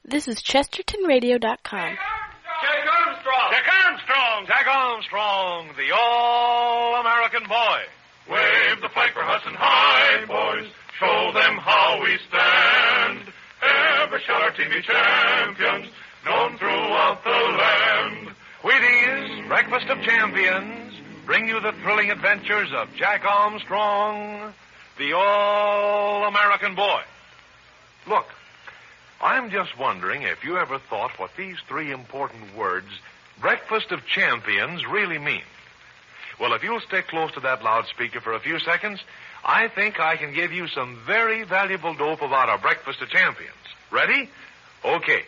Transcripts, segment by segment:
This is ChestertonRadio.com. Jack Armstrong! Jack Armstrong! Jack Armstrong, the all-American boy. Wave the flag for us and high, boys. Show them how we stand. Ever shall our team be champions, known throughout the land. Wheaties, breakfast of champions, bring you the thrilling adventures of Jack Armstrong, the all-American boy. Look, I'm just wondering if you ever thought what these three important words, breakfast of champions, really mean. Well, if you'll stay close to that loudspeaker for a few seconds, I think I can give you some very valuable dope about our breakfast of champions. Ready? Okay.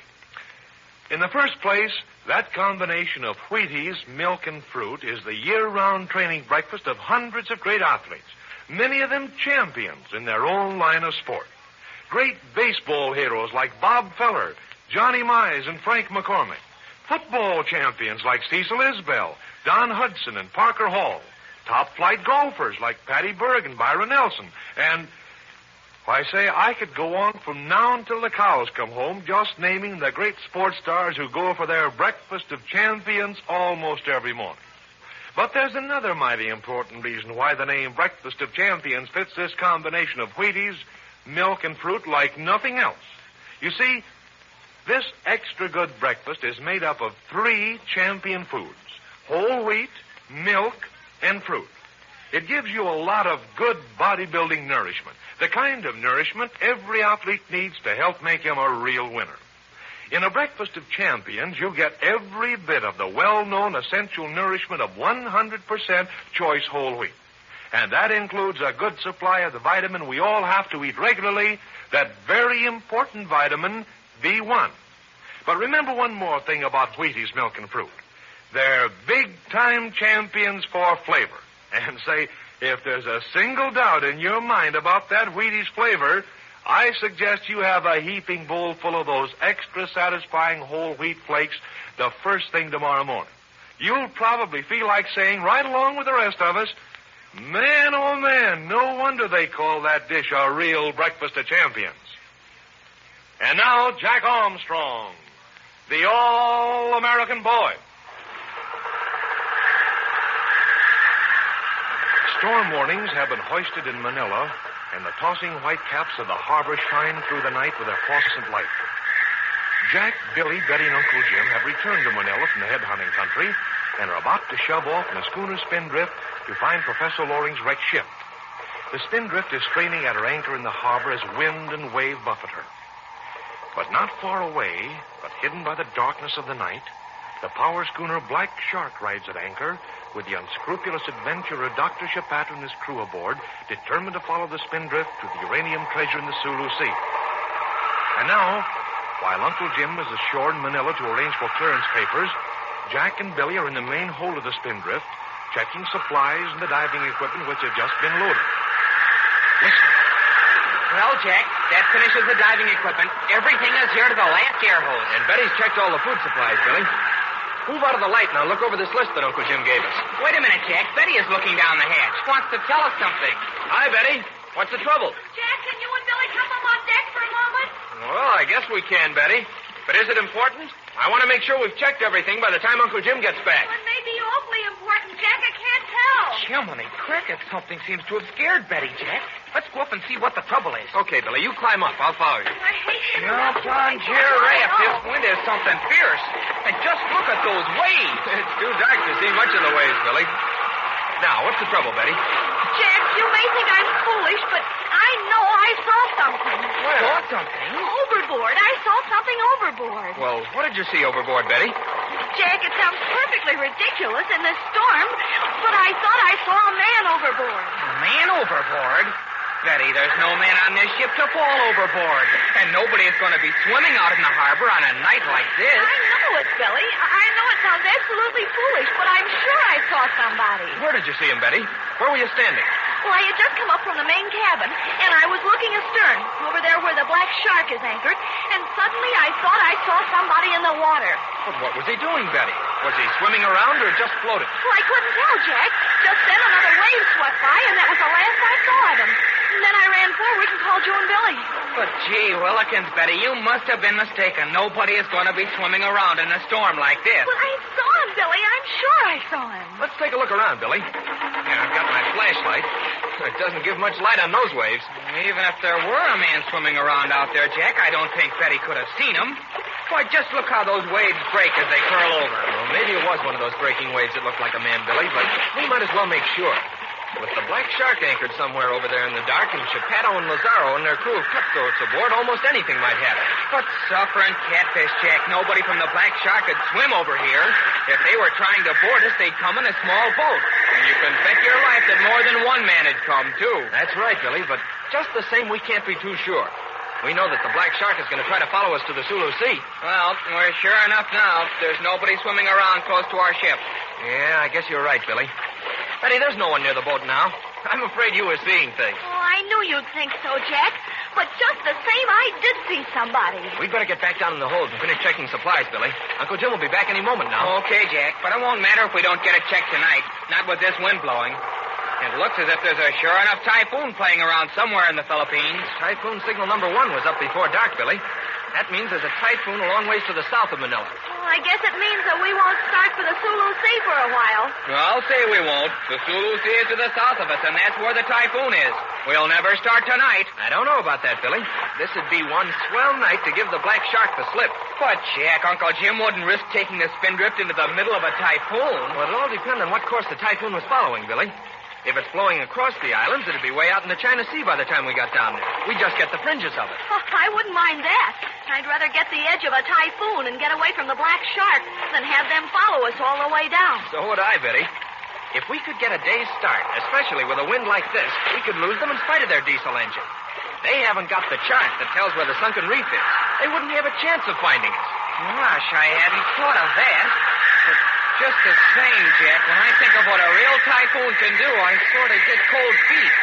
In the first place, that combination of Wheaties, milk, and fruit is the year-round training breakfast of hundreds of great athletes, many of them champions in their own line of sport. Great baseball heroes like Bob Feller, Johnny Mize, and Frank McCormick. Football champions like Cecil Isbell, Don Hudson, and Parker Hall. Top-flight golfers like Patty Berg and Byron Nelson. And, why, say, I could go on from now until the cows come home just naming the great sports stars who go for their breakfast of champions almost every morning. But there's another mighty important reason why the name Breakfast of Champions fits this combination of Wheaties, milk, and fruit like nothing else. You see, this extra good breakfast is made up of three champion foods: whole wheat, milk, and fruit. It gives you a lot of good bodybuilding nourishment, the kind of nourishment every athlete needs to help make him a real winner. In a breakfast of champions, you get every bit of the well-known essential nourishment of 100% choice whole wheat. And that includes a good supply of the vitamin we all have to eat regularly, that very important vitamin B1. But remember one more thing about Wheaties, milk, and fruit. They're big-time champions for flavor. And say, if there's a single doubt in your mind about that Wheaties flavor, I suggest you have a heaping bowl full of those extra satisfying whole wheat flakes the first thing tomorrow morning. You'll probably feel like saying, right along with the rest of us, man, oh man, no wonder they call that dish a real breakfast of champions. And now, Jack Armstrong, the all-American boy. Storm warnings have been hoisted in Manila, and the tossing white caps of the harbor shine through the night with their phosphorescent light. Jack, Billy, Betty, and Uncle Jim have returned to Manila from the head-hunting country and are about to shove off in a schooner spindrift to find Professor Loring's wrecked ship. The spindrift is straining at her anchor in the harbor as wind and wave buffet her. But not far away, but hidden by the darkness of the night, the power schooner Black Shark rides at anchor with the unscrupulous adventurer Dr. Shapat and his crew aboard, determined to follow the spindrift to the uranium treasure in the Sulu Sea. And now, while Uncle Jim is ashore in Manila to arrange for clearance papers, Jack and Billy are in the main hold of the spindrift, checking supplies and the diving equipment which have just been loaded. Listen. Well, Jack, that finishes the diving equipment. Everything is here to the last air hose. And Betty's checked all the food supplies, Billy. Move out of the light now. Look over this list that Uncle Jim gave us. Wait a minute, Jack. Betty is looking down the hatch. Wants to tell us something. Hi, Betty. What's the trouble? Jack, can you and Billy come up on deck for a moment? Well, I guess we can, Betty. But is it important? I want to make sure we've checked everything by the time Uncle Jim gets back. Well, it may be awfully important, Jack. I can't tell. Jiminy cricket, something seems to have scared Betty, Jack. Let's go up and see what the trouble is. Okay, Billy, you climb up. I'll follow you. I hate to Jump on, Giraffe. This wind is something fierce. And just look at those waves. It's too dark to see much of the waves, Billy. Now, what's the trouble, Betty? Jack, you may think I'm foolish, but I know I saw something. Where? Saw something? Overboard. I saw something overboard. Well, what did you see overboard, Betty? Jack, it sounds perfectly ridiculous in this storm, but I thought I saw a man overboard. A man overboard? Betty, there's no man on this ship to fall overboard. And nobody is going to be swimming out in the harbor on a night like this. I know it, Billy. I know it sounds absolutely foolish, but I'm sure I saw somebody. Where did you see him, Betty? Where were you standing? Well, I had just come up from the main cabin, and I was looking astern, over there where the Black Shark is anchored, and suddenly I thought I saw somebody in the water. But what was he doing, Betty? Was he swimming around or just floating? Well, I couldn't tell, Jack. Just then another wave swept by, and that was the last I saw of him. And then I ran forward and called you and Billy. But gee willikins, Betty, you must have been mistaken. Nobody is going to be swimming around in a storm like this. But I saw him, Billy. I'm sure I saw him. Let's take a look around, Billy. Here, I've got my flashlight. It doesn't give much light on those waves. Even if there were a man swimming around out there, Jack, I don't think Betty could have seen him. Why, just look how those waves break as they curl over. Well, maybe it was one of those breaking waves that looked like a man, Billy, but we might as well make sure. With the Black Shark anchored somewhere over there in the dark, and Geppetto and Lazaro and their crew of cutthroats aboard, almost anything might happen. But suffering catfish, Jack, nobody from the Black Shark could swim over here. If they were trying to board us, they'd come in a small boat. And you can bet your life that more than one man had come, too. That's right, Billy, but just the same, we can't be too sure. We know that the Black Shark is going to try to follow us to the Sulu Sea. Well, we're sure enough now. There's nobody swimming around close to our ship. Yeah, I guess you're right, Billy. Betty, there's no one near the boat now. I'm afraid you were seeing things. Oh, I knew you'd think so, Jack. But just the same, I did see somebody. We'd better get back down in the hold and finish checking supplies, Billy. Uncle Jim will be back any moment now. Okay, Jack, but it won't matter if we don't get it checked tonight. Not with this wind blowing. It looks as if there's a sure enough typhoon playing around somewhere in the Philippines. Typhoon signal number 1 was up before dark, Billy. That means there's a typhoon a long ways to the south of Manila. Well, I guess it means that we won't start for the Sulu Sea for a while. Well, I'll say we won't. The Sulu Sea is to the south of us, and that's where the typhoon is. We'll never start tonight. I don't know about that, Billy. This would be one swell night to give the Black Shark the slip. But, Jack, Uncle Jim wouldn't risk taking the spindrift into the middle of a typhoon. Well, it'll all depend on what course the typhoon was following, Billy. If it's blowing across the islands, it'd be way out in the China Sea by the time we got down there. We'd just get the fringes of it. Oh, I wouldn't mind that. I'd rather get the edge of a typhoon and get away from the Black Shark than have them follow us all the way down. So would I, Betty. If we could get a day's start, especially with a wind like this, we could lose them in spite of their diesel engine. They haven't got the chart that tells where the Sunken Reef is. They wouldn't have a chance of finding us. Gosh, I hadn't thought of that. But just the same, Jack, when I think of what a real typhoon can do, I sort of get cold feet.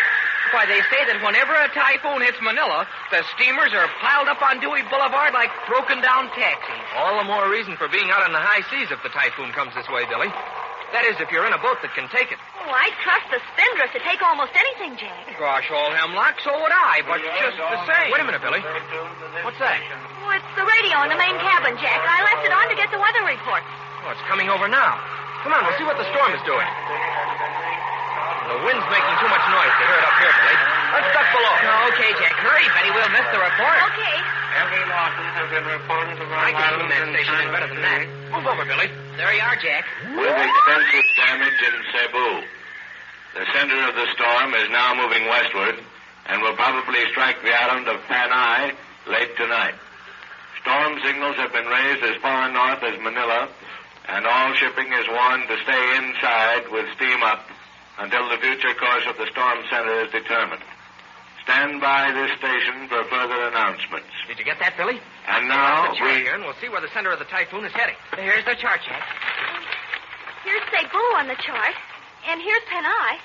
Why, they say that whenever a typhoon hits Manila, the steamers are piled up on Dewey Boulevard like broken-down taxis. All the more reason for being out on the high seas if the typhoon comes this way, Billy. That is, if you're in a boat that can take it. Oh, I'd trust the spindrift to take almost anything, Jack. Gosh, old hemlock, so would I, but just the same. Wait a minute, Billy. What's that? Oh, it's the radio in the main cabin, Jack. I left it on to get the weather report. Oh, it's coming over now. Come on, we'll see what the storm is doing. The wind's making too much noise to hear it up here, Billy. Let's duck below. Okay, Jack. Hurry, Betty. We'll miss the report. Okay. Heavy losses have been reported around I can tune that station in better than that. Move over, Billy. There you are, Jack. With extensive damage in Cebu. The center of the storm is now moving westward and will probably strike the island of Panay late tonight. Storm signals have been raised as far north as Manila, and all shipping is warned to stay inside with steam up until the future course of the storm center is determined. Stand by this station for further announcements. Did you get that, Billy? And now, Let's here, and we'll see where the center of the typhoon is heading. Here's the chart, Jack. Here's Cebu on the chart, and here's Panay.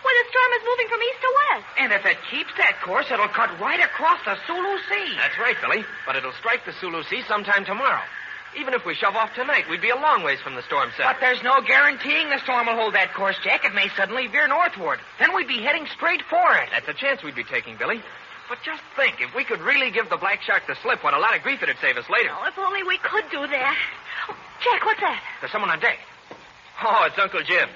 Well, the storm is moving from east to west. And if it keeps that course, it'll cut right across the Sulu Sea. That's right, Billy. But it'll strike the Sulu Sea sometime tomorrow. Even if we shove off tonight, we'd be a long ways from the storm center. But there's no guaranteeing the storm will hold that course, Jack. It may suddenly veer northward. Then we'd be heading straight for it. That's a chance we'd be taking, Billy. But just think, if we could really give the Black Shark the slip, what a lot of grief it'd save us later. Oh, if only we could do that. Oh, Jack, what's that? There's someone on deck. Oh, it's Uncle Jim.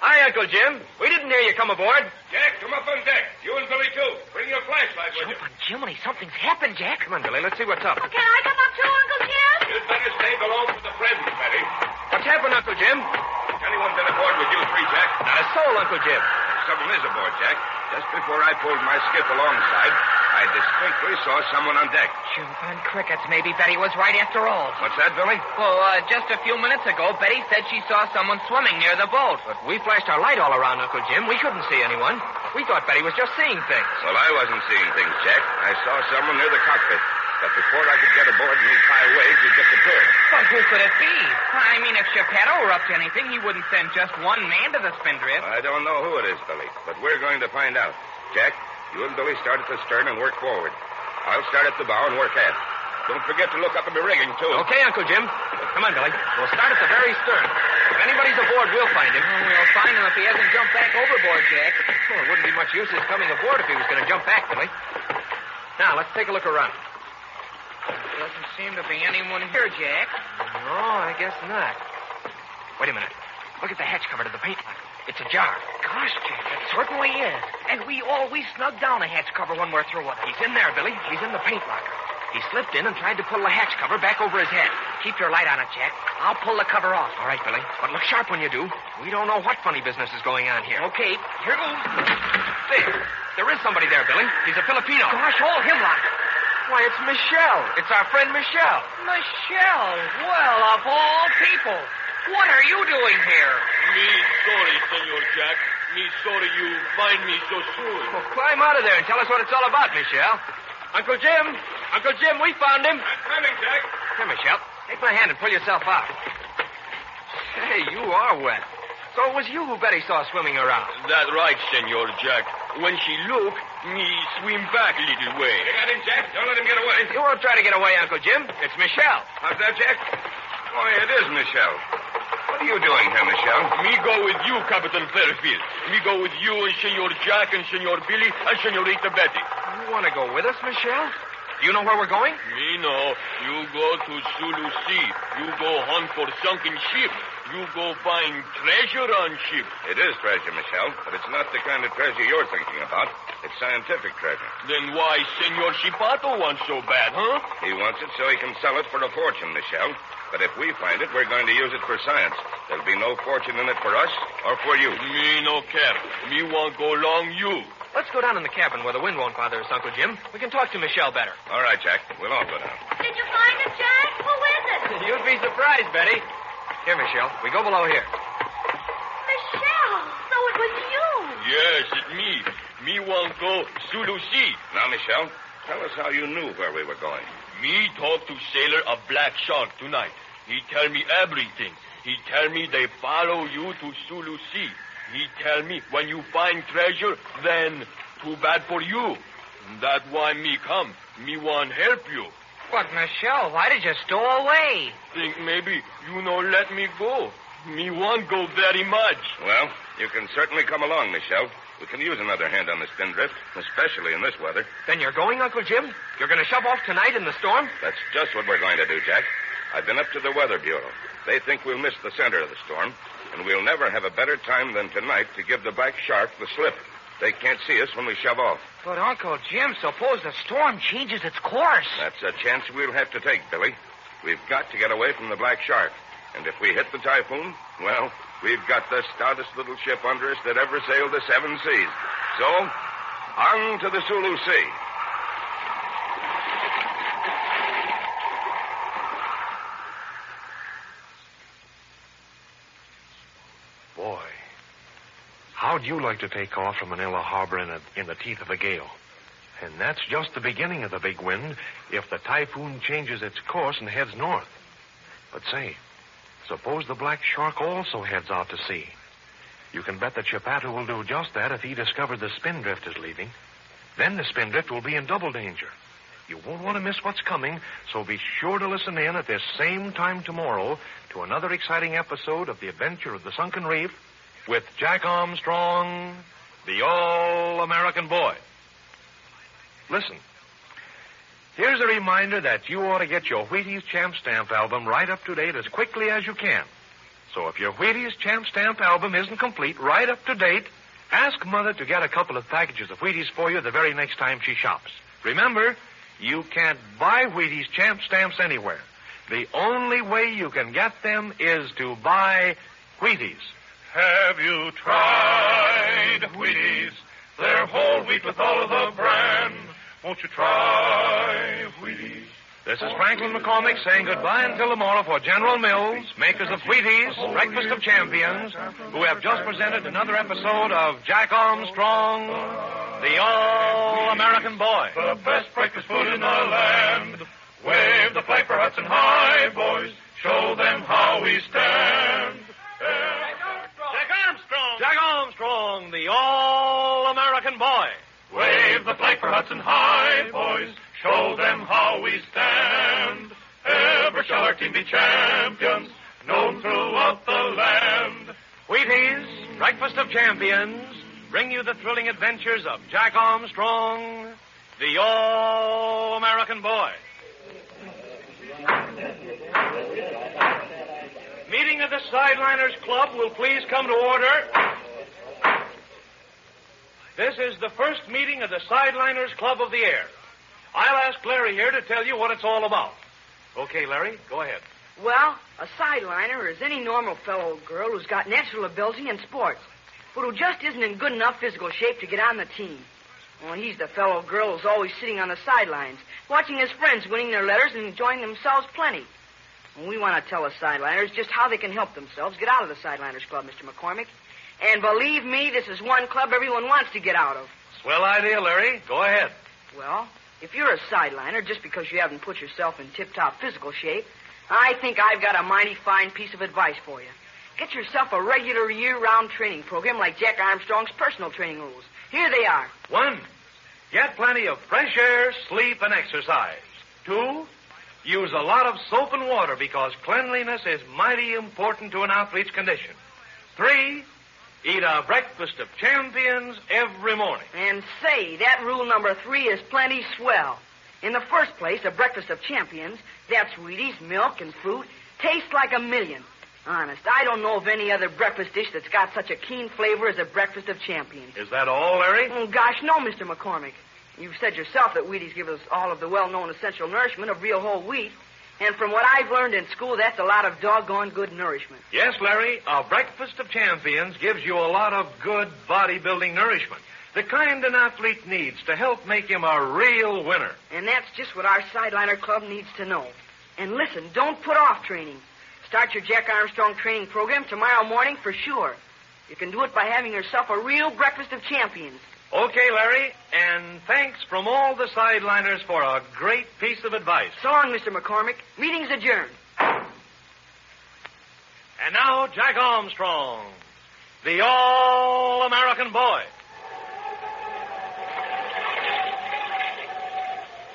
Hi, Uncle Jim. We didn't hear you come aboard. Jack, come up on deck. You and Billy, too. Bring your flashlight with you. Jump on Jiminy, something's happened, Jack. Come on, Billy. Let's see what's up. Can I come up too, Uncle Jim? You'd better stay below for the present, Betty. What's happened, Uncle Jim? Anyone been aboard with you three, Jack? Not a soul, Uncle Jim. Someone is aboard, Jack. Just before I pulled my skiff alongside, I distinctly saw someone on deck. Jump on crickets. Maybe Betty was right after all. What's that, Billy? Well, just a few minutes ago, Betty said she saw someone swimming near the boat. But we flashed our light all around, Uncle Jim. We couldn't see anyone. We thought Betty was just seeing things. Well, I wasn't seeing things, Jack. I saw someone near the cockpit. But before I could get aboard and meet high waves, he disappeared. But who could it be? I mean, if Geppetto were up to anything, he wouldn't send just one man to the spindrift. I don't know who it is, Billy, but we're going to find out. Jack, you and Billy start at the stern and work forward. I'll start at the bow and work aft. Don't forget to look up at the rigging, too. Okay, Uncle Jim. Come on, Billy. We'll start at the very stern. If anybody's aboard, we'll find him. Oh, we'll find him if he hasn't jumped back overboard, Jack. Well, it wouldn't be much use his coming aboard if he was going to jump back, Billy. Now, let's take a look around. There doesn't seem to be anyone here, Jack. No, I guess not. Wait a minute. Look at the hatch cover to the paint locker. It's ajar. Gosh, Jack, it certainly is. And we always snug down a hatch cover when we're through with it. He's in there, Billy. He's in the paint locker. He slipped in and tried to pull the hatch cover back over his head. Keep your light on it, Jack. I'll pull the cover off. All right, Billy. But look sharp when you do. We don't know what funny business is going on here. Okay, here goes. There is somebody there, Billy. He's a Filipino. Gosh, all hemlock. Why, it's Michelle. It's our friend Michelle. Michelle. Well, of all people. What are you doing here? Me sorry, Senor Jack. Me sorry you find me so soon. Well, climb out of there and tell us what it's all about, Michelle. Uncle Jim, we found him. I'm coming, Jack. Here, Michelle. Take my hand and pull yourself out. Hey, you are wet. So it was you who Betty saw swimming around. That's right, Senor Jack. When she look, me swim back a little way. You got him, Jack? Don't let him get away. You won't try to get away, Uncle Jim. It's Michelle. How's that, Jack? Oh, it is Michelle. What are you doing here, Michelle? Me go with you, Captain Fairfield. Me go with you and Senor Jack and Senor Billy and Senorita Betty. You want to go with us, Michelle? Do you know where we're going? Me know. You go to Sulu Sea. You go hunt for sunken ship. You go find treasure on ship. It is treasure, Michelle, but it's not the kind of treasure you're thinking about. It's scientific treasure. Then why Senor Chipato wants so bad, huh? He wants it so he can sell it for a fortune, Michelle. But if we find it, we're going to use it for science. There'll be no fortune in it for us or for you. Me no care. Me want go along you. Let's go down in the cabin where the wind won't bother us, Uncle Jim. We can talk to Michelle better. All right, Jack. We'll all go down. Did you find it, Jack? Who is it? You'd be surprised, Betty. Here, Michelle. We go below here. Michelle. So it was you. Yes, it's me. Me want go Sulu Sea. Now, Michelle, tell us how you knew where we were going. Me talk to sailor a black shark tonight. He tell me everything. He tell me they follow you to Sulu Sea. He tell me when you find treasure, then too bad for you. That's why me come. Me want help you. But, Michelle, why did you stow away? Think maybe you no let me go. Me want go very much. Well, you can certainly come along, Michelle. We can use another hand on the spindrift, especially in this weather. Then you're going, Uncle Jim? You're going to shove off tonight in the storm? That's just what we're going to do, Jack. I've been up to the Weather Bureau. They think we'll miss the center of the storm, and we'll never have a better time than tonight to give the black shark the slip. They can't see us when we shove off. But, Uncle Jim, suppose the storm changes its course. That's a chance we'll have to take, Billy. We've got to get away from the black shark. And if we hit the typhoon, well, we've got the stoutest little ship under us that ever sailed the seven seas. So, on to the Sulu Sea. Boy, how'd you like to take off from Manila Harbor in the teeth of a gale? And that's just the beginning of the big wind if the typhoon changes its course and heads north. But say, suppose the black shark also heads out to sea. You can bet that Chipato will do just that if he discovers the spindrift is leaving. Then the spindrift will be in double danger. You won't want to miss what's coming, so be sure to listen in at this same time tomorrow to another exciting episode of The Adventure of the Sunken Reef with Jack Armstrong, the All-American Boy. Listen, here's a reminder that you ought to get your Wheaties Champ Stamp album right up to date as quickly as you can. So if your Wheaties Champ Stamp album isn't complete, right up to date, ask Mother to get a couple of packages of Wheaties for you the very next time she shops. Remember, you can't buy Wheaties Champ Stamps anywhere. The only way you can get them is to buy Wheaties. Have you tried Wheaties? They're whole wheat with all of the bran. Won't you try Wheaties? This is Franklin McCormick saying goodbye until tomorrow for General Mills, makers of Wheaties, Breakfast of Champions, who have just presented another episode of Jack Armstrong, the All-American Boy. The best breakfast food in the land. Wave the flag for Hudson High, boys. Show them how we stand. Jack Armstrong, the All-American Boy. Wave the flag for Hudson High, boys. Show them how we stand. our team be champions, known throughout the land. Wheaties, Breakfast of Champions, bring you the thrilling adventures of Jack Armstrong, the All-American Boy. Meeting of the Sideliners Club will please come to order. This is the first meeting of the Sideliners Club of the Air. I'll ask Larry here to tell you what it's all about. Okay, Larry, go ahead. Well, a sideliner is any normal fellow girl who's got natural ability in sports, but who just isn't in good enough physical shape to get on the team. Well, he's the fellow girl who's always sitting on the sidelines, watching his friends winning their letters and enjoying themselves plenty. And we want to tell the sideliners just how they can help themselves get out of the Sideliners Club, Mr. McCormick. And believe me, this is one club everyone wants to get out of. Swell idea, Larry. Go ahead. Well, if you're a sideliner, just because you haven't put yourself in tip-top physical shape, I think I've got a mighty fine piece of advice for you. Get yourself a regular year-round training program like Jack Armstrong's personal training rules. Here they are. 1, get plenty of fresh air, sleep, and exercise. 2, use a lot of soap and water because cleanliness is mighty important to an athlete's condition. 3, eat a breakfast of champions every morning. And say, that rule number 3 is plenty swell. In the first place, a breakfast of champions, that's Wheaties, milk, and fruit, tastes like a million. Honest, I don't know of any other breakfast dish that's got such a keen flavor as a breakfast of champions. Is that all, Larry? Oh, gosh, no, Mr. McCormick. You've said yourself that Wheaties give us all of the well-known essential nourishment of real whole wheat. And from what I've learned in school, that's a lot of doggone good nourishment. Yes, Larry, a breakfast of champions gives you a lot of good bodybuilding nourishment. The kind an athlete needs to help make him a real winner. And that's just what our Sideliner Club needs to know. And listen, don't put off training. Start your Jack Armstrong training program tomorrow morning for sure. You can do it by having yourself a real breakfast of champions. Okay, Larry, and thanks from all the Sideliners for a great piece of advice. So long, Mr. McCormick. Meeting's adjourned. And now, Jack Armstrong, the All-American Boy.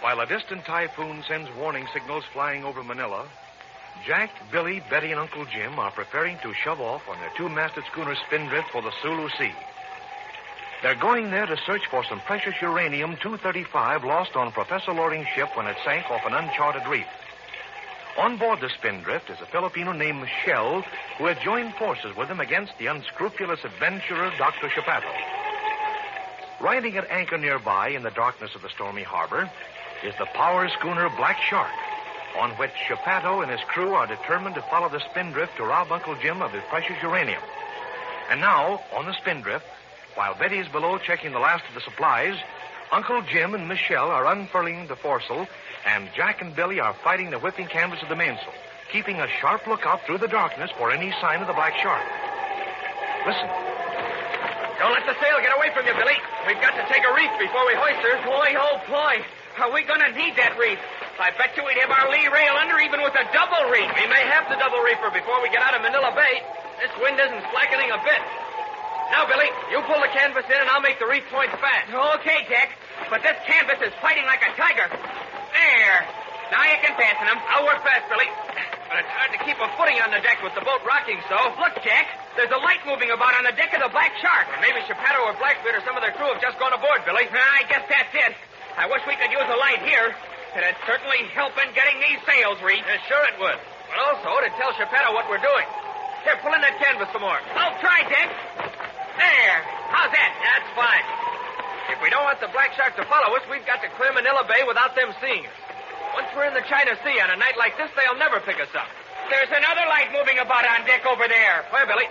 While a distant typhoon sends warning signals flying over Manila, Jack, Billy, Betty, and Uncle Jim are preparing to shove off on their two-masted schooner Spindrift for the Sulu Sea. They're going there to search for some precious uranium-235 lost on Professor Loring's ship when it sank off an uncharted reef. On board the Spindrift is a Filipino named Michelle who had joined forces with him against the unscrupulous adventurer Dr. Chapato. Riding at anchor nearby in the darkness of the stormy harbor is the power schooner Black Shark, on which Chapato and his crew are determined to follow the Spindrift to rob Uncle Jim of his precious uranium. And now, on the Spindrift, while Betty is below checking the last of the supplies, Uncle Jim and Michelle are unfurling the foresail, and Jack and Billy are fighting the whipping canvas of the mainsail, keeping a sharp lookout through the darkness for any sign of the Black Shark. Listen. Don't let the sail get away from you, Billy. We've got to take a reef before we hoist her. Boy, oh, boy. Are we going to need that reef? I bet you we'd have our lee rail under even with a double reef. We may have the double reefer before we get out of Manila Bay. This wind isn't slackening a bit. Now, Billy, you pull the canvas in and I'll make the reef points fast. Okay, Jack. But this canvas is fighting like a tiger. There. Now you can fasten him. I'll work fast, Billy. But it's hard to keep a footing on the deck with the boat rocking so. Look, Jack. There's a light moving about on the deck of the Black Shark. And maybe Chapato or Blackbeard or some of their crew have just gone aboard, Billy. I guess that's it. I wish we could use a light here. It'd certainly help in getting these sails reefed. Sure it would. But also, it'd tell Chapato what we're doing. Here, pull in that canvas some more. I'll try, Jack. There. How's that? That's fine. If we don't want the Black Shark to follow us, we've got to clear Manila Bay without them seeing us. Once we're in the China Sea on a night like this, they'll never pick us up. There's another light moving about on deck over there. Where, Billy?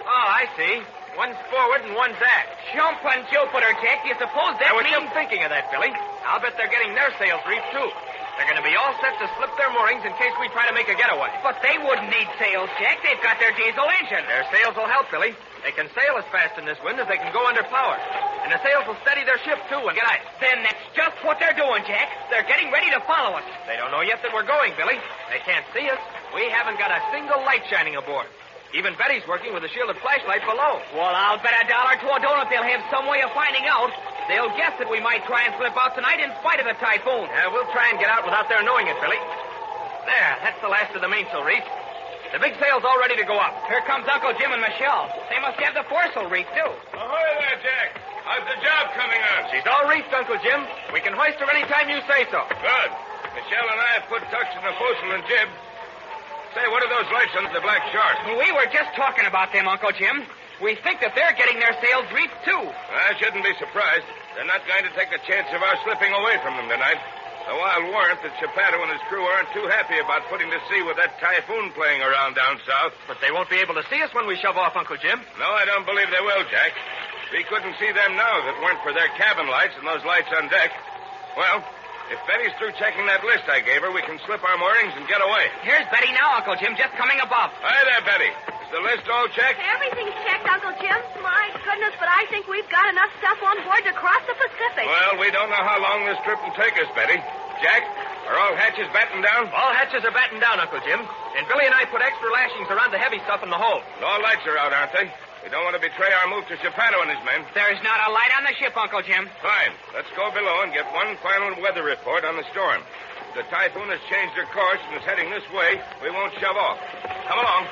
Oh, I see. One's forward and one's aft. Jumpin' Jupiter, Jack. Do you suppose that I was means... just thinking of that, Billy. I'll bet they're getting their sails reefed, too. They're going to be all set to slip their moorings in case we try to make a getaway. But they wouldn't need sails, Jack. They've got their diesel engine. Their sails will help, Billy. They can sail as fast in this wind as they can go under power. And the sails will steady their ship, too, and get ice. Then that's just what they're doing, Jack. They're getting ready to follow us. They don't know yet that we're going, Billy. They can't see us. We haven't got a single light shining aboard. Even Betty's working with a shielded flashlight below. Well, I'll bet $1 to a donut they'll have some way of finding out. They'll guess that we might try and slip out tonight in spite of the typhoon. We'll try and get out without their knowing it, Billy. There. that's the last of the mainsail, Reef. The big sail's all ready to go up. Here comes Uncle Jim and Michelle. They must have the foresail, Reef, too. Ahoy there, Jack. How's the job coming on? She's all reefed, Uncle Jim. We can hoist her any time you say so. Good. Michelle and I have put tucks in the foresail and jib. Say, what are those lights on the Black Shark? We were just talking about them, Uncle Jim. We think that they're getting their sails reefed, too. I shouldn't be surprised. They're not going to take the chance of our slipping away from them tonight. Though I'll warrant that Chapato and his crew aren't too happy about putting to sea with that typhoon playing around down south. But they won't be able to see us when we shove off, Uncle Jim. No, I don't believe they will, Jack. We couldn't see them now if it weren't for their cabin lights and those lights on deck. Well, if Betty's through checking that list I gave her, we can slip our moorings and get away. Here's Betty now, Uncle Jim, just coming above. Hi there, Betty. Is the list all checked? Everything's checked, Uncle Jim. My goodness, but I think we've got enough stuff on board to cross the Pacific. Well, we don't know how long this trip will take us, Betty. Jack, are all hatches battened down? All hatches are battened down, Uncle Jim. And Billy and I put extra lashings around the heavy stuff in the hold. All lights are out, aren't they? We don't want to betray our move to Chapato and his men. There's not a light on the ship, Uncle Jim. Fine. Let's go below and get one final weather report on the storm. If the typhoon has changed her course and is heading this way, we won't shove off. Come along.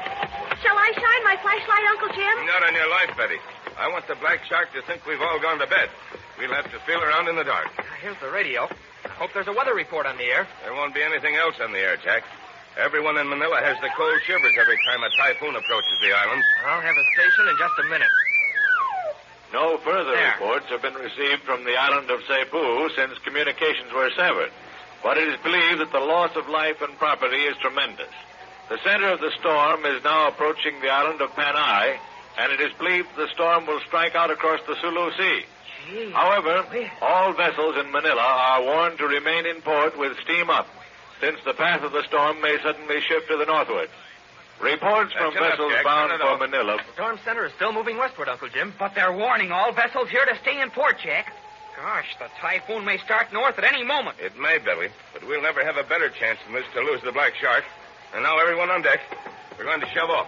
Shall I shine my flashlight, Uncle Jim? Not on your life, Betty. I want the Black Shark to think we've all gone to bed. We'll have to feel around in the dark. Here's the radio. I hope there's a weather report on the air. There won't be anything else on the air, Jack. Everyone in Manila has the cold shivers every time a typhoon approaches the islands. I'll have a station in just a minute. No further There. reports have been received from the island of Cebu since communications were severed. But it is believed that the loss of life and property is tremendous. The center of the storm is now approaching the island of Panay, and it is believed the storm will strike out across the Sulu Sea. Gee. However, all vessels in Manila are warned to remain in port with steam up, since the path of the storm may suddenly shift to the northward. Reports from That's enough, vessels Jack. bound Turn it for off. Manila. The storm center is still moving westward, Uncle Jim. But they're warning all vessels here to stay in port, Jack. Gosh, the typhoon may start north at any moment. It may, Billy, but we'll never have a better chance than this to lose the Black Shark. And now everyone on deck. We're going to shove off.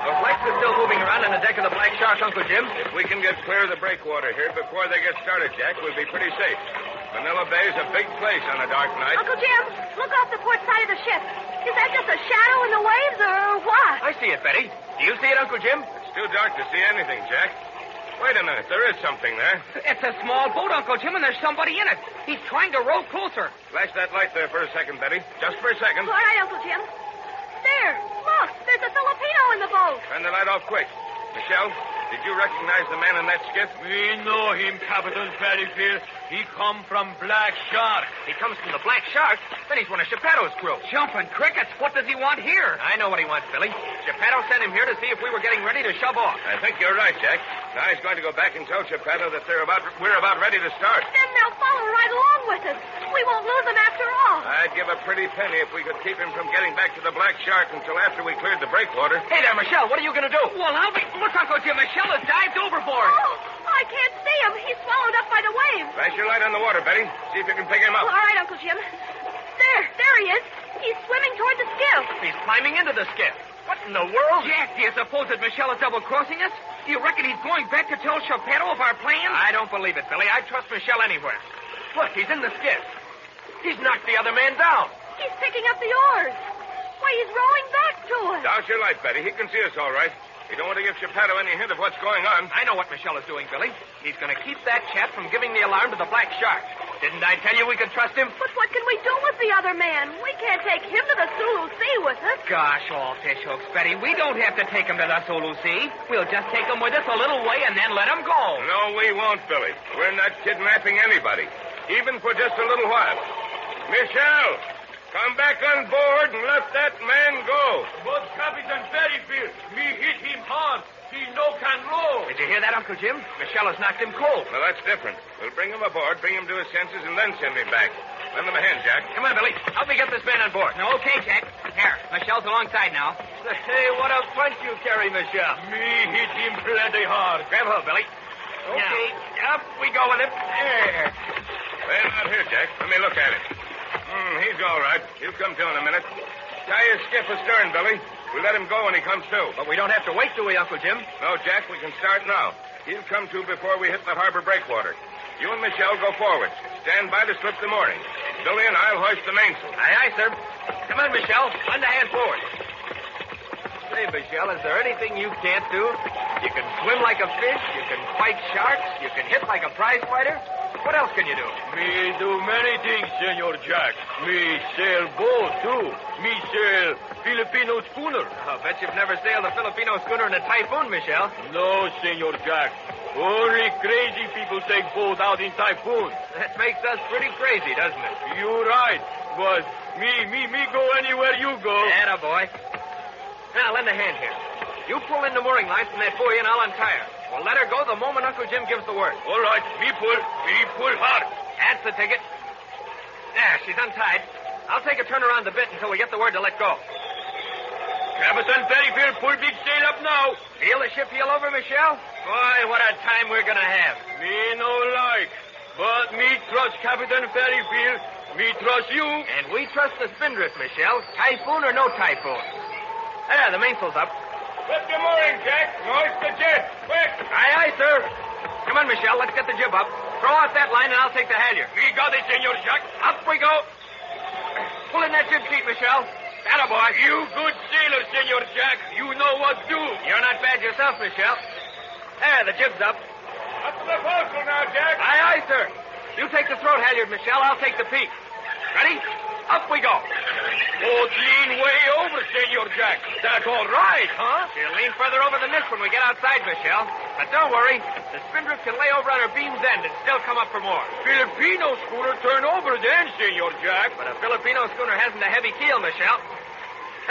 Those lights are still moving around on the deck of the Black Shark, Uncle Jim. If we can get clear of the breakwater here before they get started, Jack, we'll be pretty safe. Manila Bay is a big place on a dark night. Uncle Jim, look off the port side of the ship. Is that just a shadow in the waves, or what? I see it, Betty. Do you see it, Uncle Jim? It's too dark to see anything, Jack. Wait a minute. There is something there. It's a small boat, Uncle Jim, and there's somebody in it. He's trying to row closer. Flash that light there for a second, Betty. Just for a second. All right, Uncle Jim. There, look, there's a Filipino in the boat. Turn the light off quick. Michelle, did you recognize the man in that skiff? We know him, Captain Ferryfield. He come from Black Shark. He comes from the Black Shark. Then he's one of Chapato's crew. Jumping crickets, what does he want here? I know what he wants, Billy. Chapato sent him here to see if we were getting ready to shove off. I think you're right, Jack. Now he's going to go back and tell Chapato that we're about ready to start. Then they'll follow right along with us. We won't lose them after all. I'd give a pretty penny if we could keep him from getting back to the Black Shark until after we cleared the breakwater. Hey there, Michelle. What are you going to do? Well, I'll be... Look, Uncle Jim, Michelle has dived overboard. Oh, I can't see him. He's swallowed up by the waves. Flash your light on the water, Betty. See if you can pick him All up. right, Uncle Jim. There he is. He's swimming toward the skiff. He's climbing into the skiff. What in the world? Jack, do you suppose that Michelle is double-crossing us? Do you reckon he's going back to tell Chapato of our plans? I don't believe it, Billy. I'd trust Michelle anywhere. Look, he's in the skiff. He's knocked the other man down. He's picking up the oars. Why, he's rowing back to us. Douse your light, Betty. He can see us all right. You don't want to give Chapato any hint of what's going on. I know what Michelle is doing, Billy. He's going to keep that chap from giving the alarm to the Black Shark. Didn't I tell you we could trust him? But what can we do with the other man? We can't take him to the Sulu Sea with us. Gosh, all fish hooks, Betty. We don't have to take him to the Sulu Sea. We'll just take him with us a little way and then let him go. No, we won't, Billy. We're not kidnapping anybody, even for just a little while. Michelle, come back on board and let that man go. But Captain Ferryfield, me hit him hard. He no can row. Did you hear that, Uncle Jim? Michelle has knocked him cold. Well, that's different. We'll bring him aboard, bring him to his senses, and then send him back. Lend him a hand, Jack. Come on, Billy. Help me get this man on board. No, okay, Jack. Here, Michelle's alongside now. Hey, what a punch you carry, Michelle. Me hit him plenty hard. Grab hold, Billy. Okay, up we go with him. There. Lay him out here, Jack. Let me look at him. He's all right. He'll come to in a minute. Tie his skiff astern, Billy. We'll let him go when he comes to. But we don't have to wait, do we, Uncle Jim? No, Jack, we can start now. He'll come to before we hit the harbor breakwater. You and Michelle go forward. Stand by to slip the mooring. Billy and I'll hoist the mainsail. Aye, sir. Come on, Michelle. Lend a hand forward. Say, Michelle, is there anything you can't do? You can swim like a fish. You can fight sharks. You can hit like a prize fighter. What else can you do? Me do many things, Senor Jack. Me sail boat, too. Me sail Filipino schooner. I'll bet you've never sailed a Filipino schooner in a typhoon, Michelle. No, Senor Jack. Only crazy people take boat out in typhoon. That makes us pretty crazy, doesn't it? You're right. But me go anywhere you go. Atta boy. Now, lend a hand here. You pull in the mooring lines from that buoy and I'll untie her. We'll let her go the moment Uncle Jim gives the word. All right. Me pull hard. That's the ticket. There, she's untied. I'll take a turn around the bit until we get the word to let go. Captain Perryfield, pull big sail up now. Feel the ship heel over, Michelle? Boy, what a time we're going to have. Me no like. But me trust Captain Perryfield. Me trust you. And we trust the spindrift, Michelle. Typhoon or no typhoon. There, the mainsail's up. Put the mooring, Jack. Hoist the jib. Quick. Aye, sir. Come on, Michelle. Let's get the jib up. Throw out that line and I'll take the halyard. We got it, Senor Jack. Up we go. Pull in that jib sheet, Michelle. Atta boy. You good sailor, Senor Jack. You know what to do. You're not bad yourself, Michelle. There, the jib's up. Up to the forecastle now, Jack. Aye, sir. You take the throat halyard, Michelle. I'll take the peak. Ready? Up we go. Boat lean way over, Senor Jack. That's all right, huh? She'll lean further over than this when we get outside, Michelle. But don't worry. The spindrift can lay over on her beam's end and still come up for more. Filipino schooner turn over then, Senor Jack. But a Filipino schooner hasn't a heavy keel, Michelle.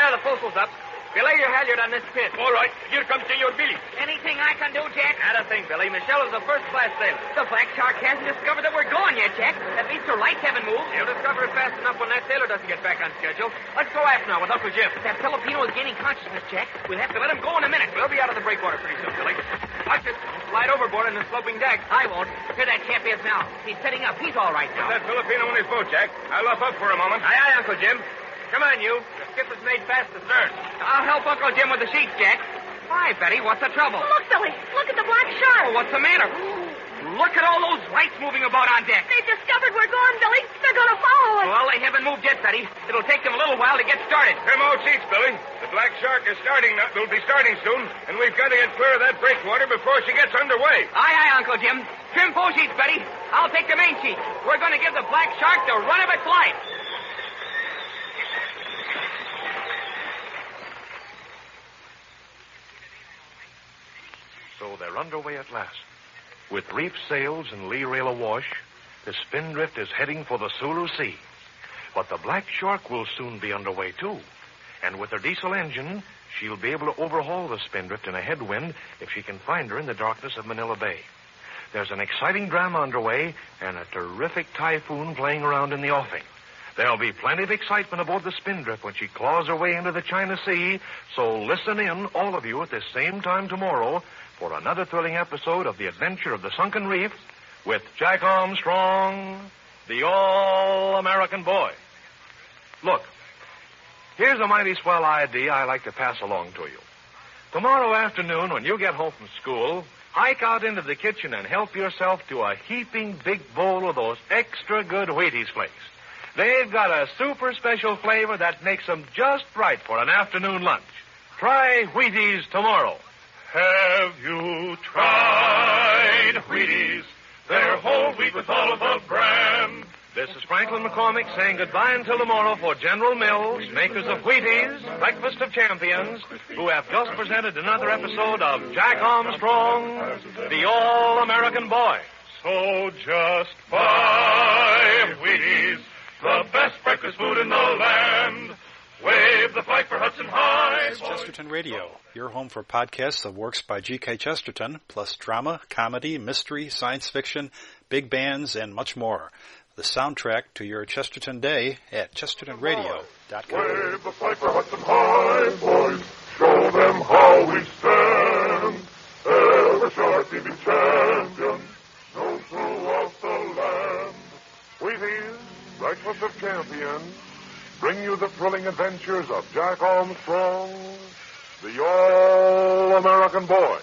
There, the forecastle's up. Belay your halyard on this pin. All right. Here comes Senor Billy. Anything I can do, Jack? Not a thing, Billy. Michelle is a first-class sailor. The Black Shark hasn't discovered that we're going yet, Jack. That means her lights haven't moved. He'll discover it fast enough when that sailor doesn't get back on schedule. Let's go aft now with Uncle Jim. That Filipino is gaining consciousness, Jack. We'll have to let him go in a minute. We'll be out of the breakwater pretty soon, Billy. Watch it. Slide overboard in the sloping deck. I won't. Here that chap is now. He's setting up. He's all right now. That Filipino in his boat, Jack. I'll luff up for a moment. Aye, Uncle Jim. Come on, you. The skip is made fast astern. I'll help Uncle Jim with the sheets, Jack. Why, Betty? What's the trouble? Look, Billy. Look at the black shark. Oh, what's the matter? Look at all those lights moving about on deck. They've discovered we're gone, Billy. They're going to follow us. Well, they haven't moved yet, Betty. It'll take them a little while to get started. Trim all sheets, Billy. The Black Shark is starting now. Will be starting soon, and we've got to get clear of that breakwater before she gets underway. Aye, Uncle Jim. Trim full sheets, Betty. I'll take the main sheet. We're going to give the Black Shark the run of its life. So they're underway at last. With reef sails and lee rail awash, the Spindrift is heading for the Sulu Sea. But the Black Shark will soon be underway, too. And with her diesel engine, she'll be able to overhaul the Spindrift in a headwind if she can find her in the darkness of Manila Bay. There's an exciting drama underway and a terrific typhoon playing around in the offing. There'll be plenty of excitement aboard the Spindrift when she claws her way into the China Sea, so listen in, all of you, at this same time tomorrow for another thrilling episode of The Adventure of the Sunken Reef with Jack Armstrong, the All-American Boy. Look, here's a mighty swell idea I like to pass along to you. Tomorrow afternoon, when you get home from school, hike out into the kitchen and help yourself to a heaping big bowl of those extra good Wheaties flakes. They've got a super special flavor that makes them just right for an afternoon lunch. Try Wheaties tomorrow. Have you tried Wheaties? They're whole wheat with all of the bran. This is Franklin McCormick saying goodbye until tomorrow for General Mills, makers of Wheaties, Breakfast of Champions, who have just presented another episode of Jack Armstrong, the All-American Boy. So just buy Wheaties, the best breakfast food in the land. Wave the flag for Hudson High. This is Chesterton Radio, your home for podcasts of works by G.K. Chesterton, plus drama, comedy, mystery, science fiction, big bands, and much more. The soundtrack to your Chesterton day at chestertonradio.com. Wave the flag for Hudson High, boys. Show them how we stand. Ever sharp TV champions, known throughout the land. Wheaties, Breakfast of Champions, bring you the thrilling adventures of Jack Armstrong, the All-American Boy.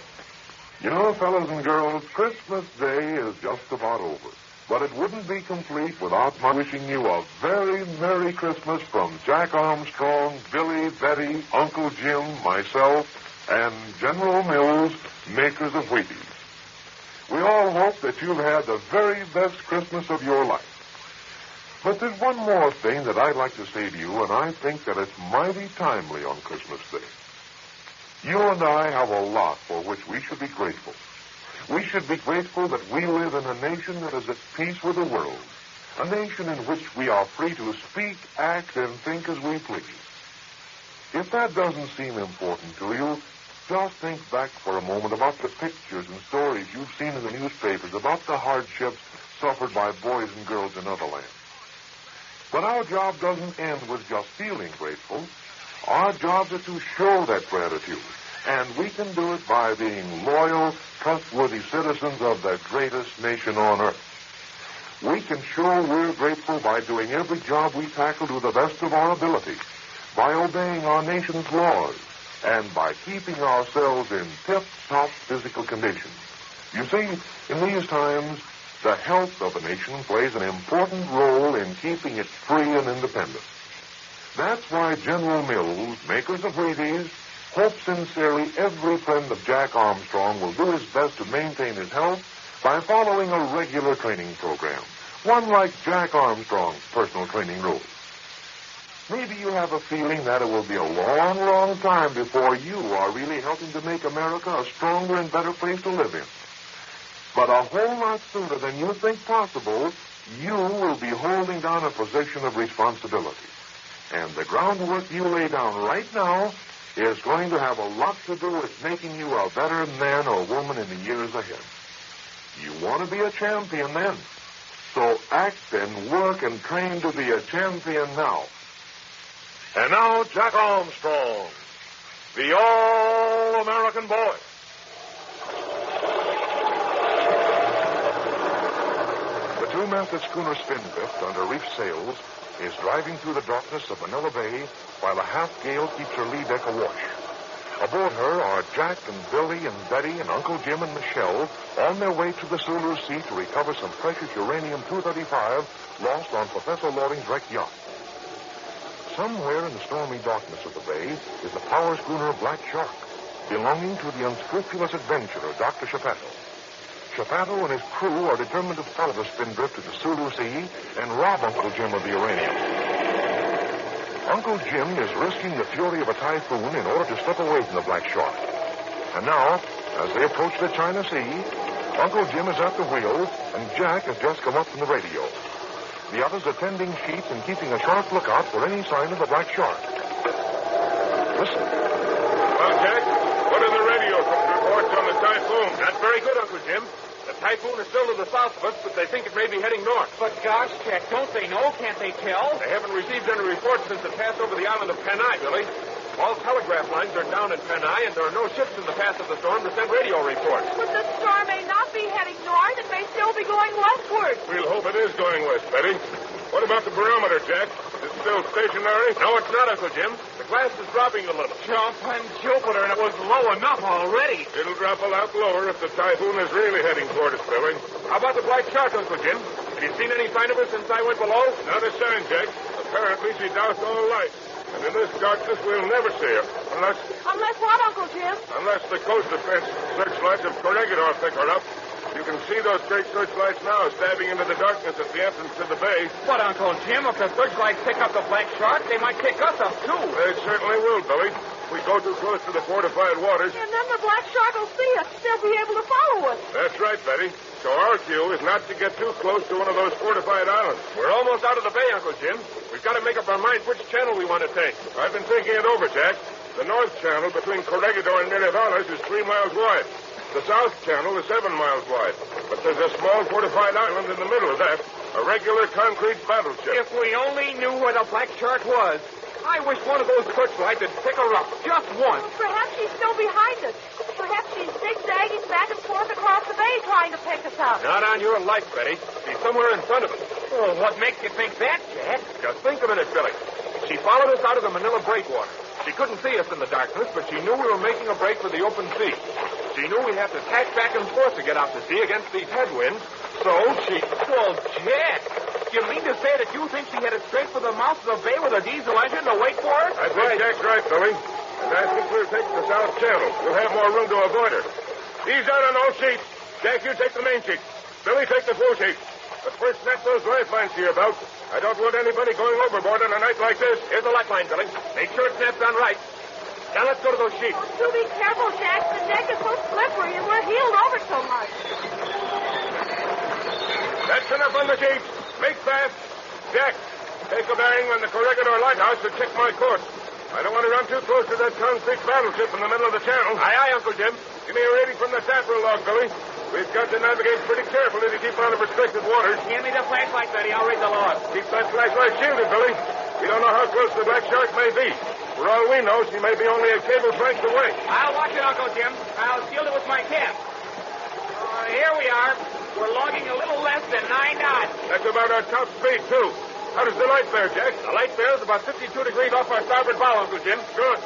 You know, fellas and girls, Christmas Day is just about over. But it wouldn't be complete without my wishing you a very Merry Christmas from Jack Armstrong, Billy, Betty, Uncle Jim, myself, and General Mills, makers of Wheaties. We all hope that you've had the very best Christmas of your life. But there's one more thing that I'd like to say to you, and I think that it's mighty timely on Christmas Day. You and I have a lot for which we should be grateful. We should be grateful that we live in a nation that is at peace with the world, a nation in which we are free to speak, act, and think as we please. If that doesn't seem important to you, just think back for a moment about the pictures and stories you've seen in the newspapers about the hardships suffered by boys and girls in other lands. But our job doesn't end with just feeling grateful. Our job is to show that gratitude, and we can do it by being loyal, trustworthy citizens of the greatest nation on earth. We can show we're grateful by doing every job we tackle to the best of our ability, by obeying our nation's laws, and by keeping ourselves in tip-top physical condition. You see, in these times, the health of a nation plays an important role in keeping it free and independent. That's why General Mills, makers of Wheaties, hope sincerely every friend of Jack Armstrong will do his best to maintain his health by following a regular training program, one like Jack Armstrong's personal training rules. Maybe you have a feeling that it will be a long, long time before you are really helping to make America a stronger and better place to live in. But a whole lot sooner than you think possible, you will be holding down a position of responsibility. And the groundwork you lay down right now is going to have a lot to do with making you a better man or woman in the years ahead. You want to be a champion then. So act and work and train to be a champion now. And now, Jack Armstrong, the All-American Boy. The two-masted schooner Spindrift, under Reef sails, is driving through the darkness of Manila Bay while a half-gale keeps her lee deck awash. Aboard her are Jack and Billy and Betty and Uncle Jim and Michelle on their way to the Sulu Sea to recover some precious uranium-235 lost on Professor Loring's wrecked yacht. Somewhere in the stormy darkness of the bay is the power schooner Black Shark, belonging to the unscrupulous adventurer, Dr. Chapato. Chapato and his crew are determined to follow the Spindrift to the Sulu Sea and rob Uncle Jim of the uranium. Uncle Jim is risking the fury of a typhoon in order to slip away from the Black Shark. And now, as they approach the China Sea, Uncle Jim is at the wheel, and Jack has just come up from the radio. The others are tending sheets and keeping a sharp lookout for any sign of the Black Shark. Listen. Well, Jack, what are the radio reports on the typhoon? Not very good, Uncle Jim. The typhoon is still to the south of us, but they think it may be heading north. But gosh, Jack, don't they know? Can't they tell? They haven't received any reports since it passed over the island of Panay, Billy. All telegraph lines are down in Panay, and there are no ships in the path of the storm to send radio reports. But the storm may not be heading north. It may still be going westward. We'll hope it is going west, Betty. What about the barometer, Jack? Is it still stationary? No, it's not, Uncle Jim. The glass is dropping a little. Jumping Jupiter, and it was low enough already. It'll drop a lot lower if the typhoon is really heading toward us, Billy. How about the Black Shark, Uncle Jim? Have you seen any sign of her since I went below? Not a sign, Jack. Apparently she doused all lights. And in this darkness, we'll never see her. Unless what, Uncle Jim? Unless the coast defense searchlights of Corregidor pick her up. You can see those great searchlights now stabbing into the darkness at the entrance to the bay. But, Uncle Jim, if the searchlights pick up the Black Shark, they might pick us up, too. They certainly will, Billy. If we go too close to the fortified waters. And then the Black Shark will see us. They'll be able to follow us. That's right, Betty. So our cue is not to get too close to one of those fortified islands. We're almost out of the bay, Uncle Jim. We've got to make up our mind which channel we want to take. I've been thinking it over, Jack. The north channel between Corregidor and Miradones is 3 miles wide. The south channel is 7 miles wide. But there's a small fortified island in the middle of that, a regular concrete battleship. If we only knew where the Black Shark was. I wish one of those searchlights would pick her up. Just once. Perhaps she's still behind us. Perhaps she's zigzagging back and forth across the bay trying to pick us up. Not on your life, Betty. She's somewhere in front of us. Oh, what makes you think that, Jack? Just think a minute, Billy. She followed us out of the Manila breakwater. She couldn't see us in the darkness, but she knew we were making a break for the open sea. She knew we'd have to tack back and forth to get out to sea against these headwinds, so she... Well, Jack, you mean to say that you think she headed straight for the mouth of the bay with a diesel engine to wait for us? I think Jack's right, Billy. And I think we'll take the south channel. We'll have more room to avoid her. Ease out on those sheets. Jack, you take the main sheet. Billy, take the full sheet. But first, snap those lifelines to your belt. I don't want anybody going overboard on a night like this. Here's the lifeline, Billy. Make sure it snaps on right. Now let's go to those sheets. Do be careful, Jack. The deck is so slippery and we're heeled over so much. That's enough on the sheets. Make fast. Jack, take a bearing on the Corregidor Lighthouse to check my course. I don't want to run too close to that concrete battleship in the middle of the channel. Aye, aye, Uncle Jim. Give me a reading from the taffrail log, Billy. We've got to navigate pretty carefully to keep out of restricted waters. Hand me the flashlight, Betty. I'll read the log. Keep that flashlight shielded, Billy. We don't know how close the black shark may be. For all we know, she may be only a cable's length away. I'll watch it, Uncle Jim. I'll shield it with my cap. Here we are. We're logging a little less than 9 knots. That's about our top speed, too. How does the light bear, Jack? The light bears about 52 degrees off our starboard bow, Uncle Jim. Good.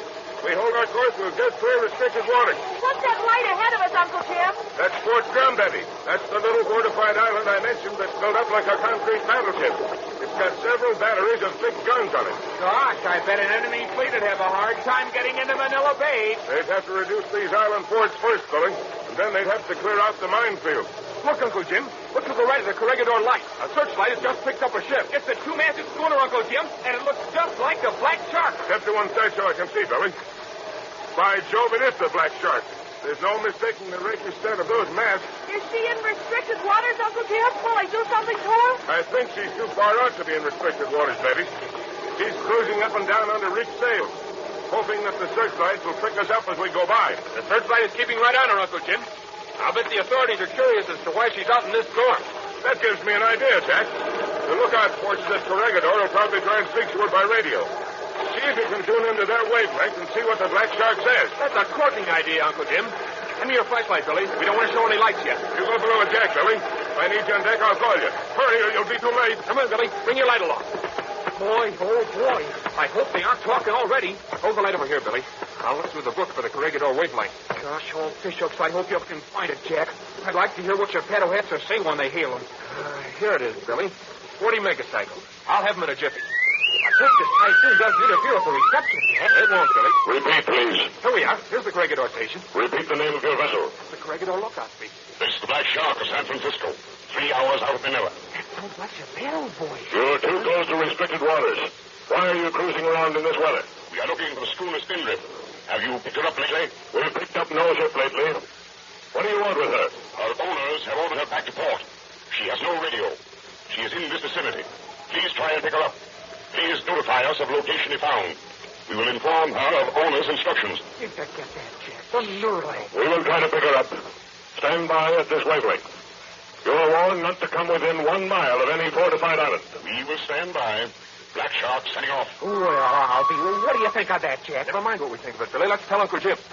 We hold our course, we'll just clear restricted waters. What's that light ahead of us, Uncle Jim? That's Fort Drum, Betty. That's the little fortified island I mentioned that's built up like a concrete battleship. It's got several batteries of big guns on it. Gosh, I bet an enemy fleet would have a hard time getting into Manila Bay. They'd have to reduce these island forts first, Billy, and then they'd have to clear out the minefield. Look, Uncle Jim. Look to the right of the Corregidor light. A searchlight has just picked up a ship. It's a two-masted schooner, Uncle Jim, and it looks just like the Black Shark. Step to one side so I can see, Billy. By Jove, it is the Black Shark. There's no mistaking the rakish set of those masts. Is she in restricted waters, Uncle Jim? Will I do something to her? I think she's too far out to be in restricted waters, Betty. She's cruising up and down under reefed sails, hoping that the searchlights will pick us up as we go by. The searchlight is keeping right on her, Uncle Jim. I'll bet the authorities are curious as to why she's out in this storm. That gives me an idea, Jack. The lookout forces at Corregidor will probably try and speak to her by radio. See if you can tune into their wavelength and see what the Black Shark says. That's a corking idea, Uncle Jim. Hand me your flashlight, Billy. We don't want to show any lights yet. You go below with Jack, Billy. If I need you on deck, I'll call you. Hurry or you'll be too late. Come on, Billy. Bring your light along. Boy, oh, boy. I hope they aren't talking already. Hold the light over here, Billy. I'll look through the book for the Corregidor wavelength. Gosh, old fishhooks, I hope you can find it, Jack. I'd like to hear what your paddle hats are saying when they hail them. Here it is, Billy. 40 megacycles. I'll have them in a jiffy. I hope this typhoon doesn't interfere with the reception, Jack. It won't, Billy. Repeat, please. Here we are. Here's the Corregidor station. Repeat the name of your vessel. The Corregidor lookout speaking. This is the Black Shark of San Francisco. 3 hours out of Manila. That sounds like your paddle voice. You're too close to restricted waters. Why are you cruising around in this weather? We are looking for the schooner Spindrift. Have you picked her up lately? We've picked up no ship lately. What do you want with her? Our owners have ordered her back to port. She has no radio. She is in this vicinity. Please try and pick her up. Please notify us of location if found. We will inform her of owner's instructions. Get that, Jack. The nerve. We will try to pick her up. Stand by at this wavelength. You're warned not to come within 1 mile of any fortified island. We will stand by. Black Shark setting off. Well, I'll be. What do you think of that, Jack? Never mind what we think of it, Billy. Let's tell Uncle Jim. Did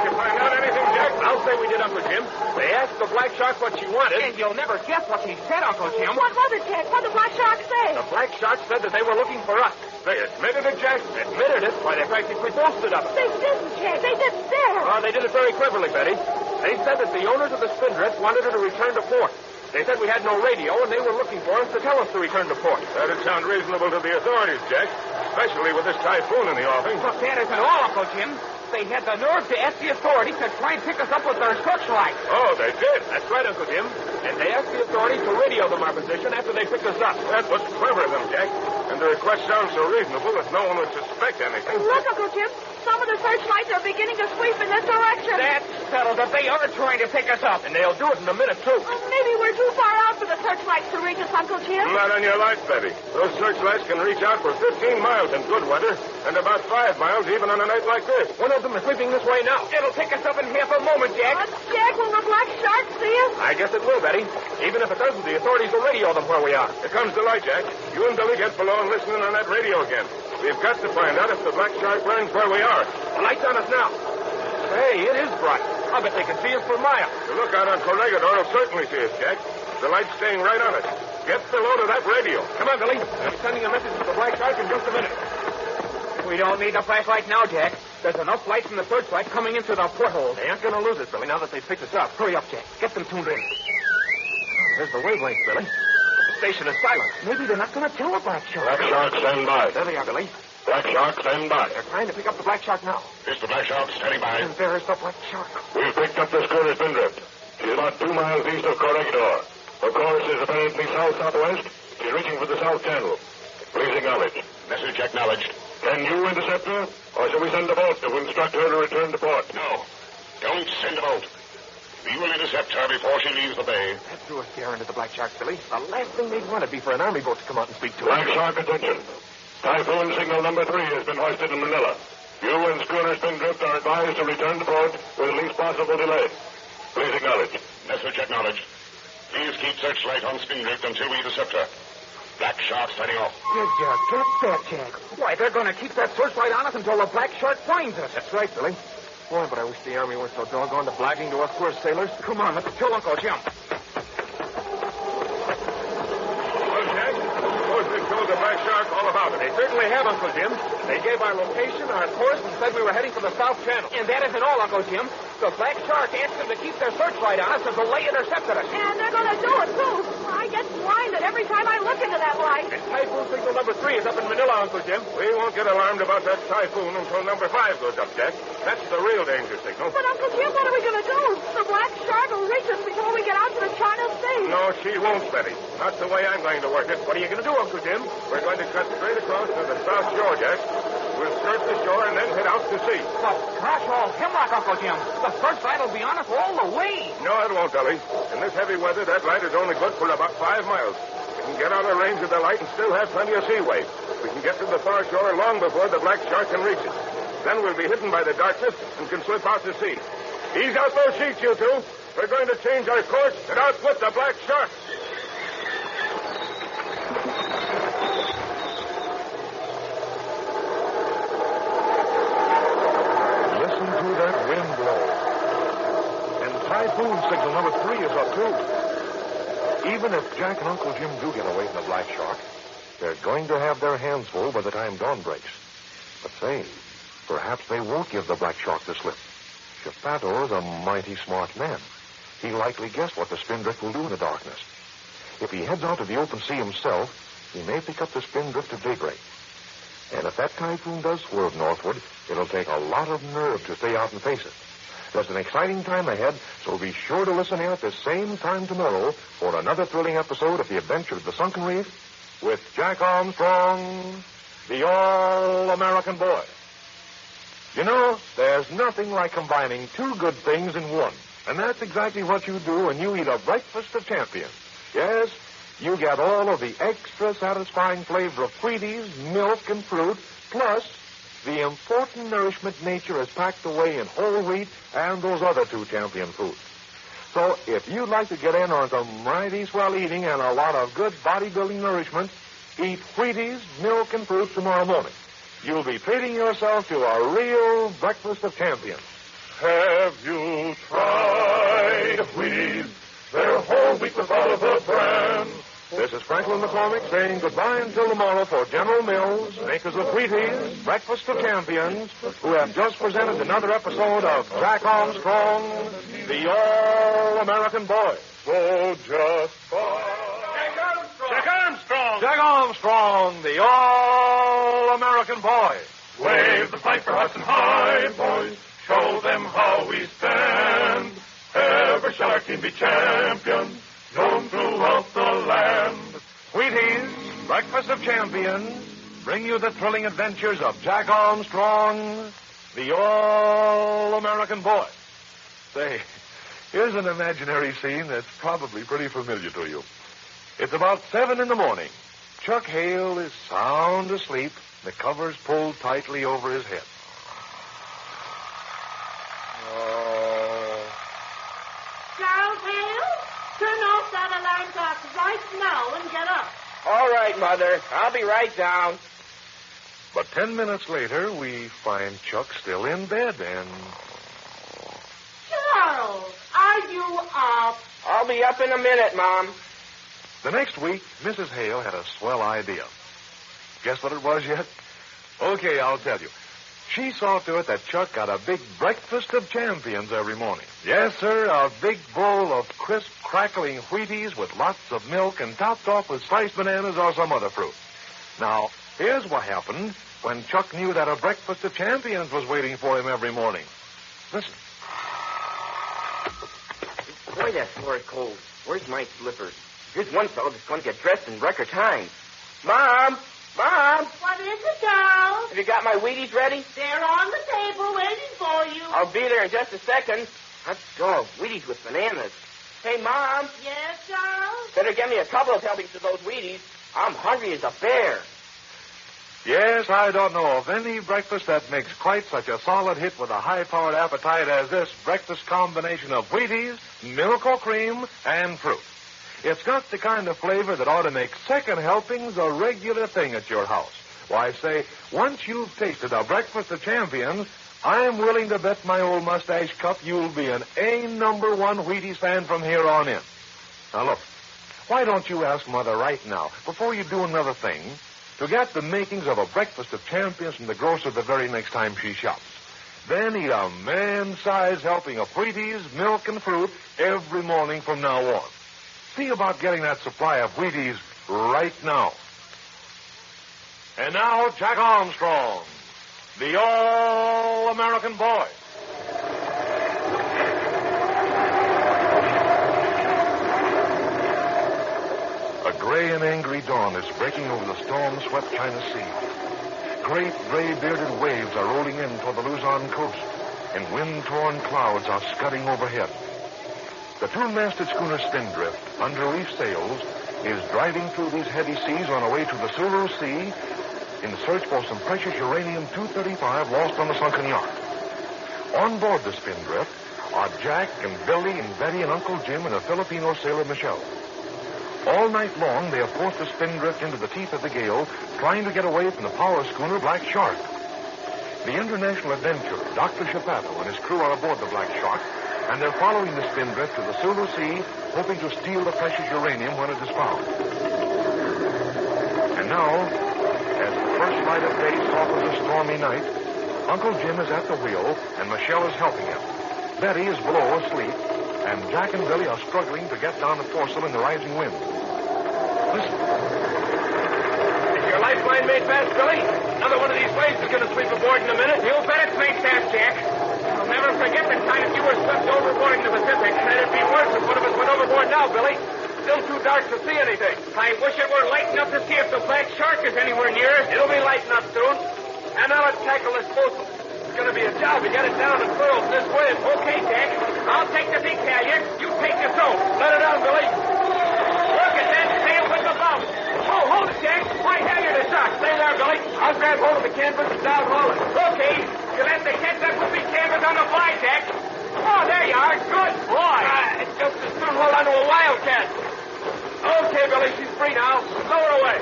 you find out anything, Jack? I'll say we did, Uncle Jim. They asked the Black Shark what she wanted. And you'll never guess what he said, Uncle Jim. What was it, Jack? What did the Black Shark say? The Black Shark said that they were looking for us. They admitted it, Jack? Admitted it? Why, they practically boasted of it. They didn't, Jack. They didn't dare. Oh, they did it very cleverly, Betty. They said that the owners of the Spindrift wanted her to return to port. They said we had no radio, and they were looking for us to tell us to return to port. That'd sound reasonable to the authorities, Jack. Especially with this typhoon in the offing. But that isn't all, Uncle Jim. They had the nerve to ask the authorities to try and pick us up with their searchlight. Oh, they did? That's right, Uncle Jim. And they asked the authorities to radio them our position after they picked us up. That was clever of them, Jack. And the request sounds so reasonable that no one would suspect anything. Look, Uncle Jim. Some of the searchlights are beginning to sweep in this direction. That settles it. They are trying to pick us up. And they'll do it in a minute, too. Maybe we're too far out for the searchlights to reach us, Uncle Jim. Not on your life, Betty. Those searchlights can reach out for 15 miles in good weather and about 5 miles even on a night like this. One of them is sweeping this way now. It'll pick us up in half a moment, Jack. Jack, will the Black Shark see us? I guess it will, Betty. Even if it doesn't, the authorities will radio them where we are. Here comes the light, Jack. You and Billy get below and listen in on that radio again. We've got to find out if the Black Shark learns where we are. The light's on us now. Hey, it is bright. I bet they can see us for miles. The lookout on Corregidor will certainly see us, Jack. The light's staying right on us. Get below to that radio. Come on, Billy. I'm sending a message to the Black Shark in just a minute. We don't need the flashlight now, Jack. There's enough light from the searchlight coming in through the porthole. They aren't going to lose it, Billy, now that they've picked us up. Hurry up, Jack. Get them tuned in. There's the wavelength, Billy. The station is silent. Maybe they're not going to tell the Black Shark. Black Shark, stand by. There they are, Billy. Black Shark, stand by. They're trying to pick up the Black Shark now. It's the Black Shark, standing by. And there is the Black Shark. We've picked up the schooner Spindrift. She's about 2 miles east of Corregidor. Her course is apparently south-southwest. She's reaching for the South Channel. Please acknowledge. Message acknowledged. Can you intercept her? Or shall we send a boat to instruct her to return to port? No. Don't send a boat. We will intercept her before she leaves the bay. That threw a scare into the Black Shark, Billy. The last thing they'd want would be for an army boat to come out and speak to her. Black Shark, attention. Typhoon signal number 3 has been hoisted in Manila. You and schooner Spindrift are advised to return to port with least possible delay. Please acknowledge. Message acknowledged. Please keep searchlight on Spindrift until we intercept her. Black Shark setting off. Did you get that, Jack? Why, they're going to keep that searchlight on us until the Black Shark finds us. That's right, Billy. Boy, but I wish the Army weren't so doggone to blagging to us poor sailors. Come on, let's kill Uncle Jim. Well, Jack, suppose we told the Black Shark all about it. They certainly have, Uncle Jim. They gave our location, our course, and said we were heading for the South Channel. And that isn't all, Uncle Jim. The Black Shark asked them to keep their searchlight on us until they intercepted us. And they're going to do it, too. I get blinded every time I look into that light. And typhoon signal number 3 is up in Manila, Uncle Jim. We won't get alarmed about that typhoon until number 5 goes up, Jack. That's the real danger signal. But, Uncle Jim, what are we going to do? The Black Shark will reach us before we get out to the China Sea. No, she won't, Betty. Not the way I'm going to work it. What are you going to do, Uncle Jim? We're going to cut straight across to the South Shore, Jack. We'll skirt the shore and then head out to sea. But gosh, all hemlock, Uncle Jim. The searchlight will be on us all the way. No, it won't, Billy. In this heavy weather, that light is only good for about 5 miles. We can get out of range of the light and still have plenty of seaway. We can get to the far shore long before the Black Shark can reach us. Then we'll be hidden by the darkness and can slip out to sea. Ease out those sheets, you two. We're going to change our course and outwit the Black Shark. Listen to that wind blow. And typhoon signal number 3 is up, too. Even if Jack and Uncle Jim do get away from the Black Shark, they're going to have their hands full by the time dawn breaks. But say, perhaps they won't give the Black Shark the slip. Chapato is a mighty smart man. He likely guessed what the Spindrift will do in the darkness. If he heads out to the open sea himself, he may pick up the Spindrift at daybreak. And if that typhoon does swerve northward, it'll take a lot of nerve to stay out and face it. There's an exciting time ahead, so be sure to listen here at the same time tomorrow for another thrilling episode of The Adventure of the Sunken Reef with Jack Armstrong, the All-American Boy. You know, there's nothing like combining 2 good things in one. And that's exactly what you do when you eat a breakfast of champions. Yes, you get all of the extra satisfying flavor of Wheaties, milk, and fruit, plus the important nourishment nature has packed away in whole wheat and those other 2 champion foods. So if you'd like to get in on some mighty swell eating and a lot of good bodybuilding nourishment, eat Wheaties, milk, and fruit tomorrow morning. You'll be treating yourself to a real breakfast of champions. Have you tried Wheaties? They're whole wheat with olive bran. This is Franklin McCormick saying goodbye until tomorrow for General Mills, makers of Wheaties, Breakfast of Champions, who have just presented another episode of Jack Armstrong, the All-American Boy. So just Jack Armstrong! Jack Armstrong, the All-American Boy. Wave the flag for us and high, boys. Show them how we stand. Ever shall our team be champions, known throughout the land. Wheaties, Breakfast of Champions, bring you the thrilling adventures of Jack Armstrong, the All-American Boy. Say, here's an imaginary scene that's probably pretty familiar to you. It's about 7 in the morning. Chuck Hale is sound asleep, the covers pulled tightly over his head. Charles Hale, turn off that alarm clock right now and get up. All right, Mother. I'll be right down. But 10 minutes later, we find Chuck still in bed and... Charles, are you up? I'll be up in a minute, Mom. The next week, Mrs. Hale had a swell idea. Guess what it was yet? Okay, I'll tell you. She saw to it that Chuck got a big breakfast of champions every morning. Yes, sir, a big bowl of crisp, crackling Wheaties with lots of milk and topped off with sliced bananas or some other fruit. Now, here's what happened when Chuck knew that a breakfast of champions was waiting for him every morning. Listen. Boy, that floor is cold. Where's my slippers? Here's one fellow that's going to get dressed in record time. Mom! Mom! What is it, Charles? Have you got my Wheaties ready? They're on the table waiting for you. I'll be there in just a second. Let's go. Wheaties with bananas. Hey, Mom. Yes, Charles? Better get me a couple of helpings of those Wheaties. I'm hungry as a bear. Yes, I don't know of any breakfast that makes quite such a solid hit with a high-powered appetite as this breakfast combination of Wheaties, milk or cream, and fruit. It's got the kind of flavor that ought to make second helpings a regular thing at your house. Why, say, once you've tasted a breakfast of champions, I'm willing to bet my old mustache cup you'll be an A-number 1 Wheaties fan from here on in. Now, look, why don't you ask Mother right now, before you do another thing, to get the makings of a breakfast of champions from the grocer the very next time she shops. Then eat a man-sized helping of Wheaties, milk, and fruit every morning from now on. See about getting that supply of Wheaties right now. And now, Jack Armstrong, the all-American boy. A gray and angry dawn is breaking over the storm-swept China Sea. Great gray-bearded waves are rolling in toward the Luzon coast, and wind-torn clouds are scudding overhead. The two-masted schooner Spindrift, under reef sails, is driving through these heady seas on her way to the Sulu Sea in search for some precious uranium-235 lost on the Sunken yacht. On board the Spindrift are Jack and Billy and Betty and Uncle Jim and a Filipino sailor, Michelle. All night long, they have forced the Spindrift into the teeth of the gale, trying to get away from the power schooner Black Shark. The international adventurer, Dr. Shapato, and his crew are aboard the Black Shark, and they're following the Spindrift to the Sulu Sea, hoping to steal the precious uranium when it is found. And now, as the first light of day softens a stormy night, Uncle Jim is at the wheel, and Michelle is helping him. Betty is below asleep, and Jack and Billy are struggling to get down the foresail in the rising wind. Listen. Is your lifeline made fast, Billy? Another one of these waves is going to sweep aboard in a minute. You bet it's made fast, Jack. I'll never forget the time if you were swept overboard in the Pacific. And it'd be worse if one of us went overboard now, Billy. Still too dark to see anything. I wish it were light enough to see if the Black Shark is anywhere near us. It'll be light enough soon. And now let's tackle this boat. It's going to be a job to get it down and furled this way. Okay, Jack. I'll take the big halyard. You take the tow. Let her down, Billy. Look at that sail with the bow. Oh, hold it, Jack. My halyard is shot. Stay there, Billy. I'll grab hold of the canvas and down haul it. Okay. You'll have to catch that with big canvas on the fly, Jack. Oh, there you are. Good boy. It's just as soon hold on to a wildcat. Okay, Billy, she's free now. Lower her away.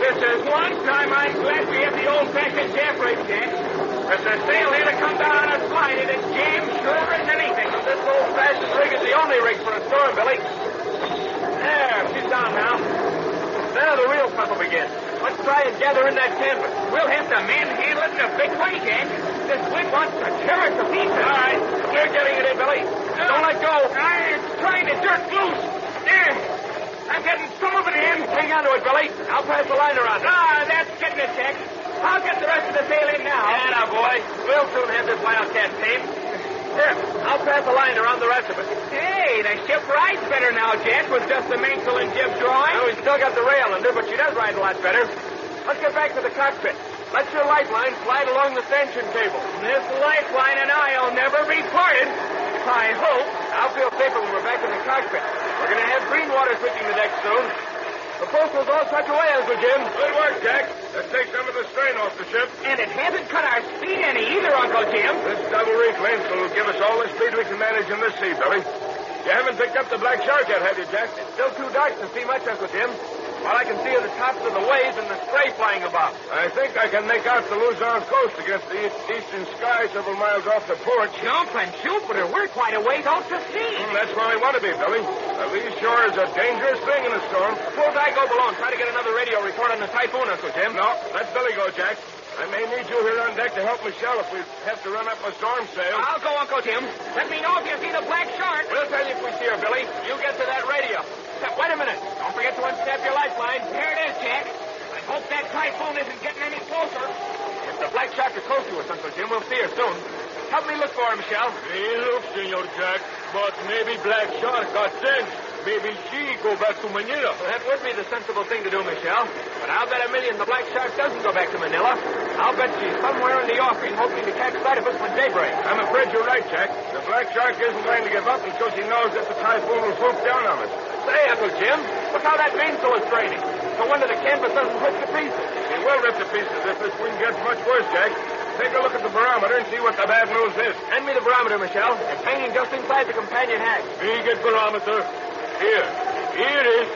This is one time I'm glad we have the old-fashioned jam brake, Jack. There's a sail here to come down on a slide, and it's jam sure as anything. This old-fashioned rig is the only rig for a storm, Billy. There, she's down now. Now the real fun will begin. Let's try and gather in that canvas. We'll have to manhandle it in a big way, Jack. This wind wants to tear it to pieces. All right, you're getting it in, Billy. Don't let go. It's trying to jerk loose. There. I'm getting some of it in. Hang on to it, Billy. I'll pass the line around. That's getting it, Jack. I'll get the rest of the sail in now. Yeah, boy. We'll soon have this wildcat tamed. Here, I'll pass the line around the rest of it. Hey, the ship rides better now, Jack, with just the mainsail and jib drawing. Well, we still got the rail under, but she does ride a lot better. Let's get back to the cockpit. Let your lifeline slide along the stanchion cable. This lifeline and I'll never be parted. I hope. I'll feel safer when we're back in the cockpit. We're going to have green water sweeping the deck soon. The forecastle's all such away, Uncle Jim. Good work, Jack. That takes some of the strain off the ship. And it hasn't cut our speed any either, Uncle Jim. This double reef mainsail will give us all the speed we can manage in this sea, Billy. You haven't picked up the Black Shark yet, have you, Jack? It's still too dark to see much, Uncle Jim. All I can see are the tops of the waves and the spray flying about. I think I can make out the Luzon coast against the eastern sky several miles off the port. Jumping Jupiter, we're quite a ways out to sea. That's where we want to be, Billy. The lee shore is a dangerous thing in a storm. Suppose I go below and try to get another radio report on the typhoon, Uncle Jim. No, let Billy go, Jack. I may need you here on deck to help Michelle if we have to run up a storm sail. I'll go, Uncle Jim. Let me know if you see the black shark. We'll tell you if we see her, Billy. You get to that radio. Wait a minute. Don't forget to unsnap your lifeline. Here it is, Jack. I hope that typhoon isn't getting any closer. If the black shark is close to us, Uncle Jim, we'll see her soon. Help me look for her, Michelle. Hey, look, Senor Jack. But maybe black shark got sense. Maybe she go back to Manila. Well, that would be the sensible thing to do, Michelle. But I'll bet $1,000,000 the black shark doesn't go back to Manila. I'll bet she's somewhere in the offing hoping to catch sight of us when daybreak. I'm afraid you're right, Jack. The black shark isn't going to give up until she knows that the typhoon will swoop down on us. Say, Uncle Jim, look how that mainsail is straining. No wonder the canvas doesn't rip to pieces. It will rip to pieces if this wind gets much worse, Jack. Take a look at the barometer and see what the bad news is. Hand me the barometer, Michelle. It's hanging just inside the companion hatch. Me get barometer. Here it is.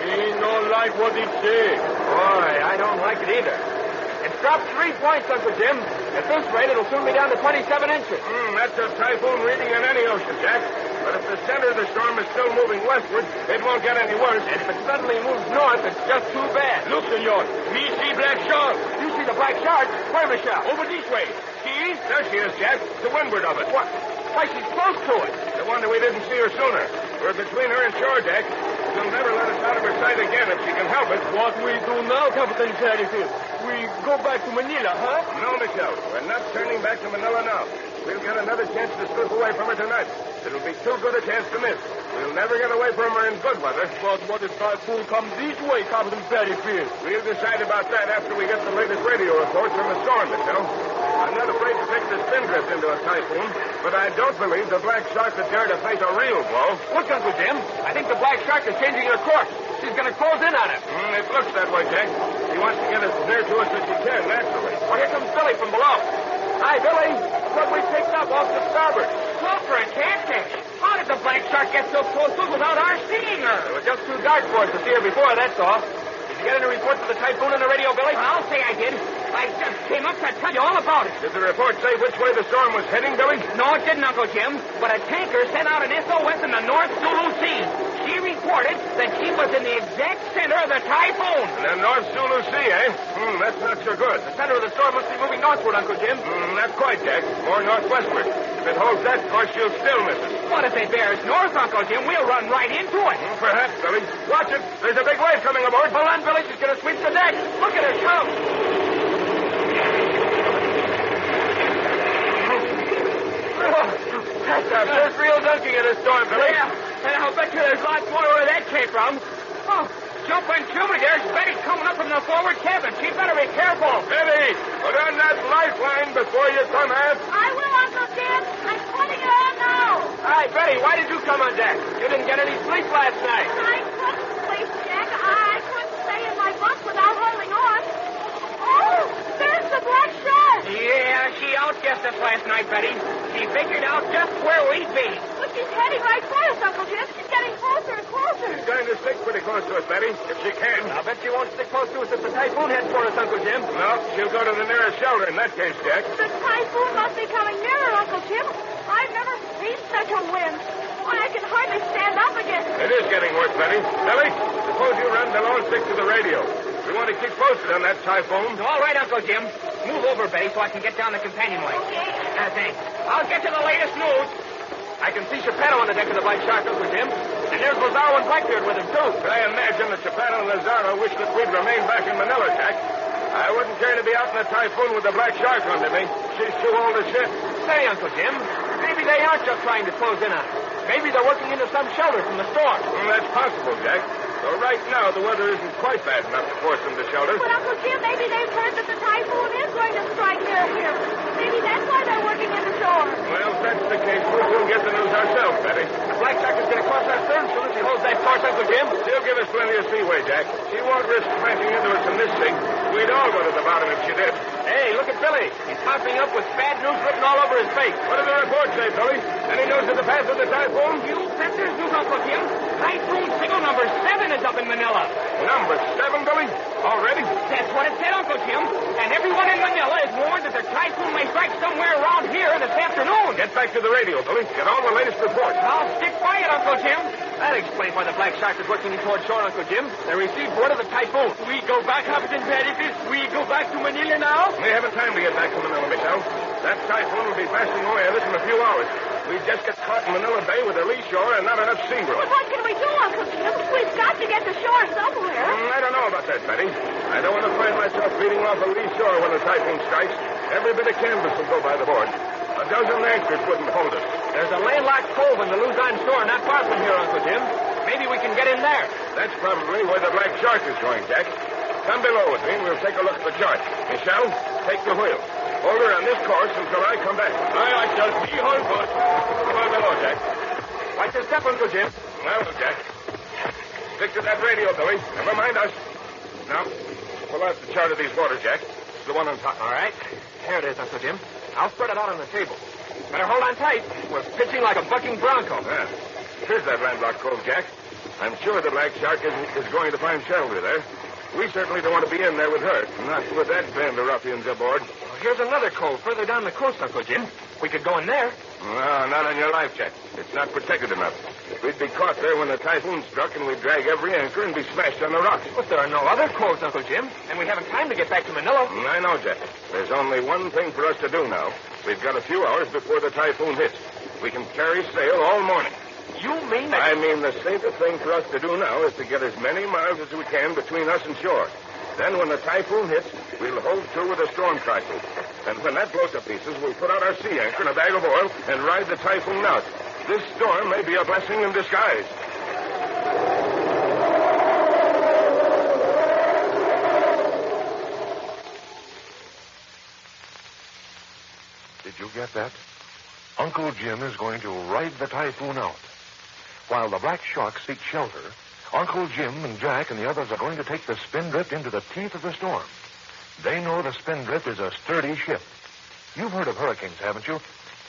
Me don't like what it say. Boy, I don't like it either. It's dropped 3 points, Uncle Jim. At this rate, it'll soon be down to 27 inches. That's a typhoon reading in any ocean, Jack. But if the center of the storm is still moving westward, it won't get any worse. And if it suddenly moves north, it's just too bad. Look, senor. Me see black shark. You see the black shark? Where, Michelle? Over this way. See? There she is, Jack. To windward of it. What? Why, she's close to it. No wonder we didn't see her sooner. We're between her and shore, Jack. She'll never let us out of her sight again if she can help it. What we do now, Captain Sheriff? We go back to Manila, huh? No, Michelle. We're not turning back to Manila now. We'll get another chance to slip away from her tonight. It'll be too good a chance to miss. We'll never get away from her in good weather. But what if typhoon comes this way, Captain Sheriff? We'll decide about that after we get the latest radio reports from the storm, Michelle. I'm not afraid to take the spindrift into a typhoon, but I don't believe the black shark would dare to face a real blow. Look, Uncle Jim. I think the black shark is changing her course. She's going to close in on us. It looks that way, Jack. She wants to get as near to us as she can, naturally. Well, here comes Billy from below. Hi, Billy. Look, we picked up off the starboard. Look for a catfish. How did the black shark get so close to us without our seeing her? It was just too dark for us to see her before, that's all. Did you get any reports of the typhoon on the radio, Billy? I'll say I did. I just came up to tell you all about it. Did the report say which way the storm was heading, Billy? No, it didn't, Uncle Jim. But a tanker sent out an SOS in the North Sulu Sea. She reported that she was in the exact center of the typhoon. The North Sulu Sea, eh? That's not so good. The center of the storm must be moving northward, Uncle Jim. Not quite, Jack. More northwestward. If it holds that course, she'll still miss us. What if it bears north, Uncle Jim? We'll run right into it. Perhaps, Billy. Watch it. There's a big wave coming aboard. Hold on, Billy. She's going to sweep the deck. Look at her come. That's our first real dunking in a storm, Billy. Yeah, and I'll bet you there's lots more where that came from. Oh, jumping Jimmy, there's Betty coming up from the forward cabin. She better be careful. Betty, put on that lifeline before you come aft. I will, Uncle Jim. I'm putting it on now. Hi, Betty, why did you come on deck? You didn't get any sleep last night. I couldn't sleep, Jack. I couldn't stay in my bunk without holding on. Oh, there's the black shark. Yeah, she outguessed us last night, Betty. She figured out just where we'd be. But she's heading right for us, Uncle Jim. She's getting closer and closer. She's going to stick pretty close to us, Betty, if she can. I'll bet she won't stick close to us if the typhoon heads for us, Uncle Jim. No, she'll go to the nearest shelter in that case, Jack. The typhoon must be coming nearer, Uncle Jim. I've never seen such a wind. Why, I can hardly stand up again. It is getting worse, Betty. Billy, suppose you run below and stick to the radio. We want to keep posted on that typhoon. All right, Uncle Jim. Move over, Betty, so I can get down the companionway. Okay. Thanks. I'll get to the latest news. I can see Chappelle on the deck of the Black Shark, Uncle Jim. And there's Lazaro and Blackbeard with him, too. I imagine that Chappelle and Lazaro wish that we'd remain back in Manila, Jack. I wouldn't care to be out in a typhoon with the Black Shark under me. She's too old to ship. Say, Uncle Jim, maybe they aren't just trying to close in on us. Maybe they're working into some shelter from the storm. That's possible, Jack. Though right now the weather isn't quite bad enough to force them to shelter. But, Uncle Jim, maybe they've heard that the typhoon is going to strike near here. Maybe that's why they're working in the shore. Well, if that's the case, we'll get the news ourselves, Betty. The Black Shark is going to cross our stern as soon as she holds that course, Uncle Jim. She'll give us plenty of seaway, Jack. She won't risk smashing into us in this thing. We'd all go to the bottom if she did. Hey, look at Billy. He's popping up with bad news written all over his face. What did the report say, Billy? Any news of the path of the typhoon? You bet there's news, Uncle Jim. Typhoon signal number 7 is up in Manila. Number 7, Billy? Already? That's what it said, Uncle Jim. And everyone in Manila is warned that the typhoon may strike somewhere around here this afternoon. Get back to the radio, Billy. Get all the latest reports. I'll stick by it, Uncle Jim. That explains why the Black Shark is working toward shore, Uncle Jim. They received word of the typhoon. We go back, Captain Pericles. We go back to Manila now. We haven't time to get back to Manila, Michelle. That typhoon will be passing away of us in a few hours. We just got caught in Manila Bay with a lee shore and not enough sea room. But what can we do, Uncle Jim? We've got to get to shore somewhere. I don't know about that, Betty. I don't want to find myself beating off a lee shore when the typhoon strikes. Every bit of canvas will go by the board. A dozen anchors wouldn't hold us. There's a landlocked cove in the Luzon shore not far from here, Uncle Jim. Maybe we can get in there. That's probably where the Black Shark is going, Jack. Come below with me and we'll take a look at the chart. Michelle, take the wheel. Hold her on this course until I come back. I shall be hold good. Come on below, Jack. Watch your step, Uncle Jim. Well, Jack. Stick to that radio, Billy. Never mind us. Now, pull out the chart of these waters, Jack. It's the one on top. All right. Here it is, Uncle Jim. I'll spread it out on the table. Better hold on tight. We're pitching like a bucking bronco. Yeah. Here's that landlocked cove, Jack. I'm sure the Black Shark is going to find shelter there. We certainly don't want to be in there with her. Not with that band of ruffians aboard. Well, here's another cove further down the coast, Uncle Jim. We could go in there. No, not on your life, Jack. It's not protected enough. We'd be caught there when the typhoon struck, and we'd drag every anchor and be smashed on the rocks. But there are no other coves, Uncle Jim, and we haven't time to get back to Manila. I know, Jack. There's only one thing for us to do now. We've got a few hours before the typhoon hits. We can carry sail all morning. You mean that... I mean the safest thing for us to do now is to get as many miles as we can between us and shore. Then when the typhoon hits, we'll hold to with a storm trysail. And when that blows to pieces, we'll put out our sea anchor in a bag of oil and ride the typhoon out. This storm may be a blessing in disguise. Did you get that? Uncle Jim is going to ride the typhoon out. While the Black Shark seeks shelter, Uncle Jim and Jack and the others are going to take the Spindrift into the teeth of the storm. They know the Spindrift is a sturdy ship. You've heard of hurricanes, haven't you?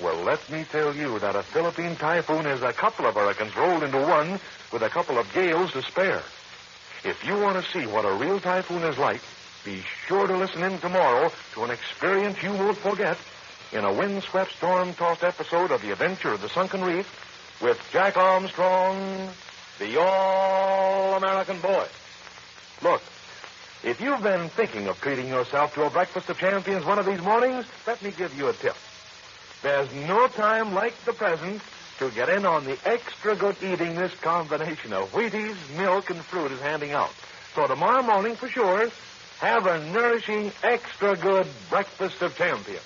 Well, let me tell you that a Philippine typhoon is a couple of hurricanes rolled into one with a couple of gales to spare. If you want to see what a real typhoon is like, be sure to listen in tomorrow to an experience you won't forget in a windswept, storm-tossed episode of The Adventure of the Sunken Reef with Jack Armstrong, the All-American Boy. Look, if you've been thinking of treating yourself to a breakfast of champions one of these mornings, let me give you a tip. There's no time like the present to get in on the extra good eating this combination of Wheaties, milk, and fruit is handing out. So tomorrow morning, for sure, have a nourishing, extra good breakfast of champions.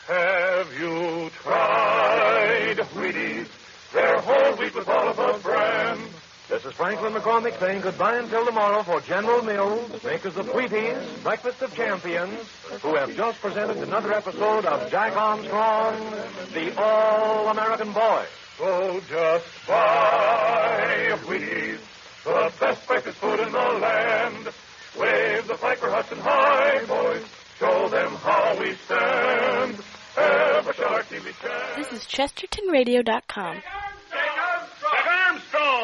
Have you tried Wheaties? They're whole wheat with all of the brand. This is Franklin McCormick saying goodbye until tomorrow for General Mills, makers of Wheaties, Breakfast of Champions, who have just presented another episode of Jack Armstrong, the All-American Boy. So just buy Wheaties, the best breakfast food in the land. Wave the flag for Hudson High, boys. Show them how we stand. Ever shall our team be stand. This is ChestertonRadio.com.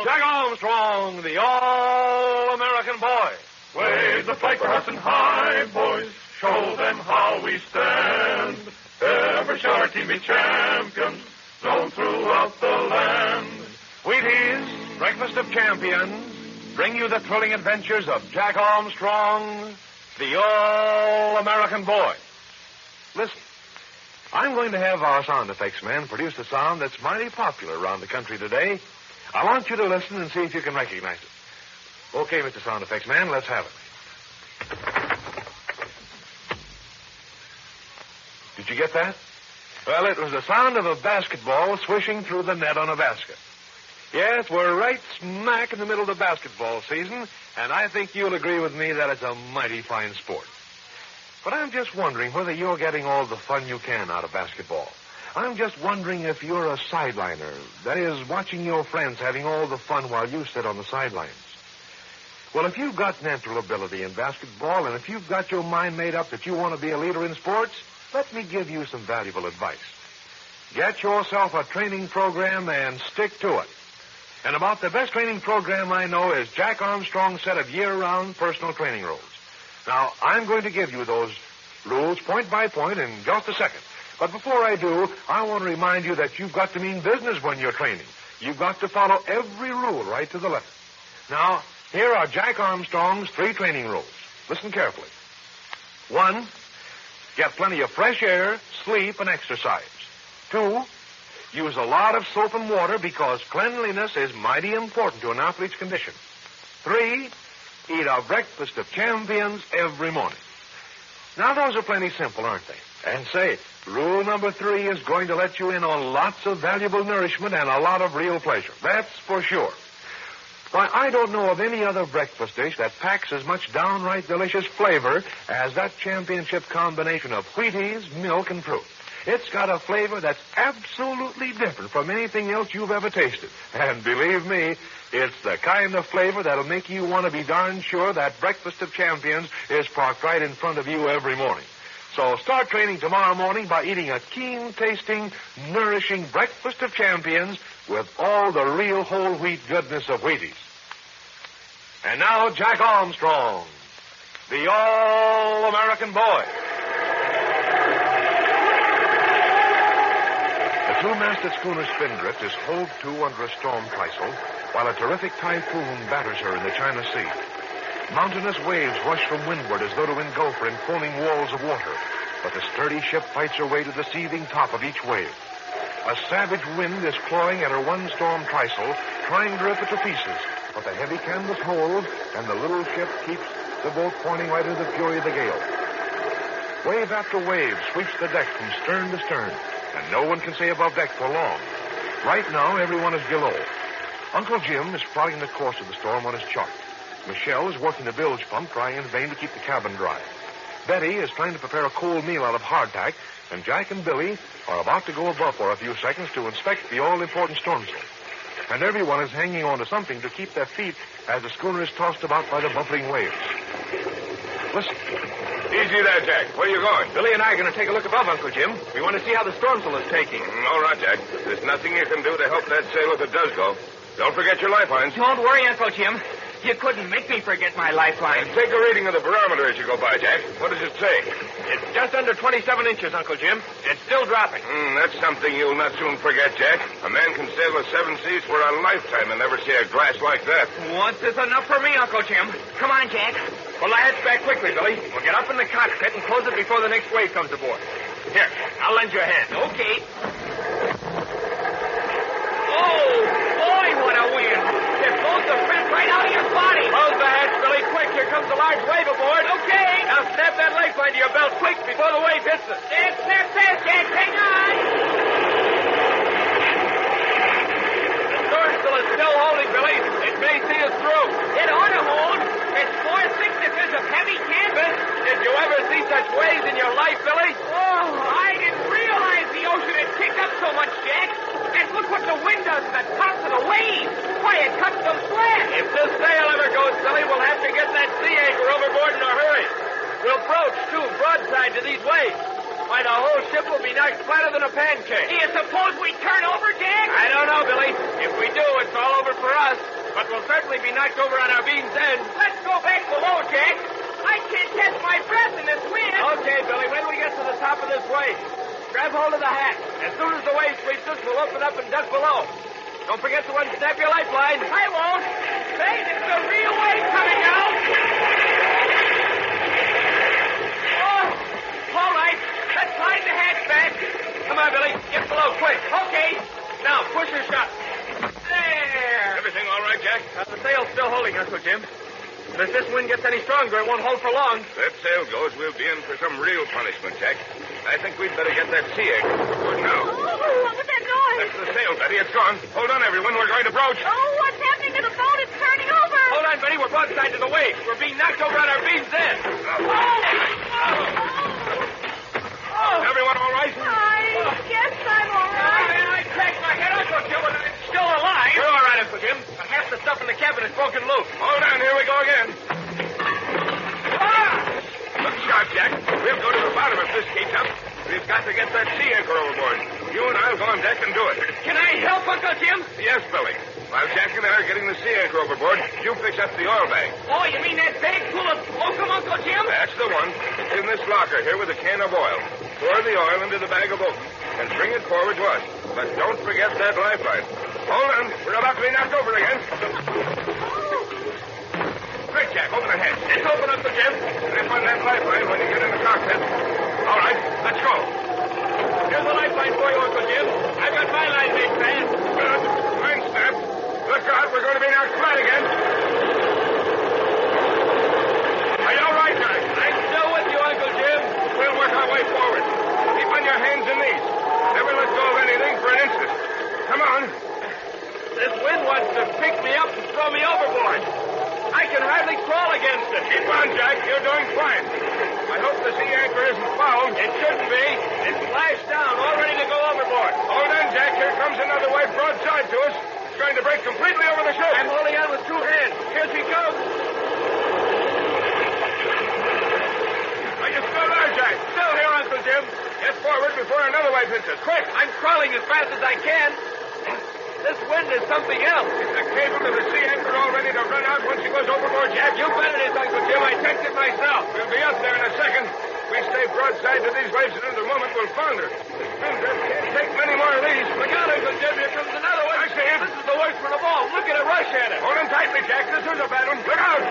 Jack Armstrong, the All-American Boy. Wave the flag for Hudson High, boys. Show them how we stand. Ever shall our team be champions, known throughout the land. Wheaties, Breakfast of Champions, bring you the thrilling adventures of Jack Armstrong, the All-American Boy. Listen, I'm going to have our sound effects man produce a sound that's mighty popular around the country today. I want you to listen and see if you can recognize it. Okay, Mr. Sound Effects Man, let's have it. Did you get that? Well, it was the sound of a basketball swishing through the net on a basket. Yes, we're right smack in the middle of the basketball season, and I think you'll agree with me that it's a mighty fine sport. But I'm just wondering whether you're getting all the fun you can out of basketball. I'm just wondering if you're a sideliner, that is, watching your friends having all the fun while you sit on the sidelines. Well, if you've got natural ability in basketball, and if you've got your mind made up that you want to be a leader in sports, let me give you some valuable advice. Get yourself a training program and stick to it. And about the best training program I know is Jack Armstrong's set of year-round personal training rules. Now, I'm going to give you those rules point by point in just a second. But before I do, I want to remind you that you've got to mean business when you're training. You've got to follow every rule right to the letter. Now, here are Jack Armstrong's 3 training rules. Listen carefully. 1, get plenty of fresh air, sleep, and exercise. 2, use a lot of soap and water because cleanliness is mighty important to an athlete's condition. 3, eat a breakfast of champions every morning. Now, those are plenty simple, aren't they? And say, rule number 3 is going to let you in on lots of valuable nourishment and a lot of real pleasure. That's for sure. Why, I don't know of any other breakfast dish that packs as much downright delicious flavor as that championship combination of Wheaties, milk, and fruit. It's got a flavor that's absolutely different from anything else you've ever tasted. And believe me, it's the kind of flavor that'll make you want to be darn sure that breakfast of champions is parked right in front of you every morning. So start training tomorrow morning by eating a keen-tasting, nourishing breakfast of champions with all the real whole wheat goodness of Wheaties. And now, Jack Armstrong, the all-American boy. The two-masted schooner Spindrift is hove to under a storm trysail while a terrific typhoon batters her in the China Sea. Mountainous waves rush from windward as though to engulf her in foaming walls of water, but the sturdy ship fights her way to the seething top of each wave. A savage wind is clawing at her one storm trysail, trying to rip it to pieces, but the heavy canvas holds, and the little ship keeps the boat pointing right into the fury of the gale. Wave after wave sweeps the deck from stern to stern, and no one can stay above deck for long. Right now, everyone is below. Uncle Jim is plotting the course of the storm on his chart. Michelle is working the bilge pump, trying in vain to keep the cabin dry. Betty is trying to prepare a cold meal out of hardtack, and Jack and Billy are about to go above for a few seconds to inspect the all-important storm zone. And everyone is hanging on to something to keep their feet as the schooner is tossed about by the buffeting waves. Listen. Easy there, Jack. Where are you going? Billy and I are going to take a look above, Uncle Jim. We want to see how the storm zone is taking. All right, Jack. There's nothing you can do to help that sail if it does go. Don't forget your lifelines. Don't worry, Uncle Jim. You couldn't make me forget my lifeline. Take a reading of the barometer as you go by, Jack. What does it say? It's just under 27 inches, Uncle Jim. It's still dropping. That's something you'll not soon forget, Jack. A man can sail the 7 seas for a lifetime and never see a glass like that. Once is enough for me, Uncle Jim. Come on, Jack. Pull the hatch back quickly, Billy. We'll get up in the cockpit and close it before the next wave comes aboard. Here, I'll lend you a hand. Okay. Oh, boy, what a wind. It blows the breath right out of your body. Close the hatch, Billy. Quick, here comes a large wave aboard. Okay. Now snap that lifeline to your belt quick before the wave hits us. Snap fast, Jack. Hang on. The storm is still holding, Billy. It may see us through. It ought to hold. It's 4 thicknesses of heavy canvas. Did you ever see such waves in your life, Billy? Oh, I didn't realize the ocean had kicked up so much, Jack. And look what the wind does to the tops of the waves. Why, it cuts them flat. If this sail ever goes, Billy, we'll have to get that sea anchor overboard in a hurry. We'll broach, too, broadside to these waves. Why, the whole ship will be knocked flatter than a pancake. Do you suppose we turn over, Jack? I don't know, Billy. If we do, it's all over for us. But we'll certainly be knocked over on our beam's end. Let's go back below, Jack. I can't catch my breath in this wind. Okay, Billy, wait till we get to the top of this wave. Grab hold of the hatch. As soon as the wave sweeps us, we'll open up and duck below. Don't forget to unsnap your lifeline. I won't. Say, there's a real wave coming out. Oh, all right. Let's slide the hatch back. Come on, Billy. Get below, quick. Okay. Now, push her shut. There. Everything all right, Jack? The sail's still holding, Uncle Jim. But if this wind gets any stronger, it won't hold for long. If that sail goes, we'll be in for some real punishment, Jack. I think we'd better get that sea anchor overboard now. Oh, what was that noise? That's the sail, Betty. It's gone. Hold on, everyone. We're going to broach. Oh, what's happening to the boat? It's turning over. Hold on, Betty. We're broadside to the waves. We're being knocked over on our beam's end. Everyone all right? I guess I'm all right. I cracked my head, Uncle Jim, but it's still alive. We're all right, Uncle Jim. But half the stuff in the cabin is broken loose. Hold on. Here we go again. Look sharp, Jack. We'll go to the bottom if this keeps up. We've got to get that sea anchor overboard. You and I'll go on deck and do it. Can I help, Uncle Jim? Yes, Billy. While Jack and I are getting the sea anchor overboard, you fix up the oil bag. Oh, you mean that bag full of oakum, Uncle Jim? locker here with a can of oil. Pour the oil into the bag of oats and bring it forward to us. But don't forget that lifeline. Hold on. We're about to be knocked over again. Quick, Jack. Open the hatch. It's open, Uncle Jim. Slip on that lifeline when you get in the cockpit. All right. Let's go. Here's the lifeline for you, Uncle Jim. I've got my line made fast. Good. Mine snapped. Look out. We're going to be knocked flat again. Are you all right, Jack? I'm still with you, Uncle Jim. We'll work our way forward. Keep on your hands and knees. Never let go of anything for an instant. Come on. This wind wants to pick me up and throw me overboard. I can hardly crawl against it. Keep on, Jack. You're doing fine. I hope the sea anchor isn't fouled. It shouldn't be. It's lashed down, all ready to go overboard. Hold on, Jack. Here comes another wave broadside to us. It's going to break completely over the ship. I'm holding on with two hands. Here she comes. Are you still there, Jack? Still here, Uncle Jim. Get forward before another wave hits us. Quick. I'm crawling as fast as I can. This wind is something else. It's the cable to the sea anchor all ready to run out once she goes overboard, Jack. You bet it is, Uncle Jim. I checked it myself. We'll be up there in a second. If we stay broadside to these waves in another moment, we'll founder. The spindrift can't take many more of these. Look out, Uncle Jim. Here comes another one. I see it. This is the worst one of all. Look at it rush at it. Hold him tightly, Jack. This is a bad one. Look out.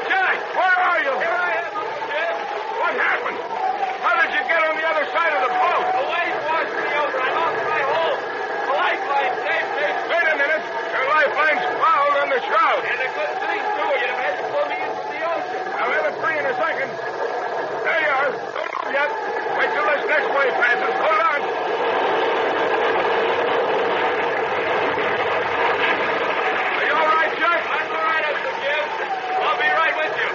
Jack, where are you? Here I am, Uncle Jim. What happened? How did you get on the other side of the boat? The wave washed me over. I lost my hold. The lifeline saved me. Wait a minute. Your lifeline's fouled on the shroud. And a good thing, too. You'd have had to pull me into the ocean. I'll have it free in a second. There you are. Don't move yet. Wait till this next wave passes. Hold on. Are you all right, Jack? I'm all right, Uncle Jim. I'll be right with you.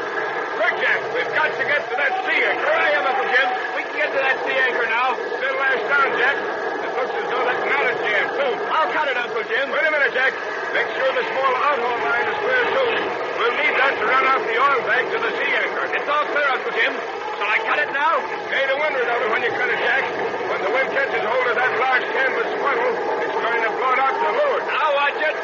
Quick, Jack. We've got to get to that sea anchor. Here I am, Uncle Jim. We can get to that sea anchor now. Still lashed down, Jack. It looks as though that knot is jammed, too. I'll cut it, Uncle Jim. Wait a minute, Jack. Make sure the small outhaul line is clear, too. We'll need that to run off the oil bag to the sea anchor. It's all clear, Uncle Jim. Shall I cut it now? Stay to windward of it when you cut it, Jack. When the wind catches hold of that large canvas funnel, it's going to blow it out to leeward. I'll watch it.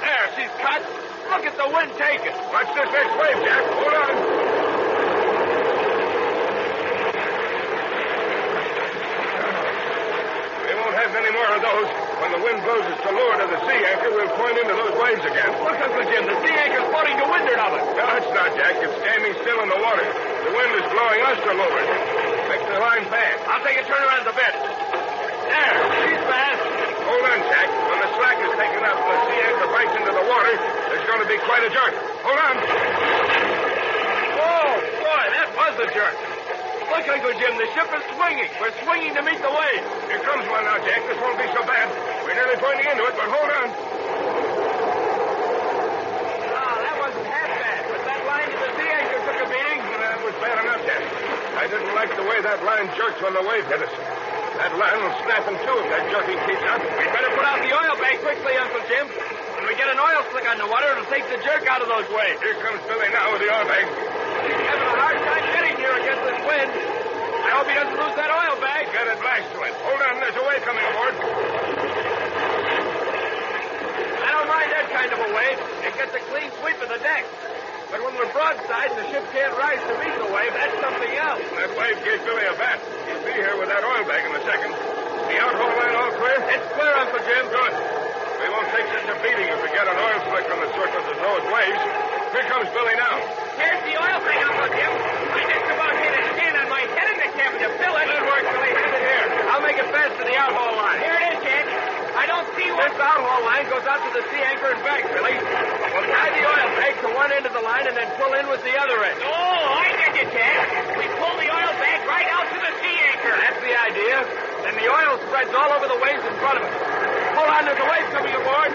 There, she's cut. Look at the wind taking. Watch this next wave, Jack. Hold on. We won't have many more of those. When the wind blows us to leeward of the sea anchor, we'll point into those waves again. Look, Uncle Jim, the sea anchor's floating to windward of us. No, it's not, Jack. It's standing still in the water. The wind is blowing us to leeward. Make the line fast. I'll take a turn around the bit. There, she's fast. Hold on, Jack. When the slack is taken up and the sea anchor bites into the water, there's going to be quite a jerk. Hold on. Oh, boy, that was a jerk. Look, Uncle Jim, the ship is swinging. We're swinging to meet the waves. Here comes one now, Jack. This won't be so bad. We're nearly pointing into it, but hold on. Oh, that wasn't half bad. But that line to the sea anchor took a beating. That was bad enough, Jack. I didn't like the way that line jerked when the wave hit us. That line will snap in two if that jerking keeps up. We'd better put out the oil bag quickly, Uncle Jim. When we get an oil slick on the water, it'll take the jerk out of those waves. Here comes Billy now with the oil bag. He's having a hard time getting here against this wind. I hope he doesn't lose that oil bag. Get it lashed to it. Hold on, there's a wave coming aboard. I don't mind that kind of a wave. It gets a clean sweep of the deck. But when we're broadside and the ship can't rise to meet the wave, that's something else. That wave gave Billy a bat. He'll be here with that oil bag in a second. The outhaul line all clear? It's clear, Uncle Jim. Good. We won't take such a beating if we get an oil slick on the surface of those waves. Here comes Billy now. Here's the oil bag, Uncle Jim. I just about hit a stand on my head in the cabin to fill it. Good work, Billy. Hand it here. I'll make it fast to the outhaul line. Here it is, Jack. I don't see what... This outhaul line goes out to the sea anchor and back, Billy. We'll tie the oil bag to one end of the line and then pull in with the other end. Oh, I get you, Jack. We pull the oil bag right out to the sea anchor. That's the idea. Then the oil spreads all over the waves in front of us. Hold on, there's a wave coming aboard.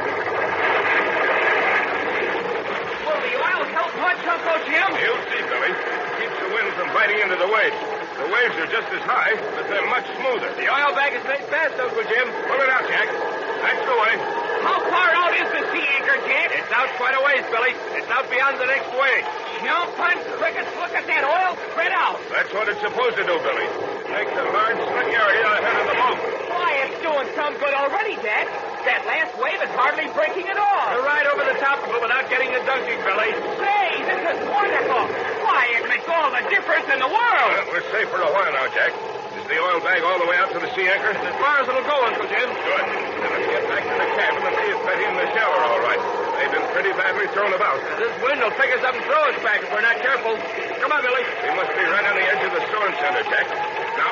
Will the oil help much, Uncle Jim? You'll see, Billy. Keeps the wind from biting into the waves. The waves are just as high, but they're much smoother. The oil bag is made fast, Uncle Jim. Pull it out, Jack. That's the way. How far out is the sea anchor, Jack? It's out quite a ways, Billy. It's out beyond the next wave. No, Punch, crickets, look at that oil spread out. That's what it's supposed to do, Billy. Makes a large slick area ahead of the boat. Why, it's doing some good already, Jack. That last wave is hardly breaking at all. You're right over the top of it without getting a dunking, Billy. Say, this is wonderful. Why, it makes all the difference in the world. Well, we're safe for a while now, Jack. Is the oil bag all the way out to the sea anchor? As far as it'll go, Uncle Jim. Good. Then let's get back to the cabin and see if Betty and Michelle are all right. They've been pretty badly thrown about. This wind will pick us up and throw us back if we're not careful. Come on, Billy. We must be right on the edge of the storm center, Jack. Now,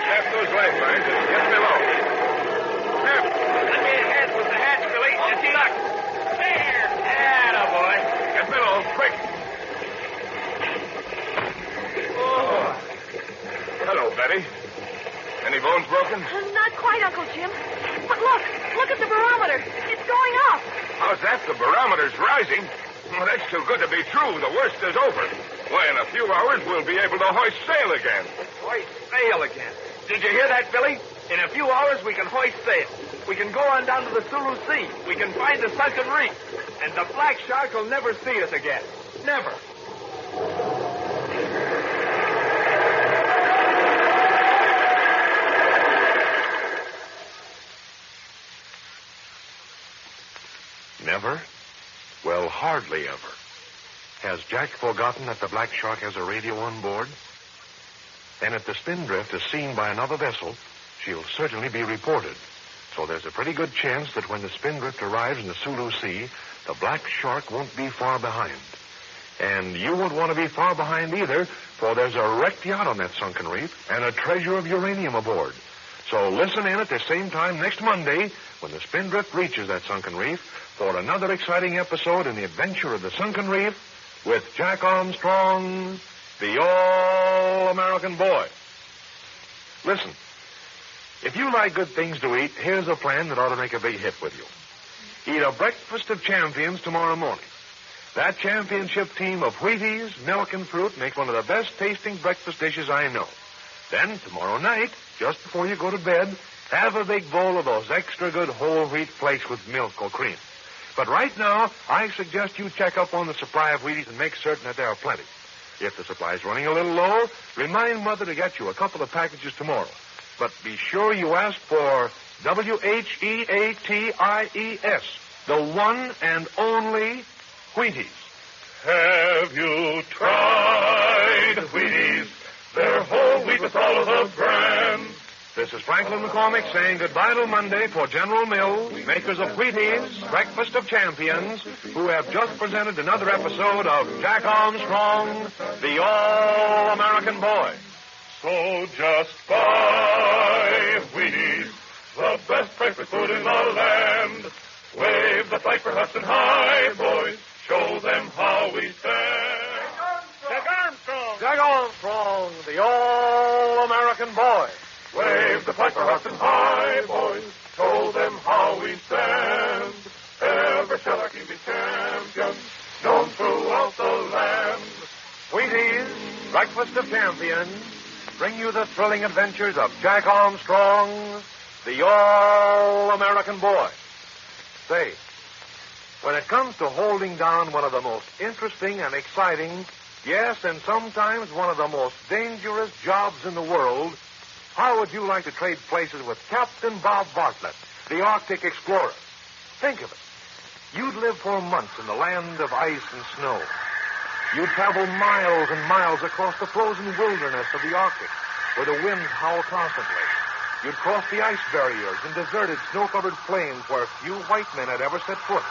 snap those lifelines and get below. Snap. Let me ahead with the hatch, Billy. You see luck. There. Attaboy. Get below, quick. Oh. Hello, Betty. Any bones broken? Not quite, Uncle Jim. But look at the barometer. It's going up. How's that? The barometer's rising. Well, that's too good to be true. The worst is over. Why, in a few hours, we'll be able to hoist sail again. Hoist sail again. Did you hear that, Billy? In a few hours, we can hoist sail. We can go on down to the Sulu Sea. We can find the Sunken Reef. And the black shark will never see us again. Never. Never? Well, hardly ever. Has Jack forgotten that the black shark has a radio on board? And if the spindrift is seen by another vessel, she'll certainly be reported. So there's a pretty good chance that when the spindrift arrives in the Sulu Sea, the black shark won't be far behind. And you won't want to be far behind either, for there's a wrecked yacht on that Sunken Reef and a treasure of uranium aboard. So listen in at the same time next Monday when the spindrift reaches that Sunken Reef for another exciting episode in the adventure of the Sunken Reef with Jack Armstrong, the All-American Boy. Listen, if you like good things to eat, here's a plan that ought to make a big hit with you. Eat a breakfast of champions tomorrow morning. That championship team of Wheaties, milk, and fruit make one of the best tasting breakfast dishes I know. Then, tomorrow night, just before you go to bed, have a big bowl of those extra good whole wheat flakes with milk or cream. But right now, I suggest you check up on the supply of Wheaties and make certain that there are plenty. If the supply is running a little low, remind Mother to get you a couple of packages tomorrow. But be sure you ask for Wheaties, the one and only Wheaties. Have you tried Wheaties? They're whole wheat with all of the brands. This is Franklin McCormick saying goodbye till Monday for General Mills, makers of Wheaties, Breakfast of Champions, who have just presented another episode of Jack Armstrong, the All-American Boy. So just buy Wheaties, the best breakfast food in the land. Wave the flag for Hudson High, boys. Show them how we stand. Jack Armstrong! Jack Armstrong, the All-American Boy. Wave the flag for Hudson High, boys. Show them how we stand. Ever shall our team be champions, known throughout the land. Wheaties, Breakfast of Champions, bring you the thrilling adventures of Jack Armstrong, the All-American Boy. Say, when it comes to holding down one of the most interesting and exciting, yes, and sometimes one of the most dangerous jobs in the world, how would you like to trade places with Captain Bob Bartlett, the Arctic explorer? Think of it. You'd live for months in the land of ice and snow. You'd travel miles and miles across the frozen wilderness of the Arctic, where the winds howl constantly. You'd cross the ice barriers and deserted, snow-covered plains where few white men had ever set foot.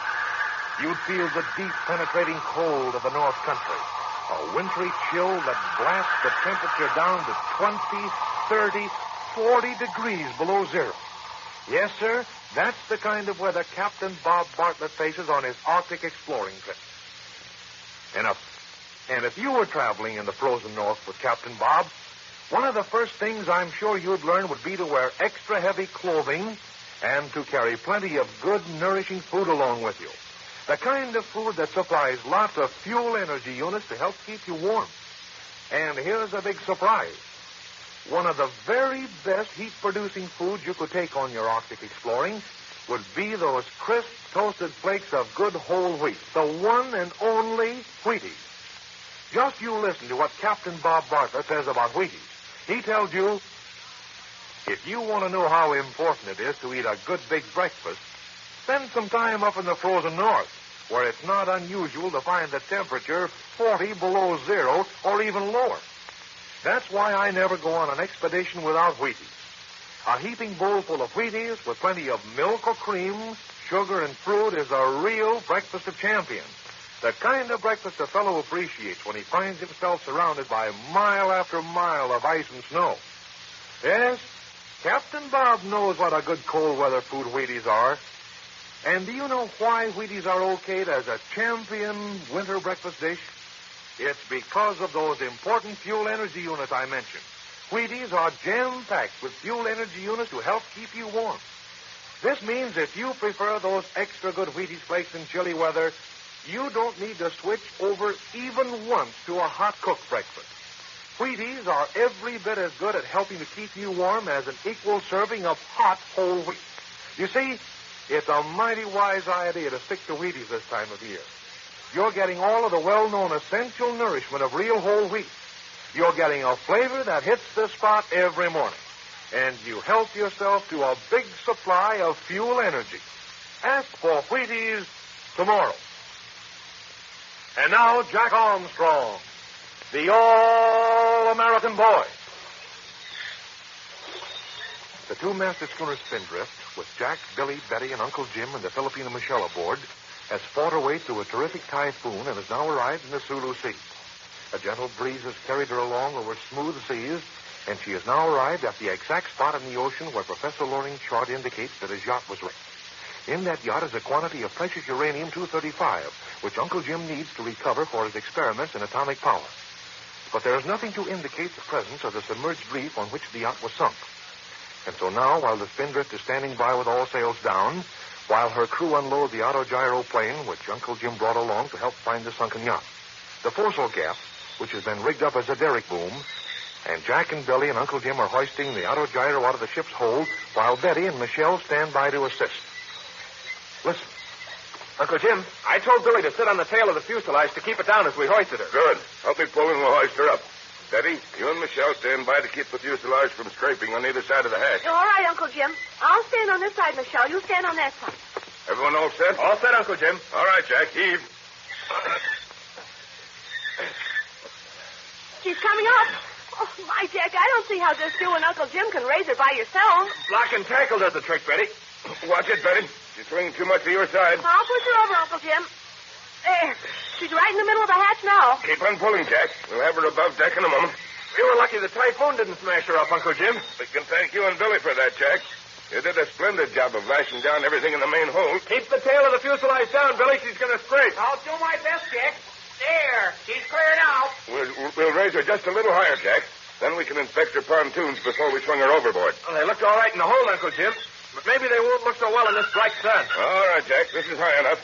You'd feel the deep, penetrating cold of the North Country, a wintry chill that blasts the temperature down to 20, 30, 40 degrees below zero. Yes, sir, that's the kind of weather Captain Bob Bartlett faces on his Arctic exploring trip. And if you were traveling in the frozen north with Captain Bob, one of the first things I'm sure you'd learn would be to wear extra heavy clothing and to carry plenty of good, nourishing food along with you. The kind of food that supplies lots of fuel energy units to help keep you warm. And here's a big surprise. One of the very best heat-producing foods you could take on your Arctic exploring would be those crisp, toasted flakes of good whole wheat, the one and only Wheaties. Just you listen to what Captain Bob Bartlett says about Wheaties. He tells you, if you want to know how important it is to eat a good big breakfast, Spend some time up in the frozen north, where it's not unusual to find the temperature 40 below zero or even lower. That's why I never go on an expedition without Wheaties. A heaping bowl full of Wheaties with plenty of milk or cream, sugar, and fruit is a real breakfast of champions. The kind of breakfast a fellow appreciates when he finds himself surrounded by mile after mile of ice and snow. Yes, Captain Bob knows what a good cold weather food Wheaties are. And do you know why Wheaties are okayed as a champion winter breakfast dish? It's because of those important fuel energy units I mentioned. Wheaties are jam-packed with fuel energy units to help keep you warm. This means if you prefer those extra good Wheaties flakes in chilly weather, you don't need to switch over even once to a hot-cooked breakfast. Wheaties are every bit as good at helping to keep you warm as an equal serving of hot whole wheat. You see, it's a mighty wise idea to stick to Wheaties this time of year. You're getting all of the well-known essential nourishment of real whole wheat. You're getting a flavor that hits the spot every morning. And you help yourself to a big supply of fuel energy. Ask for Wheaties tomorrow. And now, Jack Armstrong, the all-American boy. The two-masted schooner Spindrift, with Jack, Billy, Betty, and Uncle Jim and the Filipino Michelle aboard, has fought her way through a terrific typhoon and has now arrived in the Sulu Sea. A gentle breeze has carried her along over smooth seas, and she has now arrived at the exact spot in the ocean where Professor Loring's chart indicates that his yacht was wrecked. In that yacht is a quantity of precious uranium-235, which Uncle Jim needs to recover for his experiments in atomic power. But there is nothing to indicate the presence of the submerged reef on which the yacht was sunk. And so now, while the Spindrift is standing by with all sails down, while her crew unload the autogyro plane, which Uncle Jim brought along to help find the sunken yacht, the foresail gap, which has been rigged up as a derrick boom, and Jack and Billy and Uncle Jim are hoisting the autogyro out of the ship's hold, while Betty and Michelle stand by to assist. Listen. Uncle Jim, I told Billy to sit on the tail of the fuselage to keep it down as we hoisted her. Good. Help me pull and we'll hoist her up. Betty, you and Michelle stand by to keep the fuselage from scraping on either side of the hatch. All right, Uncle Jim. I'll stand on this side, Michelle. You stand on that side. Everyone all set? All set, Uncle Jim. All right, Jack. Heave. She's coming up. Oh, my, Jack, I don't see how just you and Uncle Jim can raise her by yourselves. Block and tackle does the trick, Betty. Watch it, Betty. She's swinging too much to your side. I'll push her over, Uncle Jim. There. She's right in the middle of the hatch now. Keep on pulling, Jack. We'll have her above deck in a moment. We were lucky the typhoon didn't smash her up, Uncle Jim. We can thank you and Billy for that, Jack. You did a splendid job of lashing down everything in the main hold. Keep the tail of the fuselage down, Billy. She's going to scrape. I'll do my best, Jack. There. She's clear now. We'll raise her just a little higher, Jack. Then we can inspect her pontoons before we swing her overboard. Well, they looked all right in the hold, Uncle Jim. But maybe they won't look so well in this bright sun. All right, Jack. This is high enough.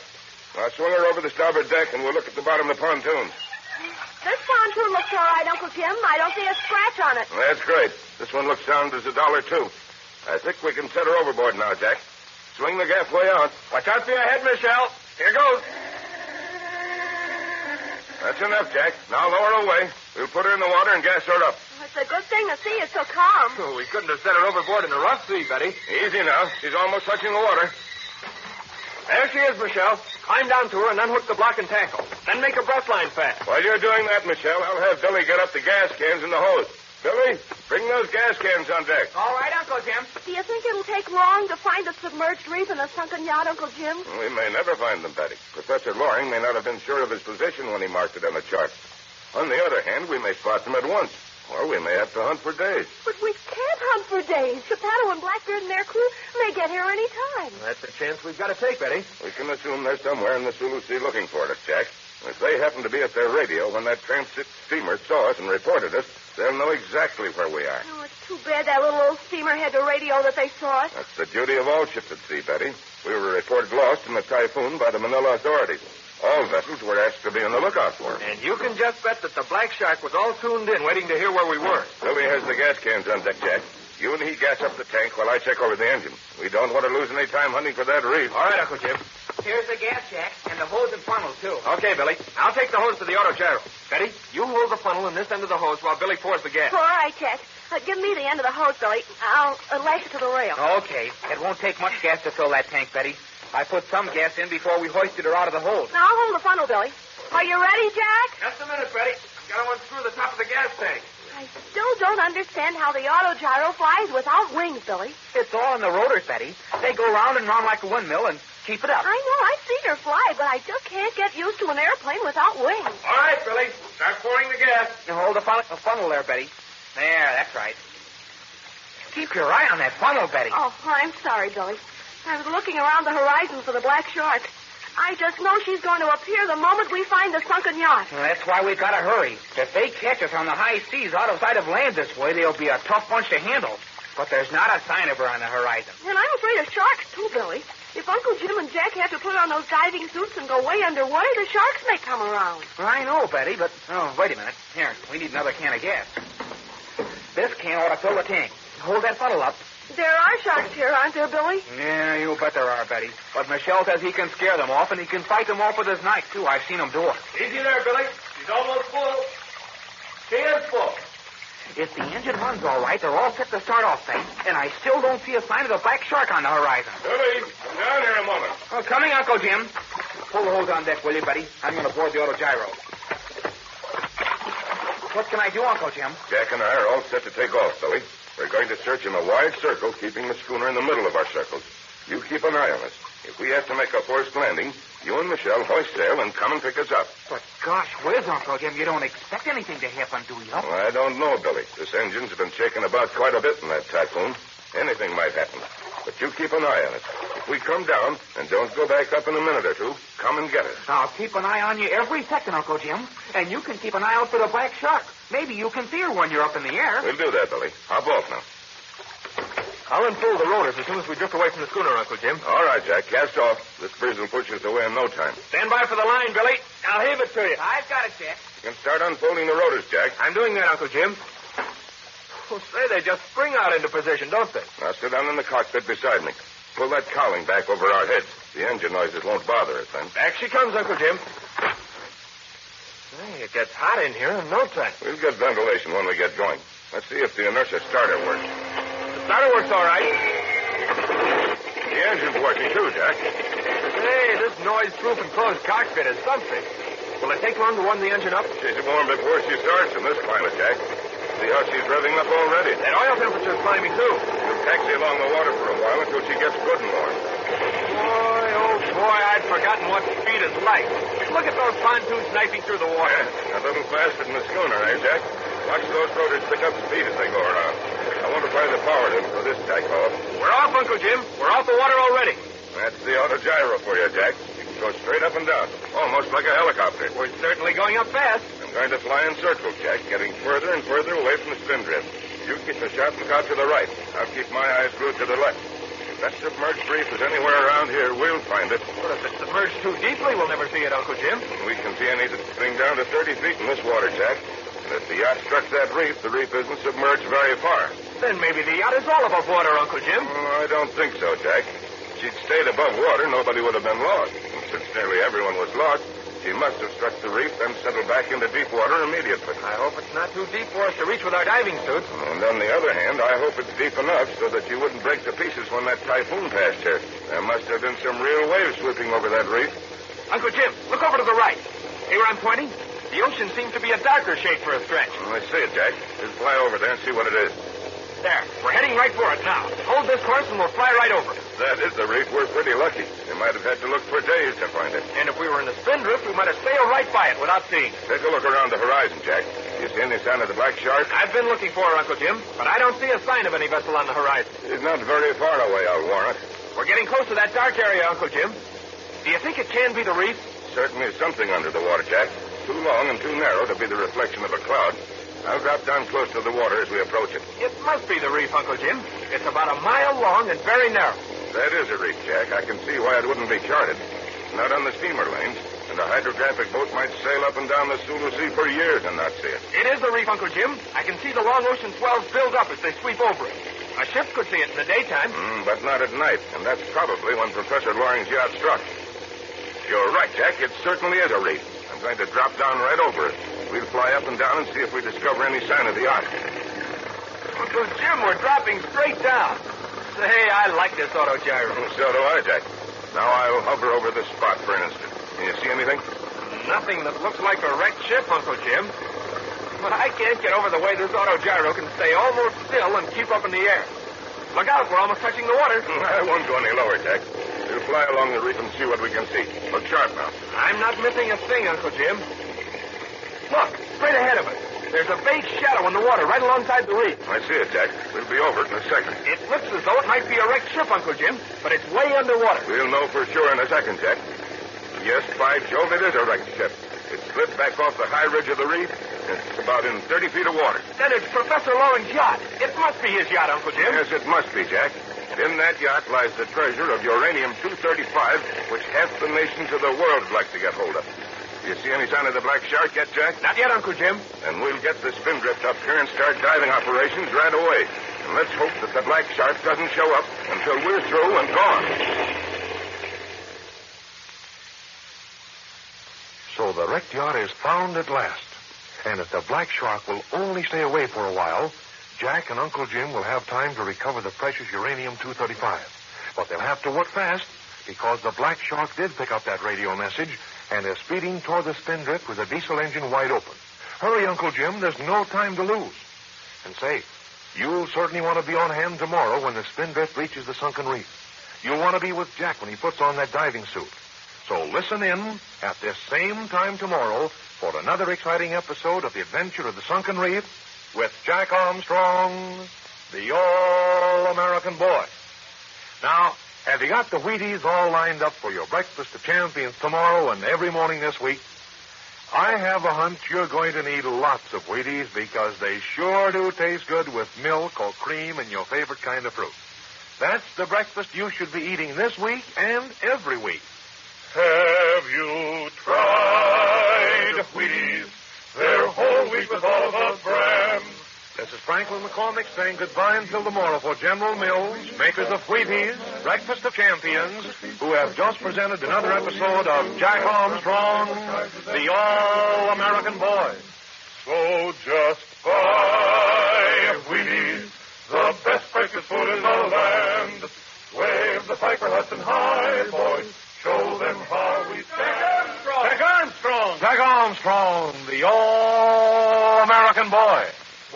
I'll swing her over the starboard deck, and we'll look at the bottom of the pontoons. This pontoon looks all right, Uncle Jim. I don't see a scratch on it. That's great. This one looks sound as $1, too. I think we can set her overboard now, Jack. Swing the gaffway out. Watch out for your head, Michelle. Here goes. That's enough, Jack. Now lower her away. We'll put her in the water and gas her up. It's a good thing the sea is so calm. Oh, we couldn't have set her overboard in the rough sea, Betty. Easy now. She's almost touching the water. There she is, Michelle. Climb down to her and unhook the block and tackle. Then make a breastline fast. While you're doing that, Michelle, I'll have Billy get up the gas cans in the hose. Billy, bring those gas cans on deck. All right, Uncle Jim. Do you think it'll take long to find the submerged reef and the sunken yacht, Uncle Jim? We may never find them, Betty. Professor Loring may not have been sure of his position when he marked it on the chart. On the other hand, we may spot them at once. Or we may have to hunt for days. But we can't hunt for days. Chapato and Blackbeard and their crew may get here any time. That's a chance we've got to take, Betty. We can assume they're somewhere in the Sulu Sea looking for us, Jack. If they happen to be at their radio when that transit steamer saw us and reported us, they'll know exactly where we are. Oh, it's too bad that little old steamer had the radio that they saw us. That's the duty of all ships at sea, Betty. We were reported lost in the typhoon by the Manila authorities. All vessels were asked to be on the lookout for us. And you can just bet that the Black Shark was all tuned in, waiting to hear where we were. Billy has the gas cans on deck, Jack. You and he gas up the tank while I check over the engine. We don't want to lose any time hunting for that reef. All right, Uncle Jim. Here's the gas, Jack, and the hose and funnel, too. Okay, Billy. I'll take the hose to the autogyro. Betty, you hold the funnel in this end of the hose while Billy pours the gas. All right, Jack. Give me the end of the hose, Billy. I'll lash it to the rail. Okay. It won't take much gas to fill that tank, Betty. I put some gas in before we hoisted her out of the hold. Now, I'll hold the funnel, Billy. Are you ready, Jack? Just a minute, Betty. Got to unscrew the top of the gas tank. I still don't understand how the autogyro flies without wings, Billy. It's all in the rotors, Betty. They go round and round like a windmill and keep it up. I know. I've seen her fly, but I just can't get used to an airplane without wings. All right, Billy. Start pouring the gas. You hold the funnel there, Betty. There, that's right. Keep your eye on that funnel, Betty. Oh, I'm sorry, Billy. I was looking around the horizon for the black shark. I just know she's going to appear the moment we find the sunken yacht. Well, that's why we've got to hurry. If they catch us on the high seas out of sight of land this way, they'll be a tough bunch to handle. But there's not a sign of her on the horizon. And I'm afraid of sharks, too, Billy. If Uncle Jim and Jack have to put on those diving suits and go way underwater, the sharks may come around. Well, I know, Betty, but... Oh, wait a minute. Here, we need another can of gas. This can ought to fill the tank. Hold that funnel up. There are sharks here, aren't there, Billy? Yeah, you bet there are, Betty. But Michelle says he can scare them off, and he can fight them off with his knife, too. I've seen him do it. Easy there, Billy. She's almost full. She is full. If the engine runs all right, they're all set to start off, Betty. And I still don't see a sign of the black shark on the horizon. Billy, come down here a moment. Oh, coming, Uncle Jim. Pull the hose on deck, will you, Betty? I'm going to board the autogyro. What can I do, Uncle Jim? Jack and I are all set to take off, Billy. We're going to search in a wide circle, keeping the schooner in the middle of our circles. You keep an eye on us. If we have to make a forced landing, you and Michelle hoist sail and come and pick us up. But gosh whiz, Uncle Jim, you don't expect anything to happen, do you? Well, I don't know, Billy. This engine's been shaken about quite a bit in that typhoon. Anything might happen. But you keep an eye on us. If we come down and don't go back up in a minute or two, come and get us. I'll keep an eye on you every second, Uncle Jim. And you can keep an eye out for the black shark. Maybe you can see her when you're up in the air. We'll do that, Billy. Hop off now. I'll unfold the rotors as soon as we drift away from the schooner, Uncle Jim. All right, Jack. Cast off. This breeze will push us away in no time. Stand by for the line, Billy. I'll heave it to you. I've got it, Jack. You can start unfolding the rotors, Jack. I'm doing that, Uncle Jim. Well, say, they just spring out into position, don't they? Now sit down in the cockpit beside me. Pull that cowling back over our heads. The engine noises won't bother us then. Back she comes, Uncle Jim. Hey, it gets hot in here in no time. We'll get ventilation when we get going. Let's see if the inertia starter works. The starter works all right. The engine's working too, Jack. Hey, this noise-proof and closed cockpit is something. Will it take long to warm the engine up? She's warm before she starts in this climate, Jack. See how she's revving up already. That oil temperature's climbing, too. We'll taxi along the water for a while until she gets good and warm. Boy, oh boy, I'd forgotten what speed is like. Look at those pontoons knifing through the water. Yeah, a little faster than the schooner, eh, Jack? Watch those rotors pick up speed as they go around. I wonder if I have the power to for this tack off. We're off, Uncle Jim. We're off the water already. That's the autogyro for you, Jack. You can go straight up and down, almost like a helicopter. We're certainly going up fast. I'm going to fly in circles, Jack, getting further and further away from the spindrift. You keep the sharp lookout to the right. I'll keep my eyes glued to the left. If that submerged reef is anywhere around here, we'll find it. Well, if it's submerged too deeply, we'll never see it, Uncle Jim. We can see anything down to 30 feet in this water, Jack. And if the yacht struck that reef, the reef isn't submerged very far. Then maybe the yacht is all above water, Uncle Jim. Oh, I don't think so, Jack. If she'd stayed above water, nobody would have been lost. And since nearly everyone was lost, she must have struck the reef, then settled back into deep water immediately. I hope it's not too deep for us to reach with our diving suits. And on the other hand, I hope it's deep enough so that you wouldn't break to pieces when that typhoon passed here. There must have been some real waves sweeping over that reef. Uncle Jim, look over to the right. See where I'm pointing? The ocean seems to be a darker shade for a stretch. Oh, I see it, Jack. Just fly over there and see what it is. There. We're heading right for it now. Hold this course and we'll fly right over it. If that is the reef, we're pretty lucky. You might have had to look for days to find it. And if we were in the spindrift, we might have sailed right by it without seeing it. Take a look around the horizon, Jack. You see any sign of the black shark? I've been looking for her, Uncle Jim, but I don't see a sign of any vessel on the horizon. She's not very far away, I'll warrant. We're getting close to that dark area, Uncle Jim. Do you think it can be the reef? Certainly something under the water, Jack. Too long and too narrow to be the reflection of a cloud. I'll drop down close to the water as we approach it. It must be the reef, Uncle Jim. It's about a mile long and very narrow. That is a reef, Jack. I can see why it wouldn't be charted. Not on the steamer lanes, and a hydrographic boat might sail up and down the Sulu Sea for years and not see it. It is the reef, Uncle Jim. I can see the long ocean swells build up as they sweep over it. A ship could see it in the daytime. But not at night, and that's probably when Professor Loring's yacht struck. You're right, Jack. It certainly is a reef. I'm going to drop down right over it. We'll fly up and down and see if we discover any sign of the yacht. Uncle Jim, we're dropping straight down. Say, I like this autogyro. So do I, Jack. Now I'll hover over this spot for an instant. Can you see anything? Nothing that looks like a wrecked ship, Uncle Jim. But I can't get over the way this autogyro can stay almost still and keep up in the air. Look out, we're almost touching the water. I won't go any lower, Jack. We'll fly along the reef and see what we can see. Look sharp now. I'm not missing a thing, Uncle Jim. Look, straight ahead of us. There's a vague shadow in the water right alongside the reef. I see it, Jack. We'll be over it in a second. It looks as though it might be a wrecked ship, Uncle Jim, but it's way underwater. We'll know for sure in a second, Jack. Yes, by Jove, it is a wrecked ship. It slid back off the high ridge of the reef. It's about in 30 feet of water. Then it's Professor Lowen's yacht. It must be his yacht, Uncle Jim. Yes, it must be, Jack. In that yacht lies the treasure of uranium-235, which half the nations of the world would like to get hold of. Do you see any sign of the black shark yet, Jack? Not yet, Uncle Jim. Then we'll get the spindrift up here and start diving operations right away. And let's hope that the black shark doesn't show up until we're through and gone. So the wrecked yacht is found at last. And if the black shark will only stay away for a while, Jack and Uncle Jim will have time to recover the precious uranium-235. But they'll have to work fast, because the black shark did pick up that radio message and is speeding toward the spindrift with the diesel engine wide open. Hurry, Uncle Jim. There's no time to lose. And say, you'll certainly want to be on hand tomorrow when the spindrift reaches the Sunken Reef. You'll want to be with Jack when he puts on that diving suit. So listen in at this same time tomorrow for another exciting episode of The Adventure of the Sunken Reef with Jack Armstrong, the All-American Boy. Now, have you got the Wheaties all lined up for your breakfast of champions tomorrow and every morning this week? I have a hunch you're going to need lots of Wheaties because they sure do taste good with milk or cream and your favorite kind of fruit. That's the breakfast you should be eating this week and every week. Have you tried Wheaties? They're whole wheat with all the brands. This is Franklin McCormick saying goodbye until tomorrow for General Mills, makers of Wheaties, Breakfast of Champions, who have just presented another episode of Jack Armstrong, the All-American Boy. So just buy Wheaties, the best breakfast food in the land. Wave the Piper Hudson high, boys. Show them how we stand. Jack Armstrong! Jack Armstrong, the All-American Boy.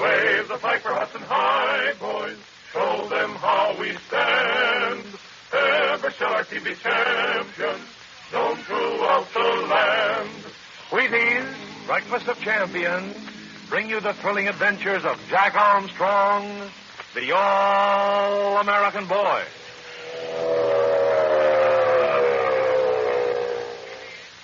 Wave the Piper Hudson high, boys. Show them how we stand. Ever shall our team be champions, known throughout the land. Wheaties, Breakfast of Champions, bring you the thrilling adventures of Jack Armstrong, the All-American Boy.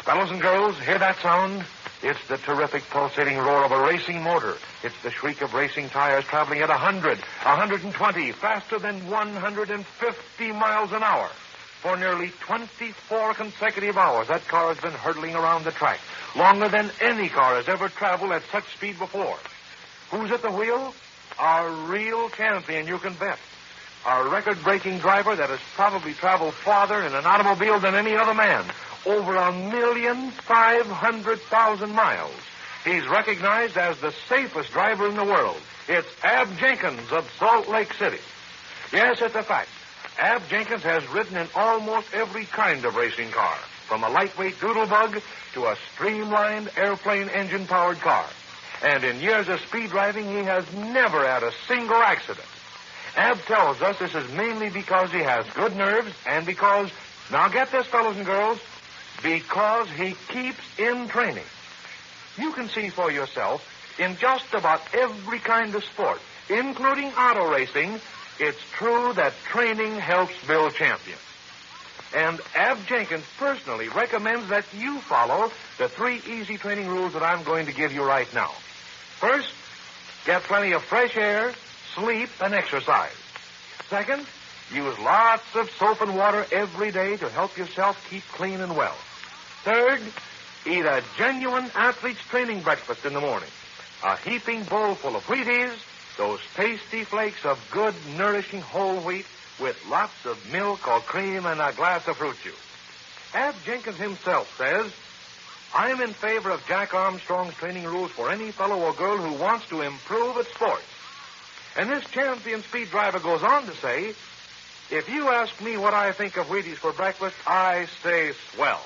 Fellows and girls, hear that sound? It's the terrific pulsating roar of a racing motor. It's the shriek of racing tires traveling at 100, 120, faster than 150 miles an hour. For nearly 24 consecutive hours, that car has been hurtling around the track, longer than any car has ever traveled at such speed before. Who's at the wheel? Our real champion, you can bet. Our record-breaking driver that has probably traveled farther in an automobile than any other man. Over 1,500,000 miles. He's recognized as the safest driver in the world. It's Ab Jenkins of Salt Lake City. Yes, it's a fact. Ab Jenkins has ridden in almost every kind of racing car, from a lightweight doodlebug to a streamlined airplane engine-powered car. And in years of speed driving, he has never had a single accident. Ab tells us this is mainly because he has good nerves and because, now get this, fellows and girls, because he keeps in training. You can see for yourself, in just about every kind of sport, including auto racing, it's true that training helps build champions. And Ab Jenkins personally recommends that you follow the 3 easy training rules that I'm going to give you right now. First, get plenty of fresh air, sleep, and exercise. Second, use lots of soap and water every day to help yourself keep clean and well. Third, eat a genuine athlete's training breakfast in the morning. A heaping bowl full of Wheaties, those tasty flakes of good, nourishing whole wheat with lots of milk or cream and a glass of fruit juice. Ab Jenkins himself says, I'm in favor of Jack Armstrong's training rules for any fellow or girl who wants to improve at sports. And this champion speed driver goes on to say, If you ask me what I think of Wheaties for breakfast, I say swell.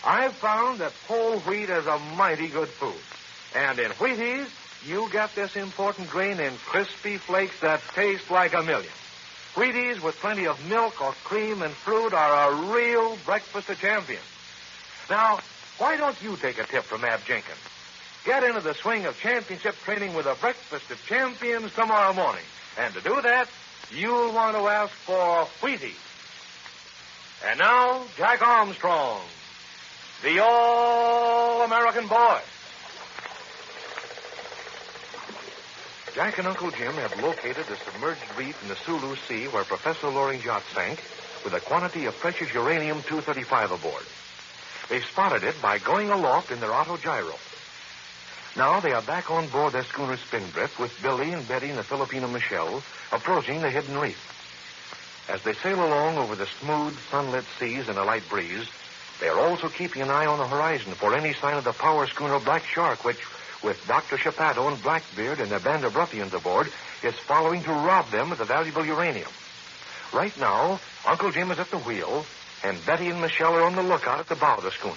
I've found that whole wheat is a mighty good food. And in Wheaties, you get this important grain in crispy flakes that taste like a million. Wheaties with plenty of milk or cream and fruit are a real breakfast of champions. Now, why don't you take a tip from Ab Jenkins? Get into the swing of championship training with a breakfast of champions tomorrow morning. And to do that, you'll want to ask for Wheaties. And now, Jack Armstrong, the All-American Boy. Jack and Uncle Jim have located the submerged reef in the Sulu Sea where Professor Loring's yacht sank with a quantity of precious uranium-235 aboard. They spotted it by going aloft in their autogyro. Now they are back on board their schooner Spindrift with Billy and Betty and the Filipino Michelle approaching the hidden reef. As they sail along over the smooth, sunlit seas in a light breeze, they are also keeping an eye on the horizon for any sign of the power schooner Black Shark, which, with Dr. Chapato and Blackbeard and their band of ruffians aboard, is following to rob them of the valuable uranium. Right now, Uncle Jim is at the wheel, and Betty and Michelle are on the lookout at the bow of the schooner.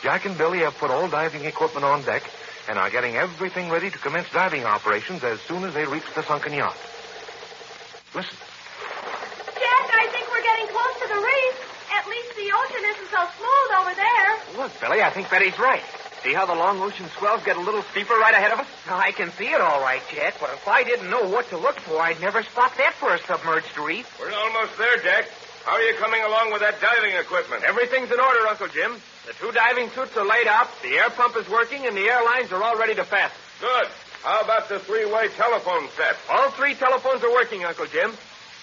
Jack and Billy have put all diving equipment on deck and are getting everything ready to commence diving operations as soon as they reach the sunken yacht. Listen. Jack, I think we're getting close to the reef. At least the ocean isn't so smooth over there. Look, Billy, I think Betty's right. See how the long ocean swells get a little steeper right ahead of us? I can see it all right, Jack, but if I didn't know what to look for, I'd never spot that for a submerged reef. We're almost there, Jack. How are you coming along with that diving equipment? Everything's in order, Uncle Jim. The 2 diving suits are laid out, the air pump is working, and the air lines are all ready to fasten. Good. How about the 3-way telephone set? All 3 telephones are working, Uncle Jim.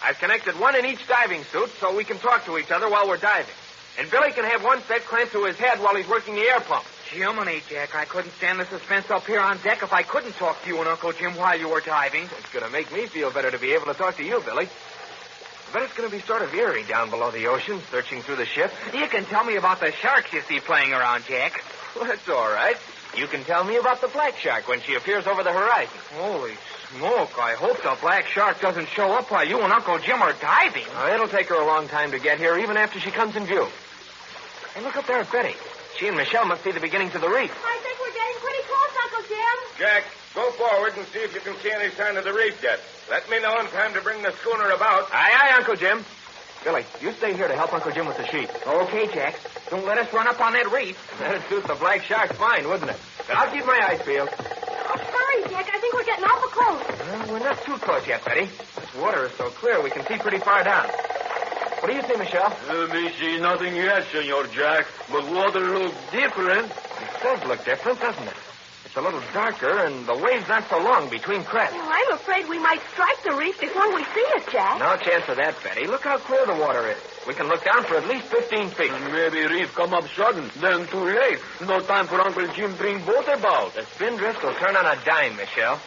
I've connected one in each diving suit so we can talk to each other while we're diving. And Billy can have one set clamped to his head while he's working the air pump. Jiminy, Jack, I couldn't stand the suspense up here on deck if I couldn't talk to you and Uncle Jim while you were diving. It's going to make me feel better to be able to talk to you, Billy. I bet it's going to be sort of eerie down below the ocean, searching through the ship. You can tell me about the sharks you see playing around, Jack. Well, that's all right. You can tell me about the black shark when she appears over the horizon. Holy smoke, I hope the black shark doesn't show up while you and Uncle Jim are diving. It'll take her a long time to get here, even after she comes in view. Hey, look up there at Betty. She and Michelle must be the beginnings of the reef. I think we're getting pretty close, Uncle Jim. Jack, go forward and see if you can see any sign of the reef yet. Let me know in time to bring the schooner about. Aye, aye, Uncle Jim. Billy, you stay here to help Uncle Jim with the sheet. Okay, Jack. Don't let us run up on that reef. That'd suit the black shark fine, wouldn't it? But I'll keep my eyes peeled. Oh, hurry, Jack. I think we're getting awful close. Well, we're not too close yet, Betty. This water is so clear we can see pretty far down. What do you see, Michelle? We see nothing yet, Senor Jack, but water looks different. It does look different, doesn't it? It's a little darker, and the waves aren't so long between crests. Well, I'm afraid we might strike the reef before we see it, Jack. No chance of that, Betty. Look how clear the water is. We can look down for at least 15 feet. Maybe reef come up sudden, then too late. No time for Uncle Jim bring boat about. The spindrift will turn on a dime, Michelle.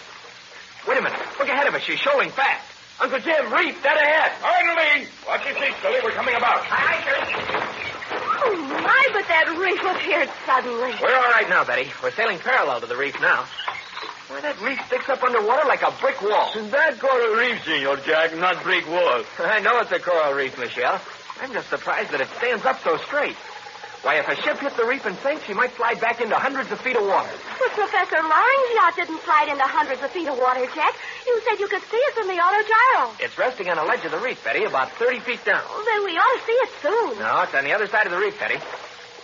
Wait a minute. Look ahead of us. She's shoaling fast. Uncle Jim, reef, dead ahead. Finally! Watch your seat, Billy. We're coming about. Aye, sir. Oh, my, but that reef appeared suddenly. We're all right now, Betty. We're sailing parallel to the reef now. Why, that reef sticks up underwater like a brick wall. That coral reef, Senor Jack, not brick wall. I know it's a coral reef, Michelle. I'm just surprised that it stands up so straight. Why, if a ship hit the reef and sank, she might slide back into hundreds of feet of water. But Professor Loring's yacht didn't slide into hundreds of feet of water, Jack. You said you could see it from the autogyro. It's resting on a ledge of the reef, Betty, about 30 feet down. Well, then we ought to see it soon. No, it's on the other side of the reef, Betty.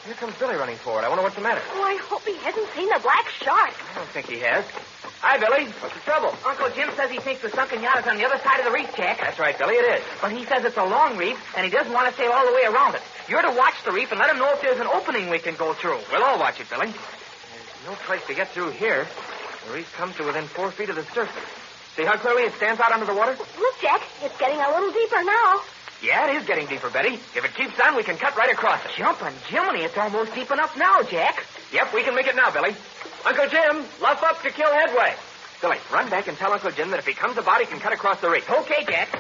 Here comes Billy running forward. I wonder what's the matter. Oh, I hope he hasn't seen the black shark. I don't think he has. Hi, Billy. What's the trouble? Uncle Jim says he thinks the sunken yacht is on the other side of the reef, Jack. That's right, Billy, it is. But he says it's a long reef, and he doesn't want to sail all the way around it. You're to watch the reef and let him know if there's an opening we can go through. We'll all watch it, Billy. There's no place to get through here. The reef comes to within 4 feet of the surface. See how clearly it stands out under the water? Look, Jack, it's getting a little deeper now. Yeah, it is getting deeper, Betty. If it keeps on, we can cut right across it. Jumping Jiminy, it's almost deep enough now, Jack. Yep, we can make it now, Billy. Uncle Jim, luff up to kill headway. Billy, run back and tell Uncle Jim that if he comes about, he can cut across the reef. Okay, Jack.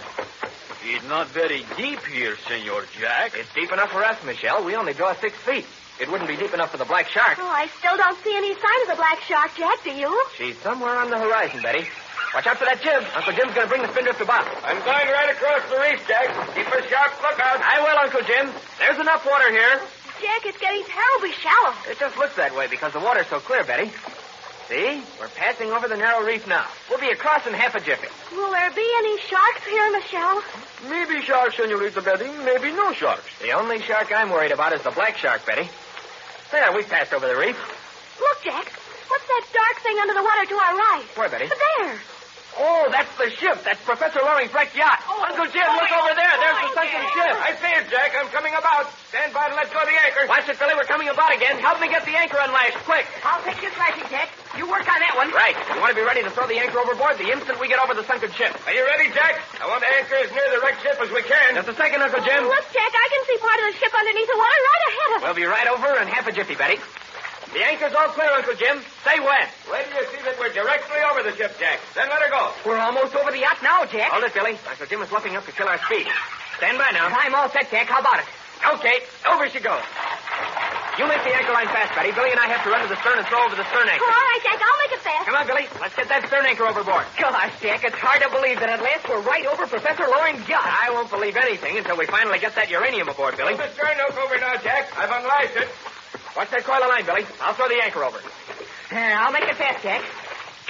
It's not very deep here, Senor Jack. It's deep enough for us, Michelle. We only draw 6 feet. It wouldn't be deep enough for the black shark. Oh, I still don't see any sign of the black shark, Jack, do you? She's somewhere on the horizon, Betty. Watch out for that jib. Uncle Jim's going to bring the spindrift about. I'm going right across the reef, Jack. Keep a sharp lookout. I will, Uncle Jim. There's enough water here. Jack, it's getting terribly shallow. It just looks that way because the water's so clear, Betty. See? We're passing over the narrow reef now. We'll be across in half a jiffy. Will there be any sharks here, Michelle? Maybe sharks, Senorita Betty. Maybe no sharks. The only shark I'm worried about is the black shark, Betty. There, we've passed over the reef. Look, Jack. What's that dark thing under the water to our right? Where, Betty? There. Oh, that's the ship. That's Professor Loring's wrecked yacht. Oh, Uncle Jim, look over there. There's the sunken ship. I see it, Jack. I'm coming about. Stand by to let go of the anchor. Watch it, Billy. We're coming about again. Help me get the anchor unlashed, quick. I'll take this lashing, Jack. You work on that one. Right. You want to be ready to throw the anchor overboard the instant we get over the sunken ship. Are you ready, Jack? I want to anchor as near the wrecked ship as we can. Just a second, Uncle Jim. Look, Jack, I can see part of the ship underneath the water right ahead of us. We'll be right over in half a jiffy, Betty. The anchor's all clear, Uncle Jim. Say when. Wait till you see that we're directly over the ship, Jack. Then let her go. We're almost over the yacht now, Jack. Hold it, Billy. Uncle Jim is luffing up to kill our speed. Stand by now. I'm all set, Jack. How about it? Okay, over she goes. You make the anchor line fast, Betty. Billy and I have to run to the stern and throw over the stern anchor. All right, Jack, I'll make it fast. Come on, Billy. Let's get that stern anchor overboard. Gosh, Jack, it's hard to believe that at last we're right over Professor Loring's yacht. I won't believe anything until we finally get that uranium aboard, Billy. Put the stern hook over now, Jack. I've unlashed it. Watch that coil of line, Billy. I'll throw the anchor over. I'll make it fast, Jack.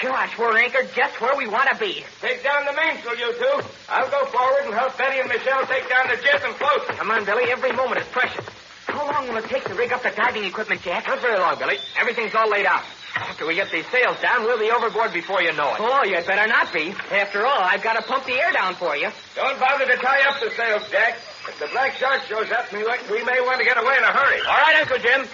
Gosh, we're anchored just where we want to be. Take down the mainsail, you two. I'll go forward and help Betty and Michelle take down the jib and float. Come on, Billy. Every moment is precious. How long will it take to rig up the diving equipment, Jack? Not very long, Billy. Everything's all laid out. After we get these sails down, we'll be overboard before you know it. Oh, you'd better not be. After all, I've got to pump the air down for you. Don't bother to tie up the sails, Jack. If the black shark shows up, we may want to get away in a hurry. All right, Uncle Jim.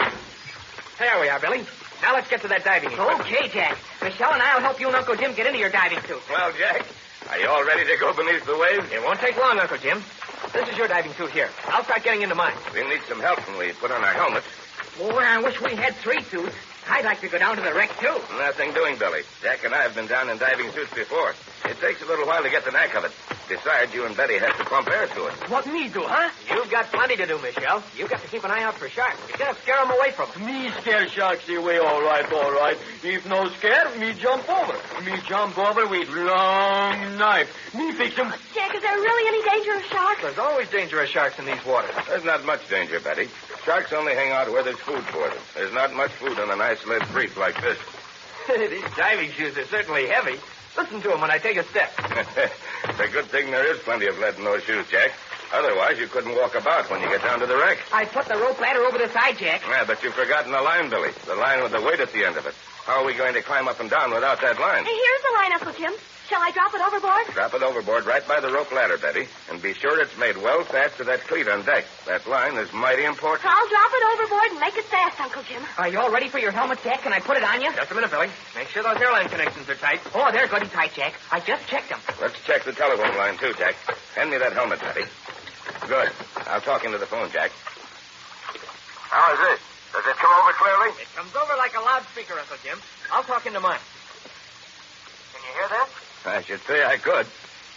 There we are, Billy. Now let's get to that diving equipment. Okay, Jack. Michelle and I'll help you and Uncle Jim get into your diving suit. Well, Jack, are you all ready to go beneath the waves? It won't take long, Uncle Jim. This is your diving suit here. I'll start getting into mine. We'll need some help when we put on our helmets. Boy, I wish we had 3 suits. I'd like to go down to the wreck, too. Nothing doing, Billy. Jack and I have been down in diving suits before. It takes a little while to get the knack of it. Besides, you and Betty have to pump air to it. What me do, huh? You've got plenty to do, Michelle. You've got to keep an eye out for sharks. You gotta scare them away from them. Me scare sharks away, all right, all right. If no scare, me jump over. Me jump over with long knife. Me fix them. Jack, is there really any danger of sharks? There's always danger of sharks in these waters. There's not much danger, Betty. Sharks only hang out where there's food for them. There's not much food on an isolated reef like this. These diving shoes are certainly heavy. Listen to them when I take a step. It's a good thing there is plenty of lead in those shoes, Jack. Otherwise, you couldn't walk about when you get down to the wreck. I put the rope ladder over the side, Jack. Yeah, but you've forgotten the line, Billy. The line with the weight at the end of it. How are we going to climb up and down without that line? Here's the line, Uncle Jim. Shall I drop it overboard? Drop it overboard right by the rope ladder, Betty. And be sure it's made well fast to that cleat on deck. That line is mighty important. I'll drop it overboard and make it fast, Uncle Jim. Are you all ready for your helmet, Jack? Can I put it on you? Just a minute, Billy. Make sure those airline connections are tight. Oh, they're good and tight, Jack. I just checked them. Let's check the telephone line, too, Jack. Hand me that helmet, Betty. Good. I'll talk into the phone, Jack. How is this? Does it come over clearly? It comes over like a loudspeaker, Uncle Jim. I'll talk into mine. Can you hear that? I should say I could.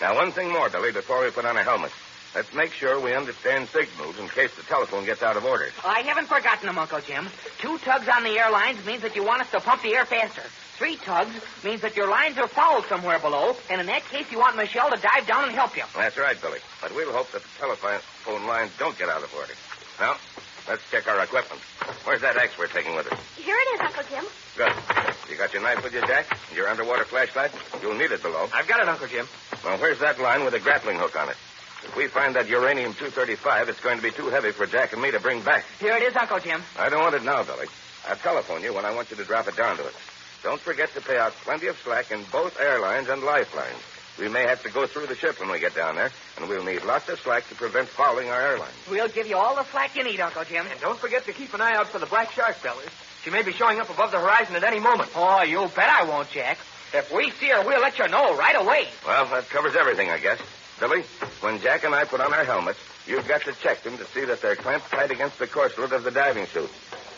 Now, one thing more, Billy, before we put on a helmet. Let's make sure we understand signals in case the telephone gets out of order. I haven't forgotten them, Uncle Jim. 2 tugs on the airlines means that you want us to pump the air faster. 3 tugs means that your lines are fouled somewhere below, and in that case, you want Michelle to dive down and help you. That's right, Billy. But we'll hope that the telephone lines don't get out of order. Now, let's check our equipment. Where's that axe we're taking with us? Here it is, Uncle Jim. Good. You got your knife with you, Jack? And your underwater flashlight? You'll need it below. I've got it, Uncle Jim. Well, where's that line with a grappling hook on it? If we find that uranium-235, it's going to be too heavy for Jack and me to bring back. Here it is, Uncle Jim. I don't want it now, Billy. I'll telephone you when I want you to drop it down to it. Don't forget to pay out plenty of slack in both airlines and lifelines. We may have to go through the ship when we get down there, and we'll need lots of slack to prevent fouling our airlines. We'll give you all the slack you need, Uncle Jim. And don't forget to keep an eye out for the black shark, fellas. She may be showing up above the horizon at any moment. Oh, you bet I won't, Jack. If we see her, we'll let you know right away. Well, that covers everything, I guess. Billy, when Jack and I put on our helmets, you've got to check them to see that they're clamped tight against the corselet of the diving suit.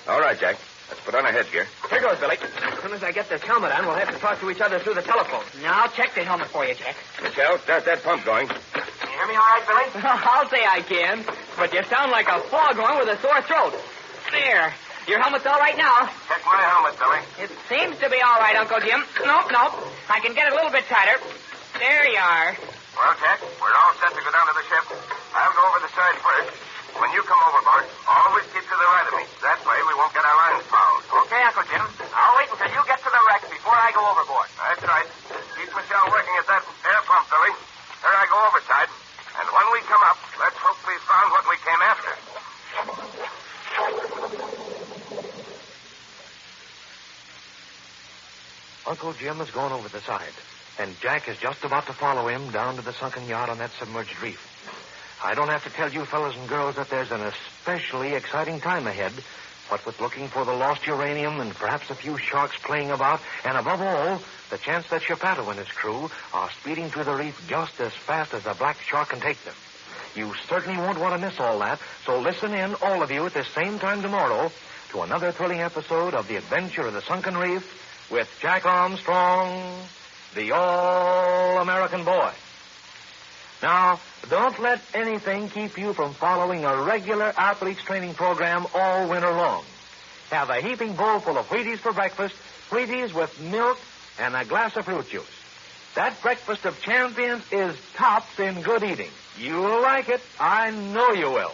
All right, Jack. Let's put on our headgear. Here goes, Billy. As soon as I get this helmet on, we'll have to talk to each other through the telephone. Now, I'll check the helmet for you, Jack. Michelle, start that pump going. Can you hear me all right, Billy? I'll say I can, but you sound like a foghorn with a sore throat. There. Your helmet's all right now. Check my helmet, Billy. It seems to be all right, Uncle Jim. Nope. I can get it a little bit tighter. There you are. Well, Jack, we're all set to go down to the ship. I'll go over the side first. When you come overboard, always keep to the right of me. That way we won't get our lines fouled. Okay, Uncle Jim. I'll wait until you get to the wreck before I go overboard. That's right. Keep Michelle working at that air pump, Billy. There I go overside. And when we come up, let's hope we found what we came after. Uncle Jim has gone over the side, and Jack is just about to follow him down to the sunken yacht on that submerged reef. I don't have to tell you fellas and girls that there's an especially exciting time ahead, what with looking for the lost uranium and perhaps a few sharks playing about, and above all, the chance that Chapato and his crew are speeding to the reef just as fast as the black shark can take them. You certainly won't want to miss all that, so listen in, all of you, at the same time tomorrow to another thrilling episode of The Adventure of the Sunken Reef with Jack Armstrong, the All-American Boy. Now, don't let anything keep you from following a regular athletes training program all winter long. Have a heaping bowl full of Wheaties for breakfast, Wheaties with milk and a glass of fruit juice. That breakfast of champions is tops in good eating. You'll like it. I know you will.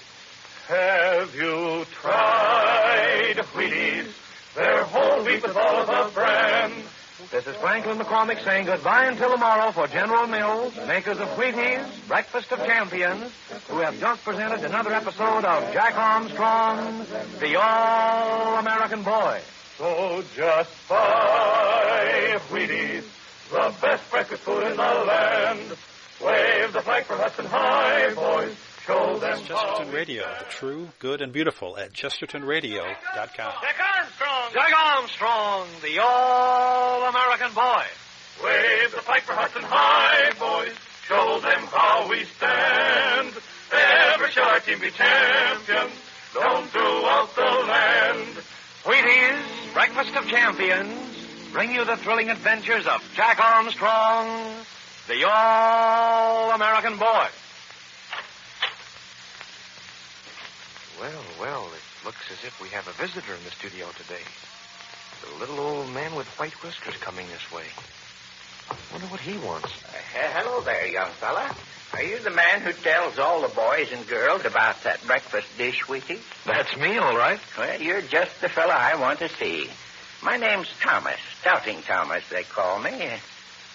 Have you tried Wheaties? They're whole wheat with all of the bran. This is Franklin McCormick saying goodbye until tomorrow for General Mills, makers of Wheaties, Breakfast of Champions, who have just presented another episode of Jack Armstrong, the All-American Boy. So just buy Wheaties, the best breakfast food in the land. Wave the flag for Hudson High, boys. Show them Chesterton Radio, the true, good, and beautiful at chestertonradio.com. Jack Armstrong! Jack Armstrong, the All-American Boy. Wave the flag for Hudson High, boys. Show them how we stand. Every shark team be champions. Known throughout the land. Wheaties, Breakfast of Champions, bring you the thrilling adventures of Jack Armstrong, the All-American Boy. Well, it looks as if we have a visitor in the studio today. The little old man with white whiskers coming this way. Wonder what he wants. Hello there, young fella. Are you the man who tells all the boys and girls about that breakfast dish, Wheaties? That's me, all right. Well, you're just the fella I want to see. My name's Thomas, Doubting Thomas, they call me.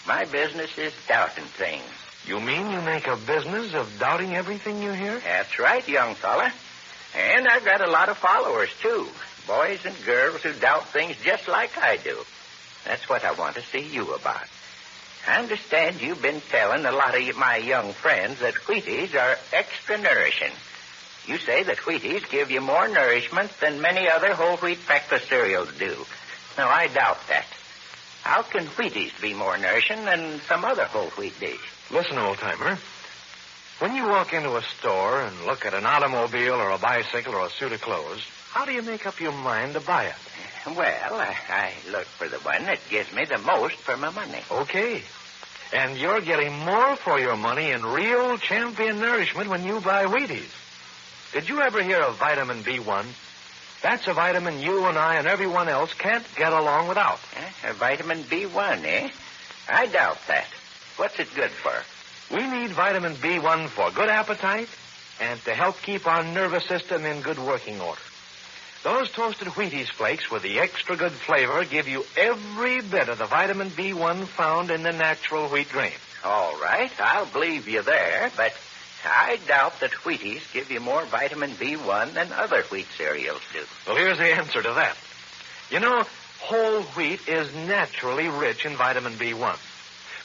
My business is doubting things. You mean you make a business of doubting everything you hear? That's right, young fella. And I've got a lot of followers, too. Boys and girls who doubt things just like I do. That's what I want to see you about. I understand you've been telling a lot of my young friends that Wheaties are extra nourishing. You say that Wheaties give you more nourishment than many other whole wheat breakfast cereals do. Now, I doubt that. How can Wheaties be more nourishing than some other whole wheat dish? Listen, old-timer. When you walk into a store and look at an automobile or a bicycle or a suit of clothes, how do you make up your mind to buy it? Well, I look for the one that gives me the most for my money. Okay. And you're getting more for your money in real champion nourishment when you buy Wheaties. Did you ever hear of vitamin B1? That's a vitamin you and I and everyone else can't get along without. Vitamin B1, eh? I doubt that. What's it good for? We need vitamin B1 for good appetite and to help keep our nervous system in good working order. Those toasted Wheaties flakes with the extra good flavor give you every bit of the vitamin B1 found in the natural wheat grain. All right, I'll believe you there, but I doubt that Wheaties give you more vitamin B1 than other wheat cereals do. Well, here's the answer to that. You know, whole wheat is naturally rich in vitamin B1.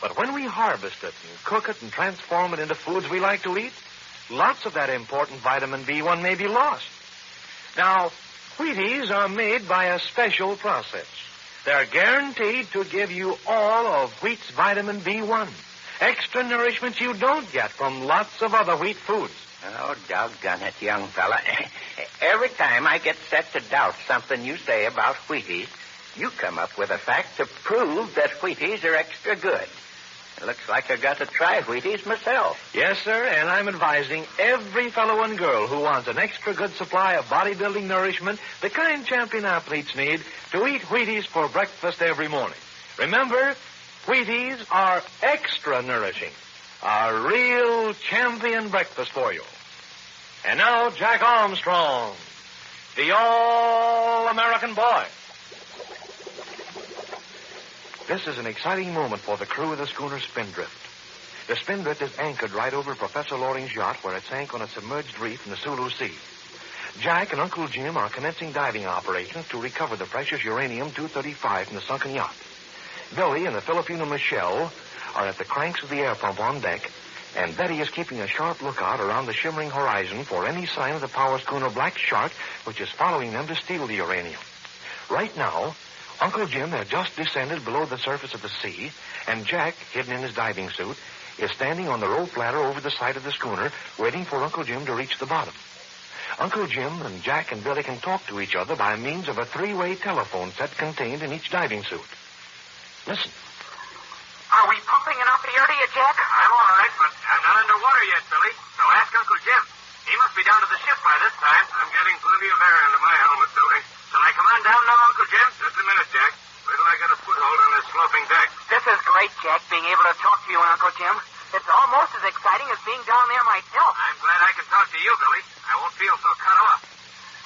But when we harvest it and cook it and transform it into foods we like to eat, lots of that important vitamin B1 may be lost. Now, Wheaties are made by a special process. They're guaranteed to give you all of wheat's vitamin B1. Extra nourishment you don't get from lots of other wheat foods. Oh, doggone it, young fella. Every time I get set to doubt something you say about Wheaties, you come up with a fact to prove that Wheaties are extra good. Looks like I got to try Wheaties myself. Yes, sir, and I'm advising every fellow and girl who wants an extra good supply of bodybuilding nourishment, the kind champion athletes need, to eat Wheaties for breakfast every morning. Remember, Wheaties are extra nourishing. A real champion breakfast for you. And now, Jack Armstrong, the all-American boy. This is an exciting moment for the crew of the schooner Spindrift. The Spindrift is anchored right over Professor Loring's yacht where it sank on a submerged reef in the Sulu Sea. Jack and Uncle Jim are commencing diving operations to recover the precious uranium-235 from the sunken yacht. Billy and the Filipino Michelle are at the cranks of the air pump on deck, and Betty is keeping a sharp lookout around the shimmering horizon for any sign of the power schooner Black Shark, which is following them to steal the uranium. Right now, Uncle Jim has just descended below the surface of the sea, and Jack, hidden in his diving suit, is standing on the rope ladder over the side of the schooner, waiting for Uncle Jim to reach the bottom. Uncle Jim and Jack and Billy can talk to each other by means of a three-way telephone set contained in each diving suit. Listen. Are we pumping enough air to you, Jack? I'm all right, but I'm not underwater yet, Billy. So ask Uncle Jim. He must be down to the ship by this time. I'm getting plenty of air into my helmet, Billy. Shall I come on down now, Uncle Jim? Just a minute, Jack. Wait till I get a foothold on this sloping deck. This is great, Jack, being able to talk to you, Uncle Jim. It's almost as exciting as being down there myself. I'm glad I can talk to you, Billy. I won't feel so cut off.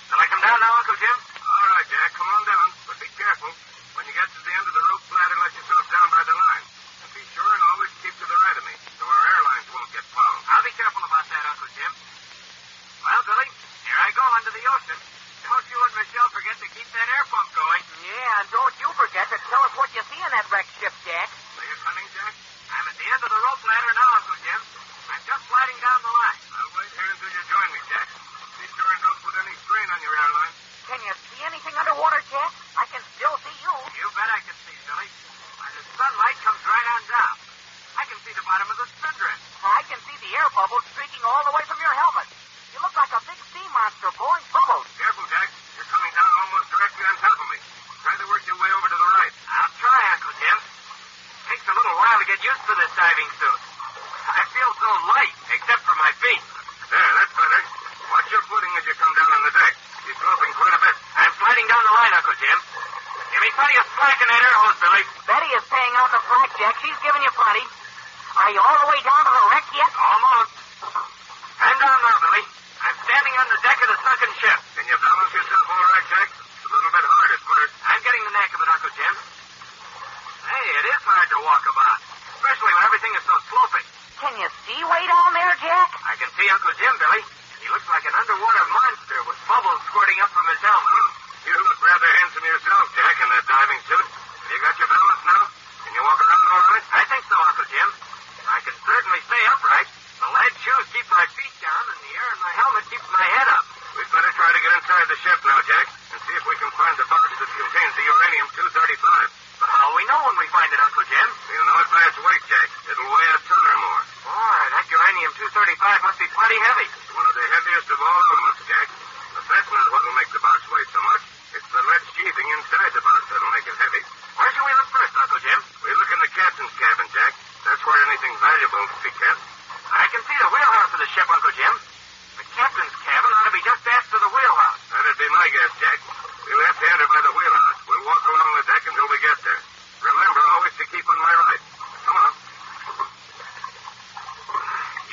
Shall I come down now, Uncle Jim? All right, Jack. Come on down. But be careful. When you get to the end of the rope ladder, let yourself down by the line. And be sure and always keep to the right of me, so our airlines won't get fouled. I'll be careful about that, Uncle Jim. Well, Billy, here I go under the ocean. Don't you and Michelle forget to keep that air pump going. Yeah, and don't you forget to tell us what you see in that wrecked ship, Jack. Are you coming, Jack? I'm at the end of the rope ladder now, Uncle Jim. I'm just sliding down the line. I'll wait here until you join me, Jack. Be sure and don't put any strain on your airline. Can you see anything underwater, Jack? I can still see you. You bet I can see, Billy. Why, the sunlight comes right on down. I can see the bottom of the Spindrift. I can see the air bubbles streaking all the way from your helmet. You look like a big sea monster blowing bubbles. Careful, Jack. You're coming down almost directly on top of me. Try to work your way over to the right. I'll try, Uncle Jim. Takes a little while to get used to this diving suit. I feel so light, except for my feet. There, that's better. Watch your footing as you come down on the deck. You're sloping quite a bit. I'm sliding down the line, Uncle Jim. Give me plenty of slack in that air hose, Billy. Betty is paying out the slack, Jack. She's giving you plenty. Are you all the way down to the wreck yet? Almost. I'm down now, Billy. I'm standing on the deck of the sunken ship. Can you balance yourself all right, Jack? It's a little bit hard at first. I'm getting the knack of it, Uncle Jim. Hey, it is hard to walk about, especially when everything is so sloping. Can you see way down there, Jack? I can see Uncle Jim, Billy. He looks like an underwater monster with bubbles squirting up from his helmet. You look rather handsome yourself, Jack, in that diving suit. Have you got your balance now? Can you walk around all right? I think so, Uncle Jim. I can certainly stay upright. The lead shoes keep my feet down, and the air in my helmet keeps my head up. We'd better try to get inside the ship now, Jack, and see if we can find the box that contains the uranium-235. But how will we know when we find it, Uncle Jim? We'll know it by its weight, Jack. It'll weigh a ton or more. Boy, that uranium-235 must be plenty heavy. It's one of the heaviest of all elements, Jack. But that's not what will make the box weigh so much. It's the lead sheathing inside the box that'll make it heavy. Where should we look first, Uncle Jim? We look in the captain's cabin, Jack. That's where anything valuable can be kept. I can see the wheelhouse of the ship, Uncle Jim. The captain's cabin ought to be just after the wheelhouse. That'd be my guess, Jack. We'll have to enter by the wheelhouse. We'll walk along the deck until we get there. Remember always to keep on my right. Come on.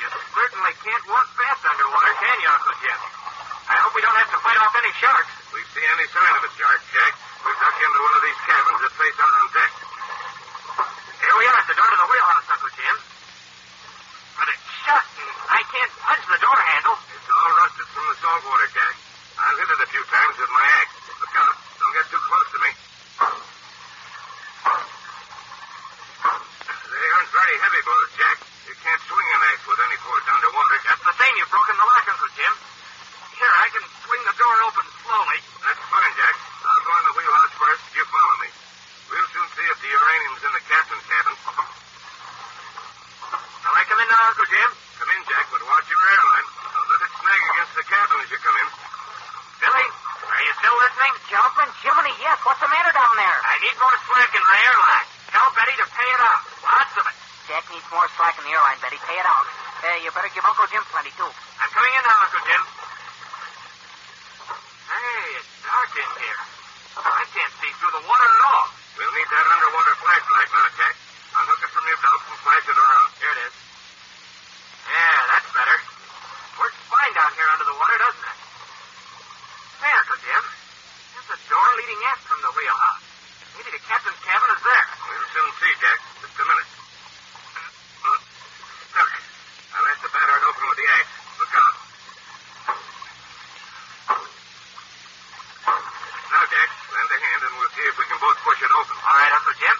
You certainly can't walk fast underwater, can you, Uncle Jim? I hope we don't have to fight off any sharks. If we see any sign of a shark, Jack, we'll duck into one of these cabins that face out on deck. Here we are at the door to the wheelhouse, Uncle Jim. But it's shut, and I can't punch the door handle. It's all rusted from the salt water, Jack. I've hit it a few times with my axe. Look out. Don't get too close to me. They aren't very heavy bullets, Jack. You can't swing an axe with any force underwater. That's the thing. You've broken the lock, Uncle Jim. Here, I can swing the door open slowly. That's fine, Jack. I'll go in the wheelhouse first. You follow me. We'll soon see if the uranium's in the captain's cabin. Shall I come in now, Uncle Jim? Come in, Jack, but watch your airline. Don't let it snag against the cabin as you come in. Billy, are you still listening? Jumping Jiminy, yes. What's the matter down there? I need more slack in my airline. Tell Betty to pay it out. Lots of it. Jack needs more slack in the airline, Betty. Pay it out. You better give Uncle Jim plenty, too. I'm coming in now, Uncle Jim. Hey, it's dark in here. I can't see through the water at all. We'll need that underwater flashlight now, Jack. Unhook it from your belt and flash it around. Here it is. Yeah, that's better. Works fine down here under the water, doesn't it? Hey, Uncle Jim. There's a door leading aft from the wheelhouse. Maybe the captain's cabin is there. We'll soon see, Jack. Just a minute. Look, I'll let the batter open with the axe. Look out. Now, Jack, lend a hand and we'll see if we can both push it open. All right, Uncle Jim.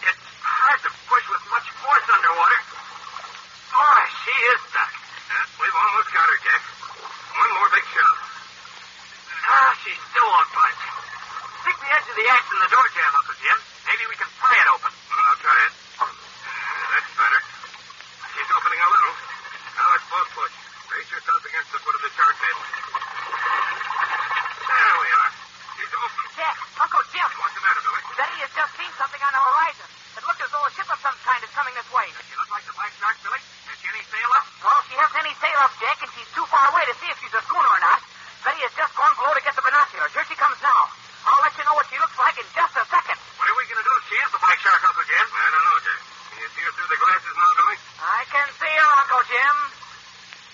It's hard to push with much force underwater. Oh, she is stuck. We've almost got her, Jack. One more big shot. She still won't budge. Stick the edge of the axe in the door jam, Uncle Jim. Maybe we can pry it open. I'll try it. That's better. She's opening a little. Now let's both push. Brace yourself against the foot of the shark bed. There we are. She's open. Jack, Uncle Jim. What's the matter, Billy? Betty has just seen something on the horizon. It looked as though a ship of some kind is coming this way. Does she look like the black shark, Billy? Has she any sail up? Well, she hasn't any sail up, Jack, and she's too far away to see if she's a schooner or not. Betty has just gone below to get the binoculars. Here she comes now. I'll let you know what she looks like in just a second. What are we going to do if she is the black shark, Uncle Jim? I don't know, Jack. Can you see her through the glasses now, Billy? I can see her, Uncle Jim.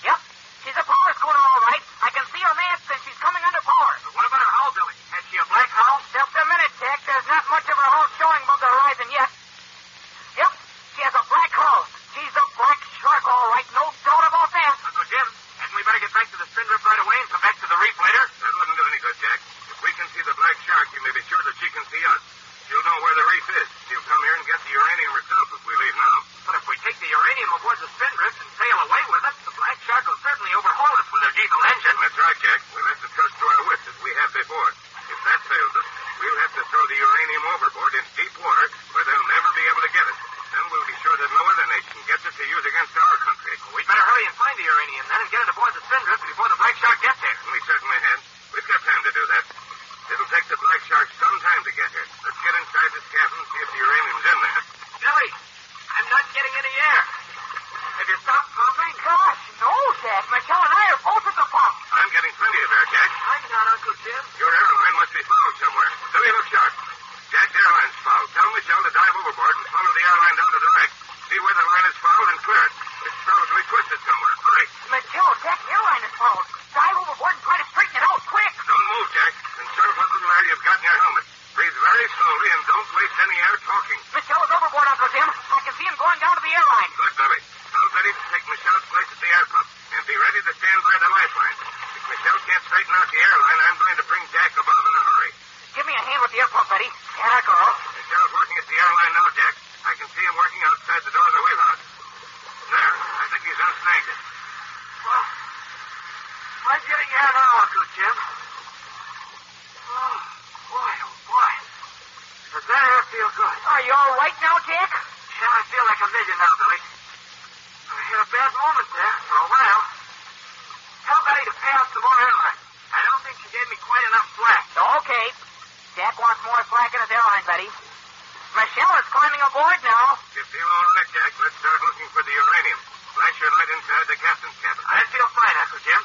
Yep, she's a power schooner, all right. I can see her masts, and she's coming under power. But what about her hull, Billy? Has she a black hull? Just a minute, Jack. There's not much of her hull showing above the horizon yet. Yep, she has a black hull. She's a black shark, all right. No doubt about that. Uncle Jim, hadn't we better get back to the spindrift right away and come back to the reef later? That wouldn't do any good, Jack. If we can see the black shark, you may be sure that she can see us. She'll know where the reef is. She'll come here and get the uranium herself if we leave now. But if we take the uranium aboard the spindrift and sail away with it, the black shark will certainly overhaul us with their diesel engine. That's right, Jack. We'll have to trust to our wits as we have before. If that fails us, we'll have to throw the uranium overboard in deep water where they'll never be able to get it. Then we'll be sure that no other nation gets it to use against our country. Well, we'd better hurry and find the uranium then and get it aboard the spindrift before the black shark gets here. We certainly have. We've got time to do that. It'll take the black shark some time to get here. Let's get inside this cabin and see if the uranium's in there. Billy, I'm not getting any air. Have you stopped pumping? Gosh, no, Jack. Michelle and I are both at the pump. I'm getting plenty of air, Jack. I'm not, Uncle Jim. Your airline must be fouled somewhere. Billy, look sharp. Jack's airline's fouled. Tell Michelle to dive overboard and follow the airline down to the wreck. See where the line is fouled and clear it. It's probably twisted somewhere. Hurry. Michelle, Jack's airline is fouled. Dive overboard and try to straighten it out quick. Don't move, Jack. Conserve what little air you've got in your helmet. Breathe very slowly and don't waste any air talking. Michelle is overboard, Uncle Jim. I can see him going down to the airline. Good, Billy. Tell Betty to take Michelle's place at the air pump and be ready to stand by the lifeline. If Michelle can't straighten out the airline, I'm going to bring Jack above in a hurry. Give me a hand with the air pump, Betty. Yeah, girl. Michelle's working at the airline now, Jack. I can see him working outside the door of the wheelhouse. There. I think he's unsnagged it. Well, I'm getting air now, Uncle Jim. Oh, boy, oh, boy. Does that air feel good? Are you all right now, Jack? Yeah, I feel like a million now, Billy. I had a bad moment there for a while. Tell Betty to pay out some more airline. I don't think she gave me quite enough slack. Okay. Jack wants more slack in his airline, Betty. Michelle is climbing aboard now. You feel all right, Jack? Let's start looking for the uranium. Flash your light inside the captain's cabin. I feel fine, Uncle Jim.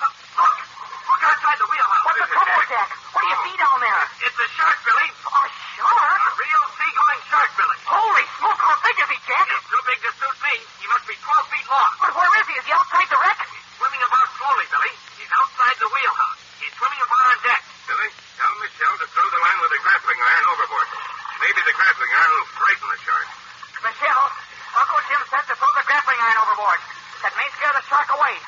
Look! Look outside the wheelhouse. What's the trouble, Jack? What do you see down there? It's a shark, Billy. A shark? A real seagoing shark, Billy. Holy smoke, how big is he, Jack? He's too big to suit me. He must be 12 feet long. But where is he? Is he outside the wreck? He's swimming about slowly, Billy. He's outside the wheelhouse. He's swimming about on deck. Billy, tell Michelle to throw the line with a grappling iron overboard. Maybe the grappling iron will frighten the shark. Michelle, Uncle Jim said to throw the grappling iron overboard. That may scare the shark away.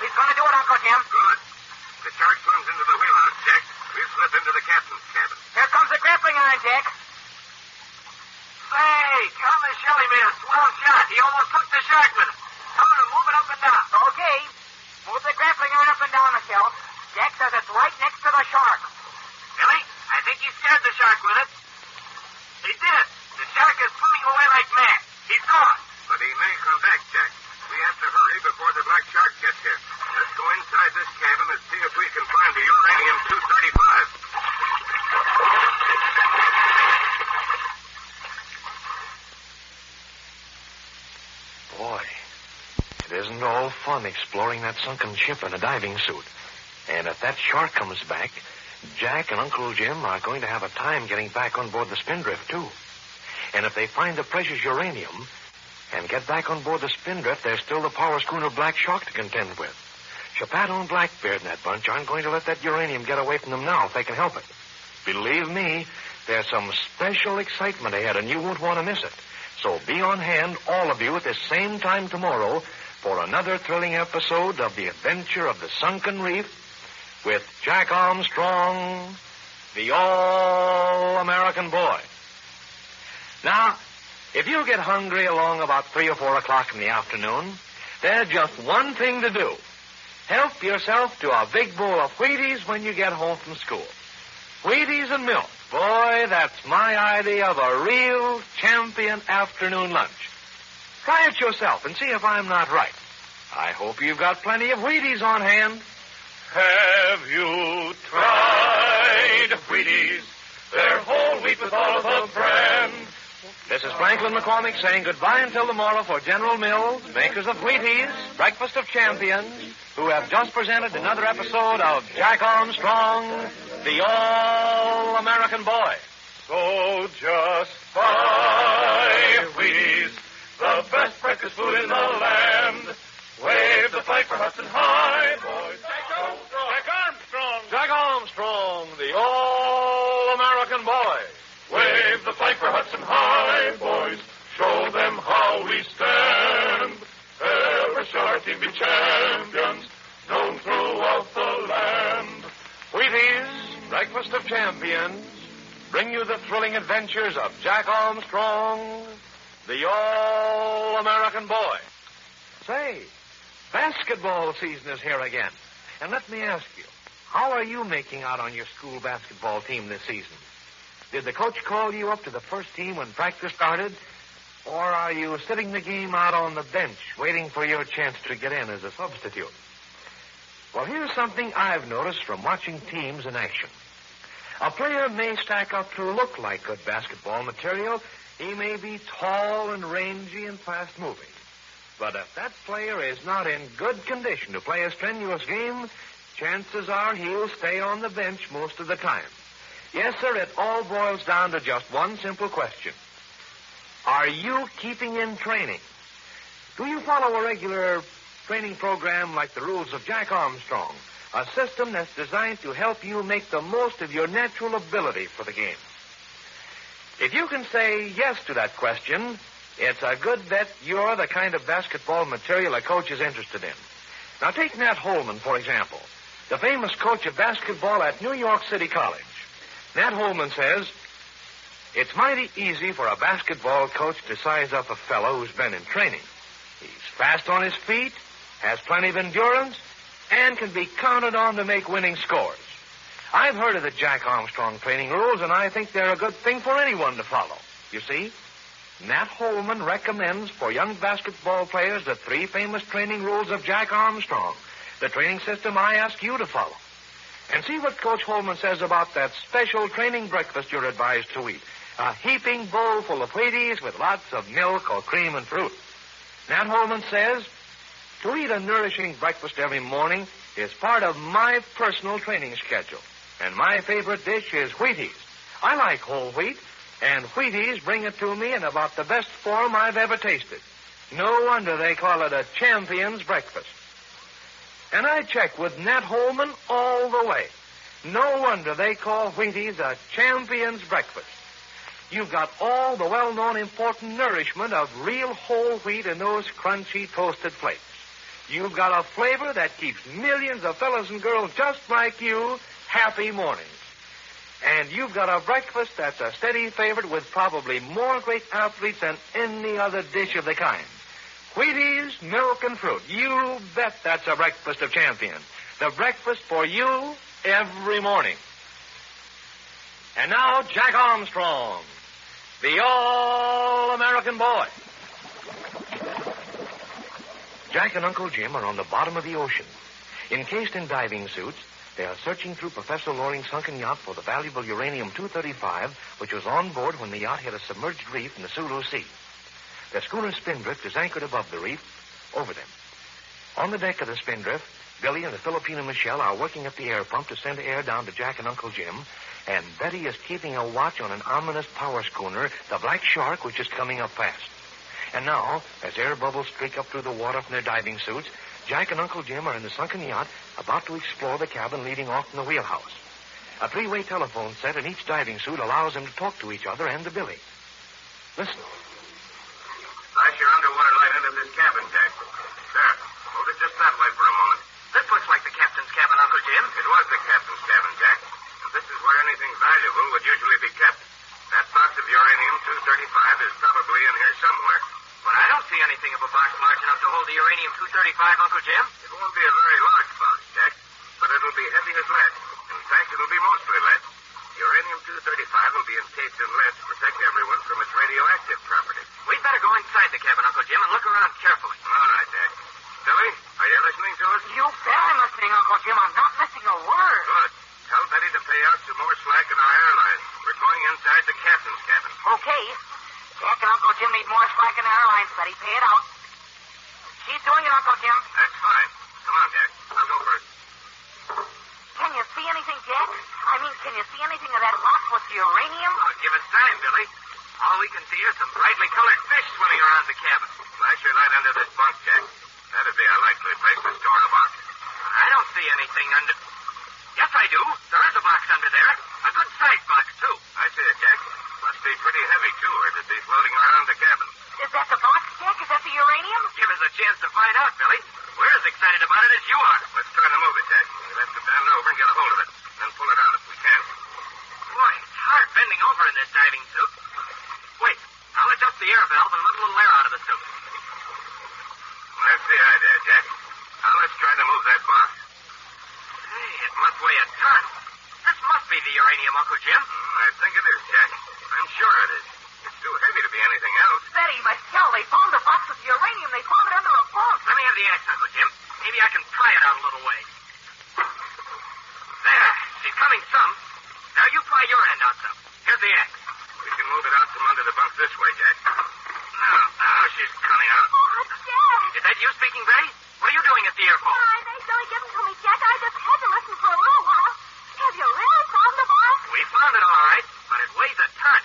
He's going to do it, Uncle Jim. Good. The shark swims into the wheelhouse, Jack. We'll slip into the captain's cabin. Here comes the grappling iron, Jack. Say, tell Michelle he made a swell shot. He almost took the shark with it. Tell her to move it up and down. Okay. Move the grappling iron up and down, Michelle. Jack says it's right next to the shark. Billy, I think he scared the shark with it. He did. The shark is swimming away like mad. He's gone. But he may come back, Jack. We have to hurry before the black shark gets here. Let's go inside this cabin and see if we can find the uranium-235. fun exploring that sunken ship in a diving suit. And if that shark comes back, Jack and Uncle Jim are going to have a time getting back on board the Spindrift, too. And if they find the precious uranium and get back on board the Spindrift, there's still the power schooner Black Shark to contend with. Chapato and Blackbeard and that bunch aren't going to let that uranium get away from them now if they can help it. Believe me, there's some special excitement ahead, and you won't want to miss it. So be on hand, all of you, at the same time tomorrow for another thrilling episode of The Adventure of the Sunken Reef with Jack Armstrong, the All-American Boy. Now, if you get hungry along about 3 or 4 o'clock in the afternoon, there's just one thing to do. Help yourself to a big bowl of Wheaties when you get home from school. Wheaties and milk. Boy, that's my idea of a real champion afternoon lunch. Try it yourself and see if I'm not right. I hope you've got plenty of Wheaties on hand. Have you tried Wheaties? They're whole wheat with all of the bran. This is Franklin McCormick saying goodbye until tomorrow for General Mills, makers of Wheaties, Breakfast of Champions, who have just presented another episode of Jack Armstrong, the All-American Boy. So just buy Wheaties, the best breakfast food in the land. Wave the flag for Hudson High, boys. Jack Armstrong! Jack Armstrong! Jack Armstrong, the All-American Boy. Wave the flag for Hudson High, boys. Show them how we stand. Ever shall our team be champions, known throughout the land. Wheaties, Breakfast of Champions, bring you the thrilling adventures of Jack Armstrong, the All-American Boy. Say, basketball season is here again. And let me ask you, how are you making out on your school basketball team this season? Did the coach call you up to the first team when practice started? Or are you sitting the game out on the bench waiting for your chance to get in as a substitute? Well, here's something I've noticed from watching teams in action. A player may stack up to look like good basketball material. He may be tall and rangy and fast-moving. But if that player is not in good condition to play a strenuous game, chances are he'll stay on the bench most of the time. Yes, sir, it all boils down to just one simple question. Are you keeping in training? Do you follow a regular training program like the rules of Jack Armstrong, a system that's designed to help you make the most of your natural ability for the game? If you can say yes to that question, it's a good bet you're the kind of basketball material a coach is interested in. Now, take Nat Holman, for example, the famous coach of basketball at New York City College. Nat Holman says, it's mighty easy for a basketball coach to size up a fellow who's been in training. He's fast on his feet, has plenty of endurance, and can be counted on to make winning scores. I've heard of the Jack Armstrong training rules, and I think they're a good thing for anyone to follow. You see, Nat Holman recommends for young basketball players the 3 famous training rules of Jack Armstrong, the training system I ask you to follow. And see what Coach Holman says about that special training breakfast you're advised to eat. A heaping bowl full of Wheaties with lots of milk or cream and fruit. Nat Holman says, to eat a nourishing breakfast every morning is part of my personal training schedule. And my favorite dish is Wheaties. I like whole wheat, and Wheaties bring it to me in about the best form I've ever tasted. No wonder they call it a champion's breakfast. And I check with Nat Holman all the way. No wonder they call Wheaties a champion's breakfast. You've got all the well-known important nourishment of real whole wheat in those crunchy toasted flakes. You've got a flavor that keeps millions of fellas and girls just like you happy mornings. And you've got a breakfast that's a steady favorite with probably more great athletes than any other dish of the kind. Wheaties, milk, and fruit. You bet that's a breakfast of champions. The breakfast for you every morning. And now, Jack Armstrong, the All-American Boy. Jack and Uncle Jim are on the bottom of the ocean. Encased in diving suits, they are searching through Professor Loring's sunken yacht for the valuable uranium-235, which was on board when the yacht hit a submerged reef in the Sulu Sea. The schooner Spindrift is anchored above the reef, over them. On the deck of the Spindrift, Billy and the Filipino Michelle are working at the air pump to send air down to Jack and Uncle Jim, and Betty is keeping a watch on an ominous power schooner, the Black Shark, which is coming up fast. And now, as air bubbles streak up through the water from their diving suits, Jack and Uncle Jim are in the sunken yacht about to explore the cabin leading off from the wheelhouse. A three-way telephone set in each diving suit allows them to talk to each other and to Billy. Listen. Flash your underwater light into this cabin, Jack. There. Hold it just that way for a moment. This looks like the captain's cabin, Uncle Jim. It was the captain's cabin, Jack. And this is where anything valuable would usually be kept. That box of uranium-235 is probably in here somewhere. But I don't see anything of a box large enough to hold the uranium-235, Uncle Jim. It won't be a very large box, Jack, but it'll be heavy as lead. In fact, it'll be mostly lead. Uranium-235 will be encased in lead to protect everyone from its radioactive properties. We'd better go inside the cabin, Uncle Jim, and look around carefully. All right, Jack. Billy, are you listening to us? You bet I'm listening, Uncle Jim. I'm not missing a word. Good. Tell Betty to pay out some more slack in our airlines. We're going inside the captain's cabin. Okay. Jack and Uncle Jim need more slack in the airlines, Betty. Pay it out. She's doing it, Uncle Jim. That's fine. Come on, Jack. I'll go first. Can you see anything, Jack? I mean, can you see anything of that box with the uranium? Oh, give us time, Billy. All we can see is some brightly colored fish swimming around the cabin. Flash your light under this bunk, Jack. That'd be a likely place to store a box. I don't see anything under... Yes, I do. There is a box under there. A good-sized box, too. I see it, Jack. Must be pretty heavy, too, or it'd be floating around the cabin. Is that the box, Jack? Is that the uranium? Give us a chance to find out, Billy. We're as excited about it as you are. Let's try to move it, Jack. We'll have to bend over and get a hold of it. Then pull it out if we can. Boy, it's hard bending over in this diving suit. Wait, I'll adjust the air valve and let a little air out of the suit. That's the idea, Jack. Now let's try to move that box. Hey, it must weigh a ton. This must be the uranium, Uncle Jim. I think it is, Jack. I'm sure it is. It's too heavy to be anything else. Betty, Michelle, they found the box with uranium. They found it under a bunk. Let me have the axe, Uncle Jim. Maybe I can pry it out a little way. There. She's coming some. Now you pry your end out some. Here's the axe. We can move it out from under the bunk this way, Jack. Now she's coming out. Oh, Jack. Is that you speaking, Betty? What are you doing at the airport? They Billy give them to me, Jack. I just had to listen for a little while. Have you really found the box? We found it all right, but it weighs a ton.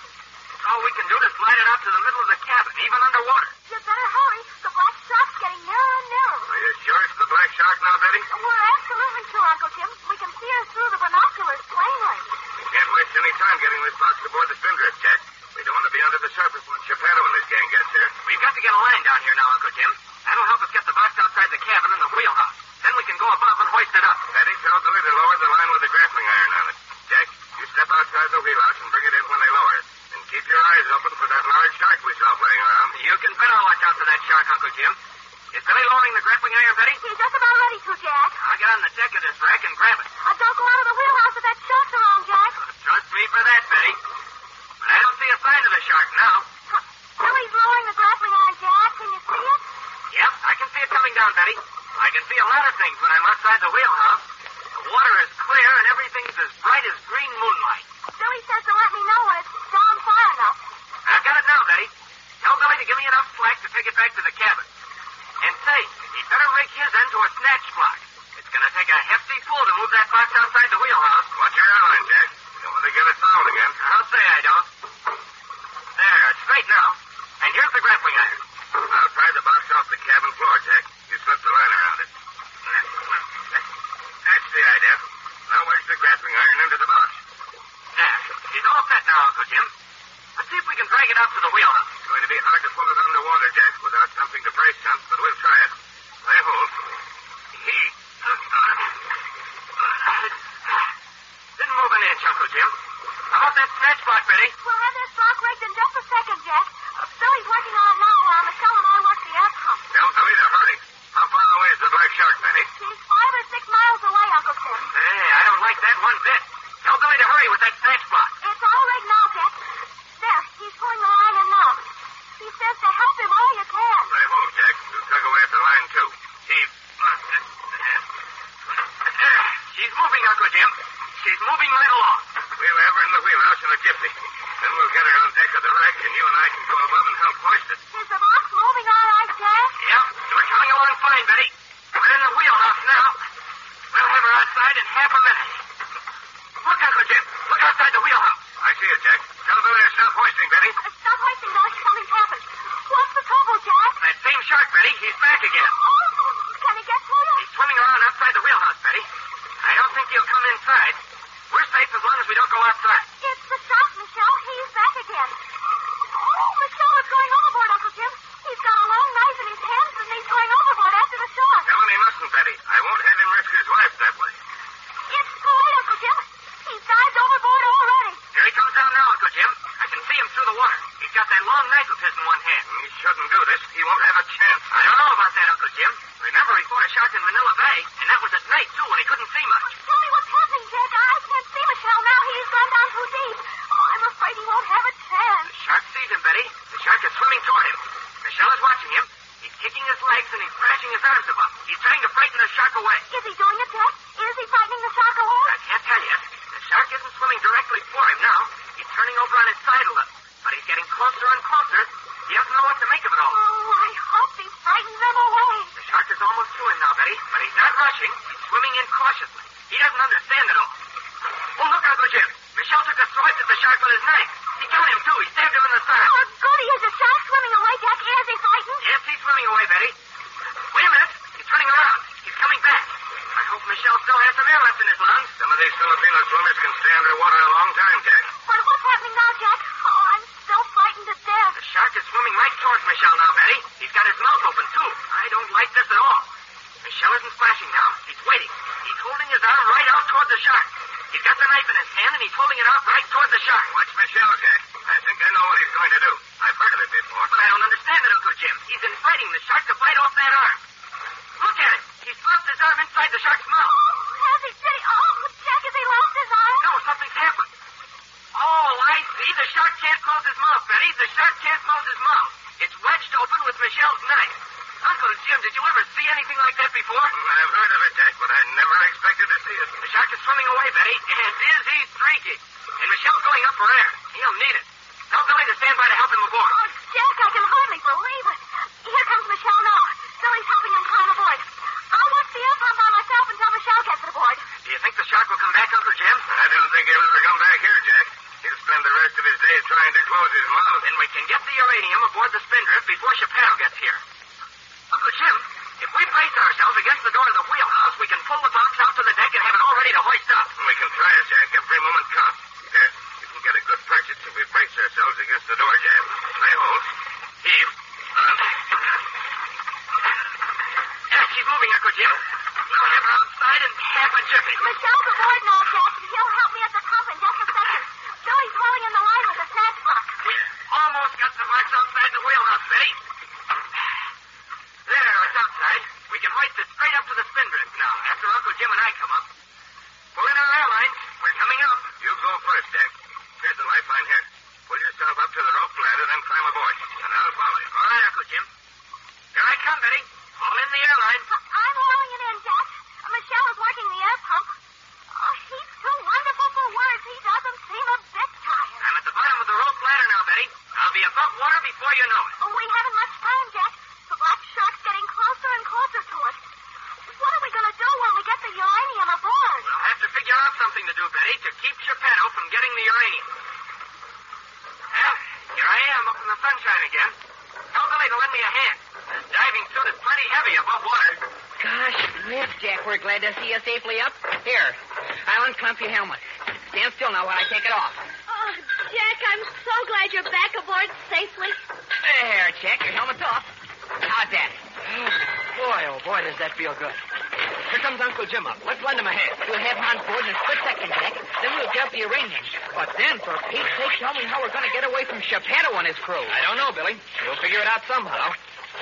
All we can do to slide it out to the middle of the cabin, even underwater. You better hurry. The Black Shark's getting nearer and nearer. Are you sure it's the Black Shark now, Betty? We're absolutely sure, Uncle Jim. We can see her through the binoculars plainly. We can't waste any time getting this box aboard the Spindrift, Jack. We don't want to be under the surface once Geppetto and his gang gets here. We've got to get a line down here now, Uncle Jim. That'll help us get the box outside the cabin in the wheelhouse. Then we can go above and hoist it up. Betty, tell Billy to lower the line with the grappling iron on it. Jack, you step outside the wheelhouse and bring it in when they lower it. And keep your eyes open for that large shark we saw playing around. You can bet I'll watch out for that shark, Uncle Jim. Is Billy lowering the grappling iron, Betty? He's just about ready to, Jack. I'll get on the deck of this rack and grab it. Don't go out of the wheelhouse if that shark's around, Jack. Trust me for that, Betty. But I don't see a sign of the shark now. Billy's lowering the grappling iron, Jack. Can you see it? Yep, I can see it coming down, Betty. I can see a lot of things when I'm outside the wheelhouse. The water is clear and everything's as bright as green moonlight. Billy says to let me know when it's down far enough. I've got it now, Betty. Tell Billy to give me enough slack to take it back to the cabin. And say, he'd better rig his end to a snatch block. It's going to take a hefty pull to move that box outside the wheelhouse. Watch your airline, Jack. You don't want to get it fouled again. I'll say I don't. There, it's straight now. And here's the grappling iron. I'll pry the box off the cabin floor, Jack. You slip the line around it. That's the idea. Now wedge the grappling iron into the box. There. She's all set now, Uncle Jim. Let's see if we can drag it out to the wheelhouse. It's going to be hard to pull it underwater, Jack, without something to brace on, but we'll try it. Lay hold. Didn't move an inch, Uncle Jim. How about that snatch block, Betty? We'll have this block rigged in just a second, Jack. Billy's working on it now while Michelle and I work the air pump. Tell Billy to hurry. How far away is the Black Shark, Betty? She's 5 or 6 miles away, Uncle Jim. Hey, I don't like that one bit. Tell Billy to hurry with that snatch block. It's all rigged now, Jack. There, he's pulling the line in now. He says to help him all you can. Lay hold, Jack. You tug away at the line, too. She's moving, Uncle Jim. She's moving right along. We'll have her in the wheelhouse in a jiffy. Then we'll get her on deck of the wreck, and you and I can go above and help hoist it. Is the box moving all right, Jack? Yep, we're coming along fine, Betty. Come in outside in half a minute. Look, Uncle Jim. Look outside the wheelhouse. I see it, Jack. Tell Billy to stop hoisting, Betty. Stop hoisting, Billy. Something's happened. What's the trouble, Jack? That same shark, Betty. He's back again. Oh, can he get to you? He's swimming around outside the wheelhouse, Betty. I don't think he'll come inside. We're safe as long as we don't go outside. It's the shark, Michelle. He's back again. Oh, Michelle is going overboard, Uncle Jim. He's got a long knife in his hands, and he's going overboard after the shark. Tell him he mustn't, Betty. I won't have him risk his life that way. It's too late, Uncle Jim. He's dived overboard already. Here he comes down now, Uncle Jim. I can see him through the water. He's got that long knife of his in one hand. He shouldn't do this. He won't have a chance. I don't know about that, Uncle Jim. Remember, he fought a shark in Manila Bay, and that was at night, too, when he couldn't see much. Tell me what's happening, Jack. I can't see Michelle now. He's gone down too deep. Oh, I'm afraid he won't have a chance. The shark sees him, Betty. The shark is swimming toward him. Michelle is watching him. He's kicking his legs, and he's thrashing his arms about. He's trying to frighten the shark away. Is he doing it, Jack? Is he frightening the shark away? I can't tell you. The shark isn't swimming directly for him now. He's turning over on his side a little. But he's getting closer and closer. He doesn't know what to make of it all. Oh, I hope he frightens them away. The shark is almost to him now, Betty. But he's not rushing. He's swimming in cautiously. He doesn't understand it all. Oh, look, Uncle Jim. Michelle took a swipe at the shark with his knife. He got him, too. He stabbed him in the side. Oh, goody. Is the shark swimming away, Jack? Is he frightened? Yes, he's swimming away, Betty. Wait a minute. He's turning around. He's coming back. I hope Michelle still has some air left in his lungs. Some of these Filipino swimmers can stay underwater a long time, Jack. But what's happening now, Jack? Oh, I'm still frightened to death. The shark is swimming right towards Michelle now, Betty. He's got his mouth open, too. I don't like this at all. Michelle isn't splashing now. He's waiting. He's holding his arm right out toward the shark. He's got the knife in his hand, and he's holding it out right toward the shark. Watch Michelle, Jack. I think I know what he's going to do. I've heard of it before. But I don't understand it, Uncle Jim. He's inviting the shark to bite off that arm. Look at him. He's slipped his arm inside the shark's mouth. Oh, has he? Did he? Oh, Jack, has he lost his arm? No, something's happened. Oh, I see. The shark can't close his mouth, Betty. The shark can't close his mouth. It's wedged open with Michelle's knife. Uncle Jim, did you ever see anything like that before? I've heard of it, Jack, but I never expected to see it. The shark is swimming away, Betty, and is he streaky? And Michelle's going up for air. He'll need it. Tell Billy to stand by to help him aboard. Oh, Jack, I can hardly believe it. Here comes Michelle now. Billy's helping him climb aboard. I'll watch the air pump by myself until Michelle gets aboard. Do you think the shark will come back, Uncle Jim? I don't think he'll ever come back here, Jack. He'll spend the rest of his days trying to close his mouth. Then we can get the uranium aboard the spindrift before Chappelle gets here. Uncle Jim, if we brace ourselves against the door of the wheelhouse, we can pull the box out to the deck and have it all ready to hoist up. We can try it, Jack. Every moment counts. Here, you can get a good purchase if we brace ourselves against the door jam. I hold. Heave. Yeah, she's moving, Uncle Jim. We'll have her outside in half a jiffy. Michelle's aboard now, Jack. He'll help me at the pump in just a second. Billy's hauling in the line with the snatch box. We almost got the box outside the wheelhouse, Betty. There, it's outside. We can hoist it straight up to the spindrift now, after Uncle Jim and I come up. Pull in our airlines. We're coming up. You go first, Jack. Here's the lifeline here. Pull yourself up to the rope ladder, then climb aboard. And I'll follow you. All right, Uncle Jim. Here I come, Betty. Haul in the airlines. I'm hauling it in, Jack. Michelle is working the air pump. Oh, he's too wonderful for words. He doesn't seem a bit tired. I'm at the bottom of the rope ladder now, Betty. I'll be above water before you know it. Oh, we haven't much time, Jack. The black shark's getting closer and closer to us. What are we going to do when we get the uranium aboard? We'll have to figure out something to do, Betty, to keep Geppetto from getting the uranium. Well, here I am up in the sunshine again. Tell Billy to lend me a hand. This diving suit is plenty heavy above water. Gosh, yes, Jack, we're glad to see you safely up. Here, I'll unclamp your helmet. Stand still now while I take it off. Oh, Jack, I'm so glad you're back aboard safely. There, Jack, your helmet's off. How's that? Oh, boy, does that feel good. Here comes Uncle Jim up. Let's lend him a hand. We'll have him on board in a split second, Jack. Then we'll get the uranium. But then, for Pete's sake, tell me how we're going to get away from Geppetto and his crew. I don't know, Billy. We'll figure it out somehow.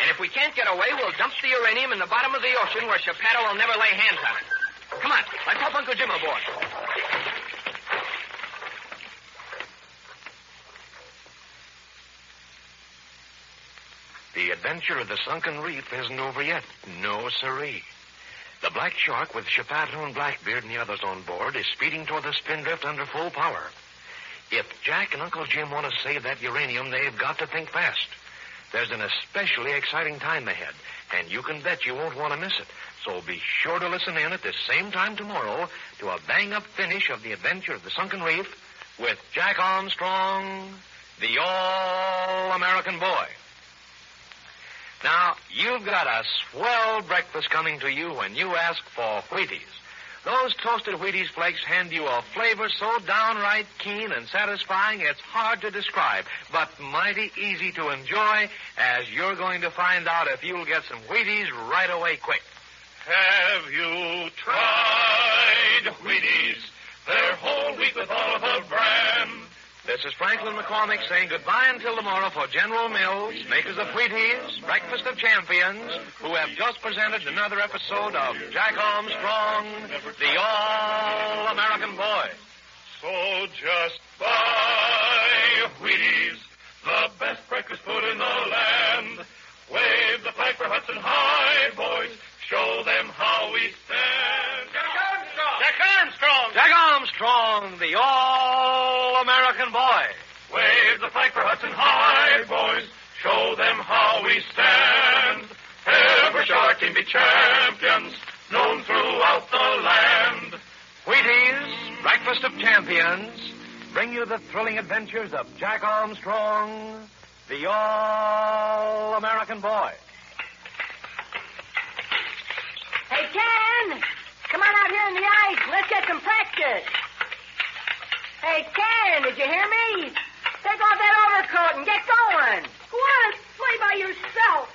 And if we can't get away, we'll dump the uranium in the bottom of the ocean where Geppetto will never lay hands on it. Come on, let's help Uncle Jim aboard. The adventure of the Sunken Reef isn't over yet. No, siree. The Black Shark with Geppetto and Blackbeard and the others on board is speeding toward the spindrift under full power. If Jack and Uncle Jim want to save that uranium, they've got to think fast. There's an especially exciting time ahead, and you can bet you won't want to miss it. So be sure to listen in at this same time tomorrow to a bang-up finish of the adventure of the Sunken Reef with Jack Armstrong, the All-American Boy. Now, you've got a swell breakfast coming to you when you ask for Wheaties. Those toasted Wheaties flakes hand you a flavor so downright keen and satisfying it's hard to describe, but mighty easy to enjoy, as you're going to find out if you'll get some Wheaties right away quick. Have you tried Wheaties? They're whole wheat with all of the bran. This is Franklin McCormick saying goodbye until tomorrow for General Mills, makers of Wheaties, Breakfast of Champions, who have just presented another episode of Jack Armstrong, the All-American Boy. So just buy Wheaties, the best breakfast food in the land. Wave the flag for Hudson High, boys. Show them how we stand. Jack Armstrong! Jack Armstrong! Jack Armstrong, the All-American Boy. Wave the flag for Hudson High, boys. Show them how we stand. Every shark team be champions, known throughout the land. Wheaties, Breakfast of Champions, bring you the thrilling adventures of Jack Armstrong, the All-American Boy. Hey, Ken! Come on out here in the ice. Let's get some practice. Hey, Ken, did you hear me? Take off that overcoat and get going. Go on, play by yourself.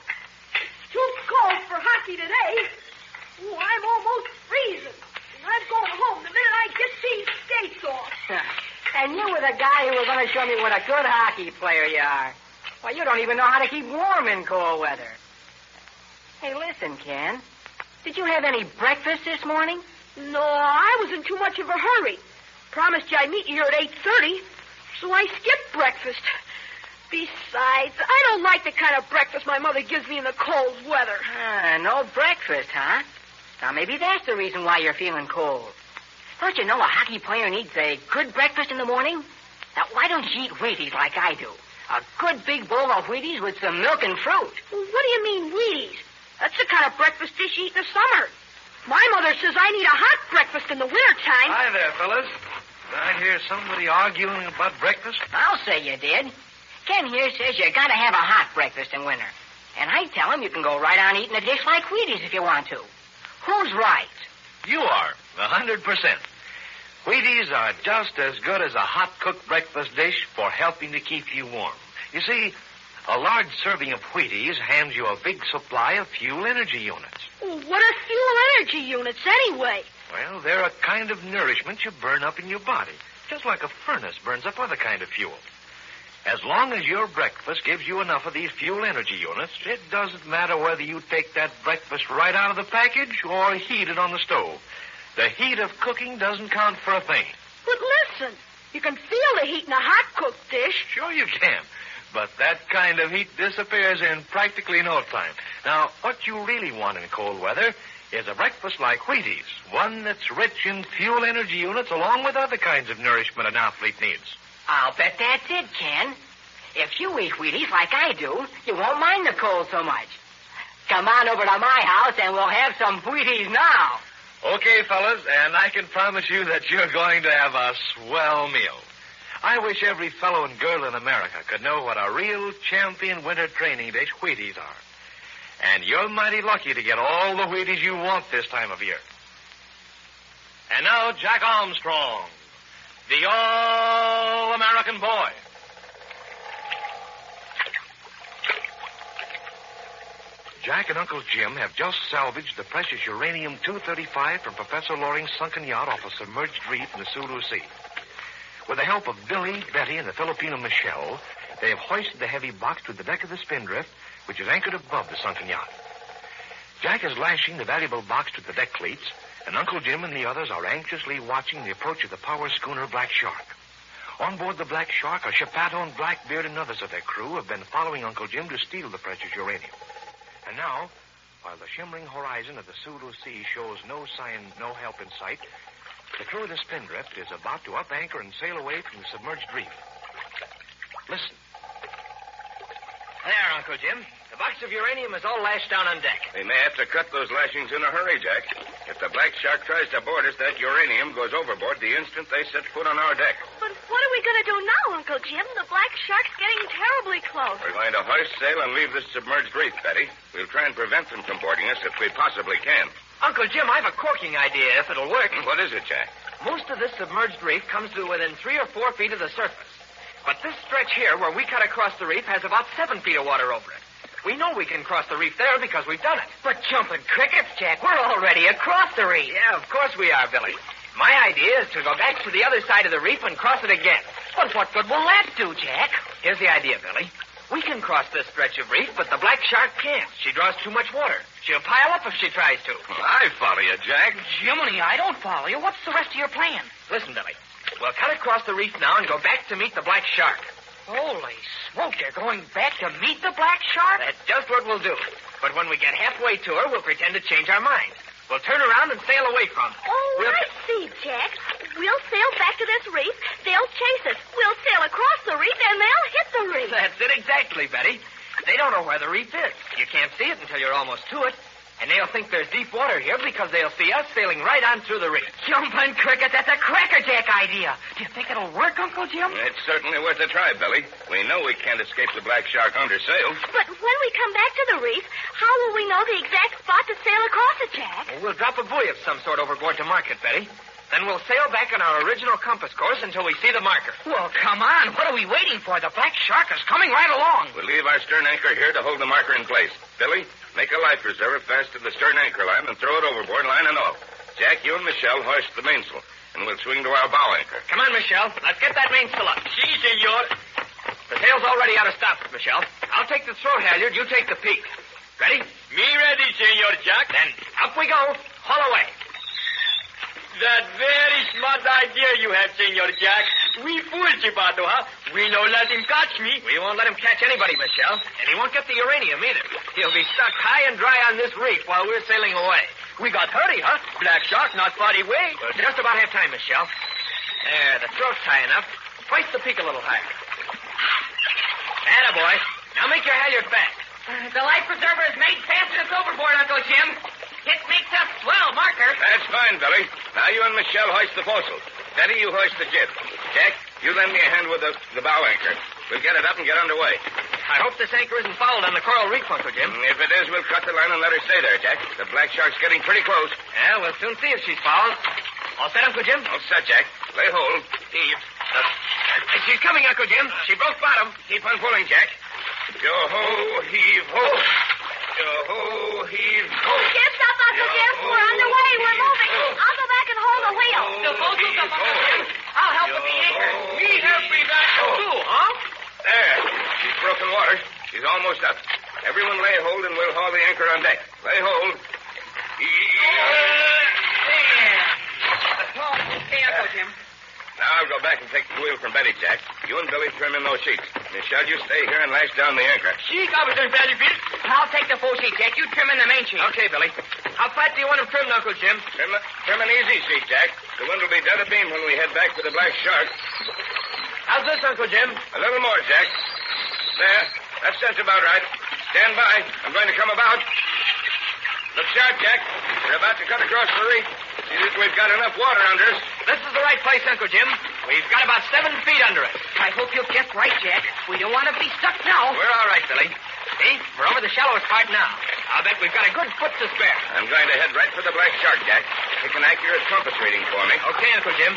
It's too cold for hockey today. Ooh, I'm almost freezing. And I'm going home the minute I get these skates off. And you were the guy who was going to show me what a good hockey player you are. Well, you don't even know how to keep warm in cold weather. Hey, listen, Ken. Did you have any breakfast this morning? No, I was in too much of a hurry. Promised you I'd meet you here at 8:30, so I skipped breakfast. Besides, I don't like the kind of breakfast my mother gives me in the cold weather. No breakfast, huh? Now, maybe that's the reason why you're feeling cold. Don't you know a hockey player needs a good breakfast in the morning? Now, why don't you eat Wheaties like I do? A good big bowl of Wheaties with some milk and fruit. Well, what do you mean, Wheaties? That's the kind of breakfast dish you eat in the summer. My mother says I need a hot breakfast in the wintertime. Hi there, fellas. Did I hear somebody arguing about breakfast? I'll say you did. Ken here says you gotta have a hot breakfast in winter. And I tell him you can go right on eating a dish like Wheaties if you want to. Who's right? You are, 100%. Wheaties are just as good as a hot-cooked breakfast dish for helping to keep you warm. You see, a large serving of Wheaties hands you a big supply of fuel energy units. Well, what are fuel energy units anyway? Well, they're a kind of nourishment you burn up in your body, just like a furnace burns up other kind of fuel. As long as your breakfast gives you enough of these fuel energy units, it doesn't matter whether you take that breakfast right out of the package or heat it on the stove. The heat of cooking doesn't count for a thing. But listen, you can feel the heat in a hot-cooked dish. Sure you can. But that kind of heat disappears in practically no time. Now, what you really want in cold weather is a breakfast like Wheaties, one that's rich in fuel energy units along with other kinds of nourishment an athlete needs. I'll bet that's it, Ken. If you eat Wheaties like I do, you won't mind the cold so much. Come on over to my house and we'll have some Wheaties now. Okay, fellas, and I can promise you that you're going to have a swell meal. I wish every fellow and girl in America could know what a real champion winter training dish Wheaties are. And you're mighty lucky to get all the Wheaties you want this time of year. And now, Jack Armstrong, the All-American Boy. Jack and Uncle Jim have just salvaged the precious uranium-235 from Professor Loring's sunken yacht off a submerged reef in the Sulu Sea. With the help of Billy, Betty, and the Filipino Michelle, they have hoisted the heavy box to the deck of the Spindrift, which is anchored above the sunken yacht. Jack is lashing the valuable box to the deck cleats, and Uncle Jim and the others are anxiously watching the approach of the power schooner Black Shark. On board the Black Shark are Chapato and Blackbeard and others of their crew have been following Uncle Jim to steal the precious uranium. And now, while the shimmering horizon of the Sulu Sea shows no sign, no help in sight, the crew of the Spindrift is about to up anchor and sail away from the submerged reef. Listen. There, Uncle Jim. The box of uranium is all lashed down on deck. We may have to cut those lashings in a hurry, Jack. If the black shark tries to board us, that uranium goes overboard the instant they set foot on our deck. But what are we going to do now, Uncle Jim? The black shark's getting terribly close. We're going to hoist sail and leave this submerged reef, Betty. We'll try and prevent them from boarding us if we possibly can. Uncle Jim, I have a corking idea, if it'll work. What is it, Jack? Most of this submerged reef comes to within 3 or 4 feet of the surface. But this stretch here, where we cut across the reef, has about 7 feet of water over it. We know we can cross the reef there because we've done it. But jumping crickets, Jack, we're already across the reef. Yeah, of course we are, Billy. My idea is to go back to the other side of the reef and cross it again. But what good will that do, Jack? Here's the idea, Billy. We can cross this stretch of reef, but the black shark can't. She draws too much water. She'll pile up if she tries to. Well, I follow you, Jack. Jiminy, I don't follow you. What's the rest of your plan? Listen, Billy. We'll cut across the reef now and go back to meet the black shark. Holy smoke, you're going back to meet the black shark? That's just what we'll do. But when we get halfway to her, we'll pretend to change our mind. We'll turn around and sail away from her. Oh, I see, Jack. We'll sail back to this reef. They'll chase us. We'll sail across the reef, and they'll hit the reef. That's it exactly, Betty. They don't know where the reef is. You can't see it until you're almost to it. And they'll think there's deep water here because they'll see us sailing right on through the reef. Jumping cricket, that's a crackerjack idea. Do you think it'll work, Uncle Jim? It's certainly worth a try, Billy. We know we can't escape the black shark under sail. But when we come back to the reef, how will we know the exact spot to sail across it, Jack? Well, we'll drop a buoy of some sort overboard to mark it, Betty. Then we'll sail back on our original compass course until we see the marker. Well, come on. What are we waiting for? The black shark is coming right along. We'll leave our stern anchor here to hold the marker in place. Billy, make a life preserver fast to the stern anchor line and throw it overboard, line and all. Jack, you and Michelle hoist the mainsail, and we'll swing to our bow anchor. Come on, Michelle. Let's get that mainsail up. Si, senor. The sail's already out of stop, Michelle. I'll take the throat halyard. You take the peak. Ready? Me ready, Senor Jack. Then up we go. Haul away. That very smart idea you had, Senor Jack. We fooled Chipato, huh? We no let him catch me. We won't let him catch anybody, Michelle. And he won't get the uranium either. He'll be stuck high and dry on this reef while we're sailing away. We got hurry, huh? Black shark not far away. Well, just about have time, Michelle. There, the throat's high enough. Hoist the peak a little higher. Attaboy. Now make your halyard fast. The life preserver is made fast and it's overboard, Uncle Jim. It makes a swell marker. That's fine, Billy. Now you and Michelle hoist the foresail. Betty, you hoist the jib. Jack, you lend me a hand with the bow anchor. We'll get it up and get underway. I hope this anchor isn't fouled on the coral reef, Uncle Jim. If it is, we'll cut the line and let her stay there, Jack. The black shark's getting pretty close. Yeah, we'll soon see if she's fouled. All set, Uncle Jim? All set, Jack. Lay hold. Heave. She's coming, Uncle Jim. She broke bottom. Keep on pulling, Jack. Yo-ho, heave, ho. Yo-ho, heave, ho. Can't stop, Uncle Jim. We're underway. We're moving. I'll go back and hold the wheel. The foresail's up, Uncle Jim. I'll help with the anchor. Me help me back too, huh? There. She's broken water. She's almost up. Everyone lay hold and we'll haul the anchor on deck. Lay hold. Okay, Uncle Jim. Now I'll go back and take the wheel from Betty, Jack. You and Billy trim in those sheets. Michelle, you stay here and lash down the anchor. She's Officer Vanderbilt. I'll take the foresheet, Jack. You trim in the main sheet. Okay, Billy. How flat do you want him trimmed, Uncle Jim? Trim an easy sheet, Jack. The wind will be dead abeam when we head back to the black shark. How's this, Uncle Jim? A little more, Jack. There. That's just about right. Stand by. I'm going to come about. Look sharp, Jack. We're about to cut across the reef. See that we've got enough water under us. This is the right place, Uncle Jim. We've got about 7 feet under it. I hope you'll guess right, Jack. We don't want to be stuck now. We're all right, Billy. See, we're over the shallowest part now. I'll bet we've got a good foot to spare. I'm going to head right for the black shark, Jack. Take an accurate compass reading for me. Okay, Uncle Jim.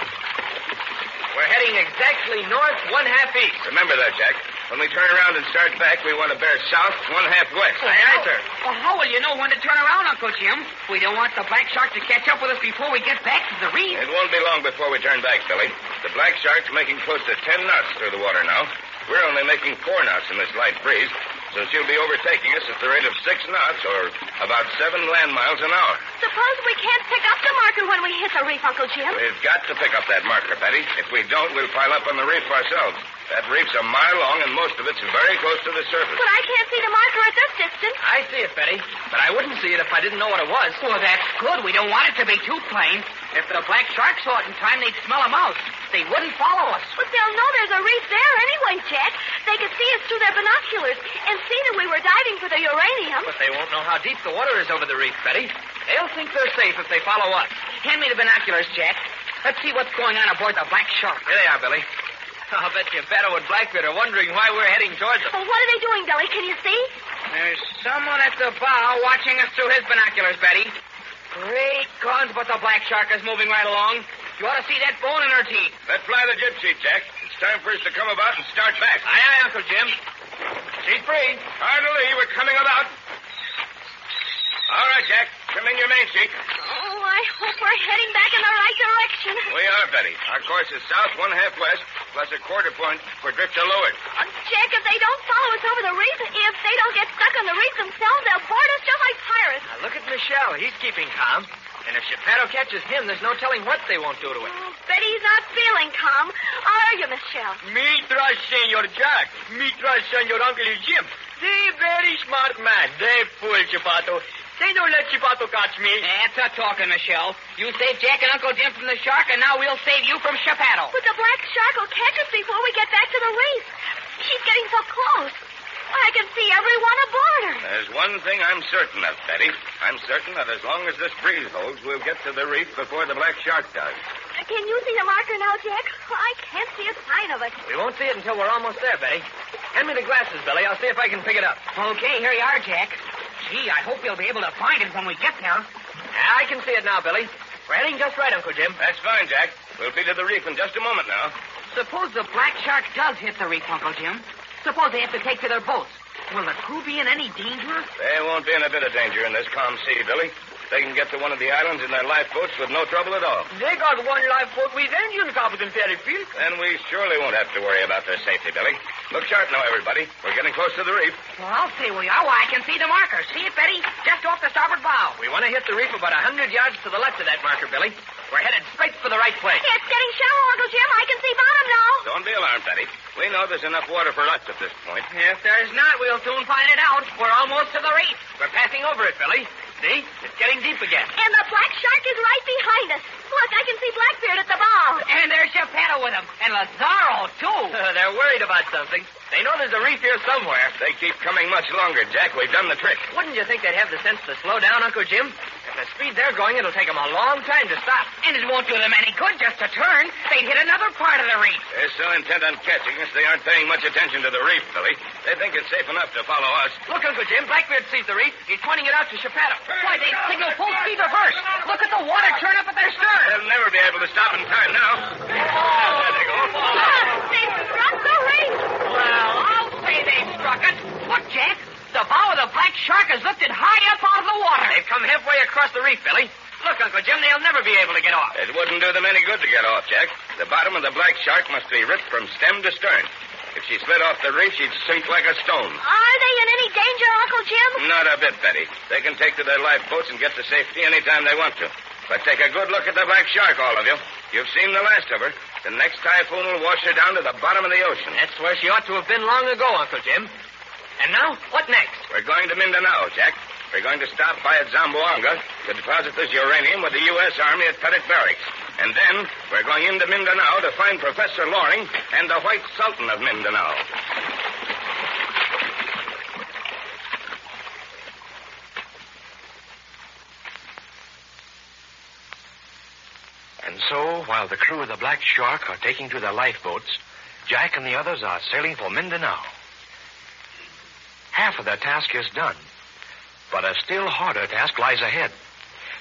We're heading exactly north, 1/2 east. Remember that, Jack. When we turn around and start back, we want to bear south, 1/2 west. Aye, sir. Well, how will you know when to turn around, Uncle Jim? We don't want the black shark to catch up with us before we get back to the reef. It won't be long before we turn back, Billy. The black shark's making close to 10 knots through the water now. We're only making 4 knots in this light breeze, so she'll be overtaking us at the rate of 6 knots, or about 7 land miles an hour. Suppose we can't pick up the marker when we hit the reef, Uncle Jim. We've got to pick up that marker, Betty. If we don't, we'll pile up on the reef ourselves. That reef's a mile long, and most of it's very close to the surface. But I can't see the marker at this distance. I see it, Betty, but I wouldn't see it if I didn't know what it was. Well, that's good. We don't want it to be too plain. If the black shark saw it in time, they'd smell 'em out. They wouldn't follow us. But they'll know there's a reef there anyway, Jack. They could see us through their binoculars and see that we were diving for the uranium. But they won't know how deep the water is over the reef, Betty. They'll think they're safe if they follow us. Hand me the binoculars, Jack. Let's see what's going on aboard the Black Shark. Here they are, Billy. I'll bet you Beto and Blackbeard are wondering why we're heading towards them. Well, what are they doing, Billy? Can you see? There's someone at the bow watching us through his binoculars, Betty. Great guns, but the Black Shark is moving right along. You ought to see that bone in her teeth. Let's fly the jib sheet, Jack. It's time for us to come about and start back. Aye, aye, Uncle Jim. She's free. Hard to lee. We're coming about. All right, Jack. Trim in your main sheet. Oh, I hope we're heading back in the right direction. We are, Betty. Our course is south 1/2 west, plus a quarter point for drift to leeward. Jack, if they don't follow us over the reef, if they don't get stuck on the reef themselves, they'll board us just like pirates. Now, look at Michelle. He's keeping calm. And if Geppetto catches him, there's no telling what they won't do to him. Oh, Betty's not feeling calm. Are you, Michelle? Me trust Senor Jack. Me trust Senor Uncle Jim. They very smart man. They fool Chipato. They don't let Chipato catch me. That's a talking, Michelle. You saved Jack and Uncle Jim from the shark, and now we'll save you from Geppetto. But the Black Shark will catch us before we get back to the reef. She's getting so close. I can see everyone aboard her. There's one thing I'm certain of, Betty. I'm certain that as long as this breeze holds, we'll get to the reef before the Black Shark does. Can you see the marker now, Jack? I can't see a sign of it. We won't see it until we're almost there, Betty. Hand me the glasses, Billy. I'll see if I can pick it up. Okay, here you are, Jack. Gee, I hope you'll be able to find it when we get there. I can see it now, Billy. We're heading just right, Uncle Jim. That's fine, Jack. We'll be to the reef in just a moment now. Suppose the Black Shark does hit the reef, Uncle Jim. Suppose they have to take to their boats. Will the crew be in any danger? They won't be in a bit of danger in this calm sea, Billy. They can get to one of the islands in their lifeboats with no trouble at all. They got one lifeboat with engine, Captain Ferryfield. Then we surely won't have to worry about their safety, Billy. Look sharp now, everybody. We're getting close to the reef. Well, I'll say we are. Why, I can see the marker. See it, Betty? Just off the starboard bow. We want to hit the reef about 100 yards to the left of that marker, Billy. We're headed straight for the right place. It's getting shallow, Uncle Jim. I can see bottom now. Don't be alarmed, Betty. We know there's enough water for us at this point. If there's not, we'll soon find it out. We're almost to the reef. We're passing over it, Billy. See? It's getting deep again. And the Black Shark is right behind us. Look, I can see Blackbeard at the bow. And there's Geppetto with him. And Lazaro, too. They're worried about something. They know there's a reef here somewhere. They keep coming much longer, Jack. We've done the trick. Wouldn't you think they'd have the sense to slow down, Uncle Jim? At the speed they're going, it'll take them a long time to stop. And it won't do them any good just to turn. They'd hit another part of the reef. They're so intent on catching us, they aren't paying much attention to the reef, Billy. They think it's safe enough to follow us. Look, Uncle Jim, Blackbeard sees the reef. He's pointing it out to Geppetto. Why, they signal full speed reverse. Look at the water churn up at their stern. They'll never be able to stop in time now. There they go. They struck the reef. Well, I'll say they struck it. Look, Jack. The bow of the Black Shark is lifted high up out of the water. They've come halfway across the reef, Billy. Look, Uncle Jim, they'll never be able to get off. It wouldn't do them any good to get off, Jack. The bottom of the Black Shark must be ripped from stem to stern. If she slid off the reef, she'd sink like a stone. Are they in any danger, Uncle Jim? Not a bit, Betty. They can take to their lifeboats and get to safety any time they want to. But take a good look at the Black Shark, all of you. You've seen the last of her. The next typhoon will wash her down to the bottom of the ocean. That's where she ought to have been long ago, Uncle Jim. And now, what next? We're going to Mindanao, Jack. We're going to stop by at Zamboanga to deposit this uranium with the U.S. Army at Petit Barracks. And then we're going into Mindanao to find Professor Loring and the White Sultan of Mindanao. And so, while the crew of the Black Shark are taking to their lifeboats, Jack and the others are sailing for Mindanao. Half of their task is done, but a still harder task lies ahead.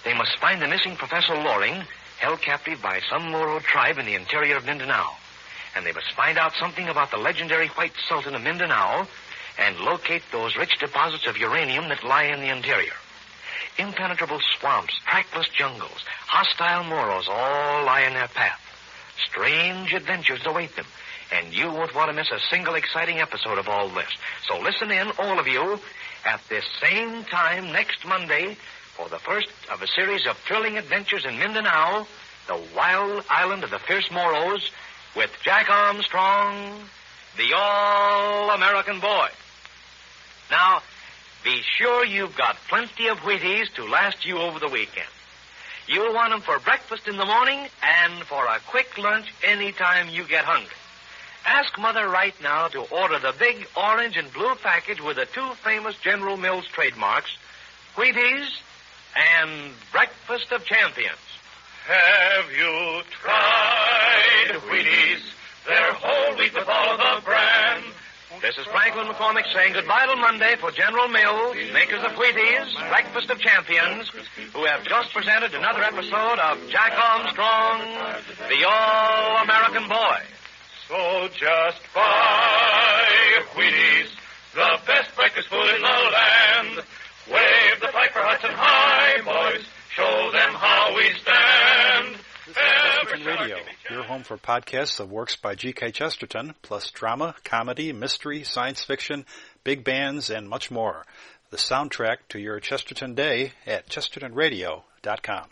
They must find the missing Professor Loring, held captive by some Moro tribe in the interior of Mindanao. And they must find out something about the legendary White Sultan of Mindanao and locate those rich deposits of uranium that lie in the interior. Impenetrable swamps, trackless jungles, hostile Moros all lie in their path. Strange adventures await them, and you won't want to miss a single exciting episode of all this. So listen in, all of you, at this same time next Monday for the first of a series of thrilling adventures in Mindanao, the wild island of the fierce Moros, with Jack Armstrong, the all-American boy. Now, be sure you've got plenty of Wheaties to last you over the weekend. You'll want them for breakfast in the morning and for a quick lunch any time you get hungry. Ask Mother right now to order the big orange and blue package with the two famous General Mills trademarks, Wheaties and Breakfast of Champions. Have you tried Wheaties? They're whole wheat with all of the bran. This is Franklin McCormick saying goodbye till Monday for General Mills, makers of Wheaties, Breakfast of Champions, who have just presented another episode of Jack Armstrong, the All-American Boy. So just buy Wheaties, the best breakfast food in the land. Wave the flag for Hudson High, boys. Show them how we stand. Chesterton Radio, your home for podcasts of works by G.K. Chesterton, plus drama, comedy, mystery, science fiction, big bands, and much more. The soundtrack to your Chesterton day at chestertonradio.com.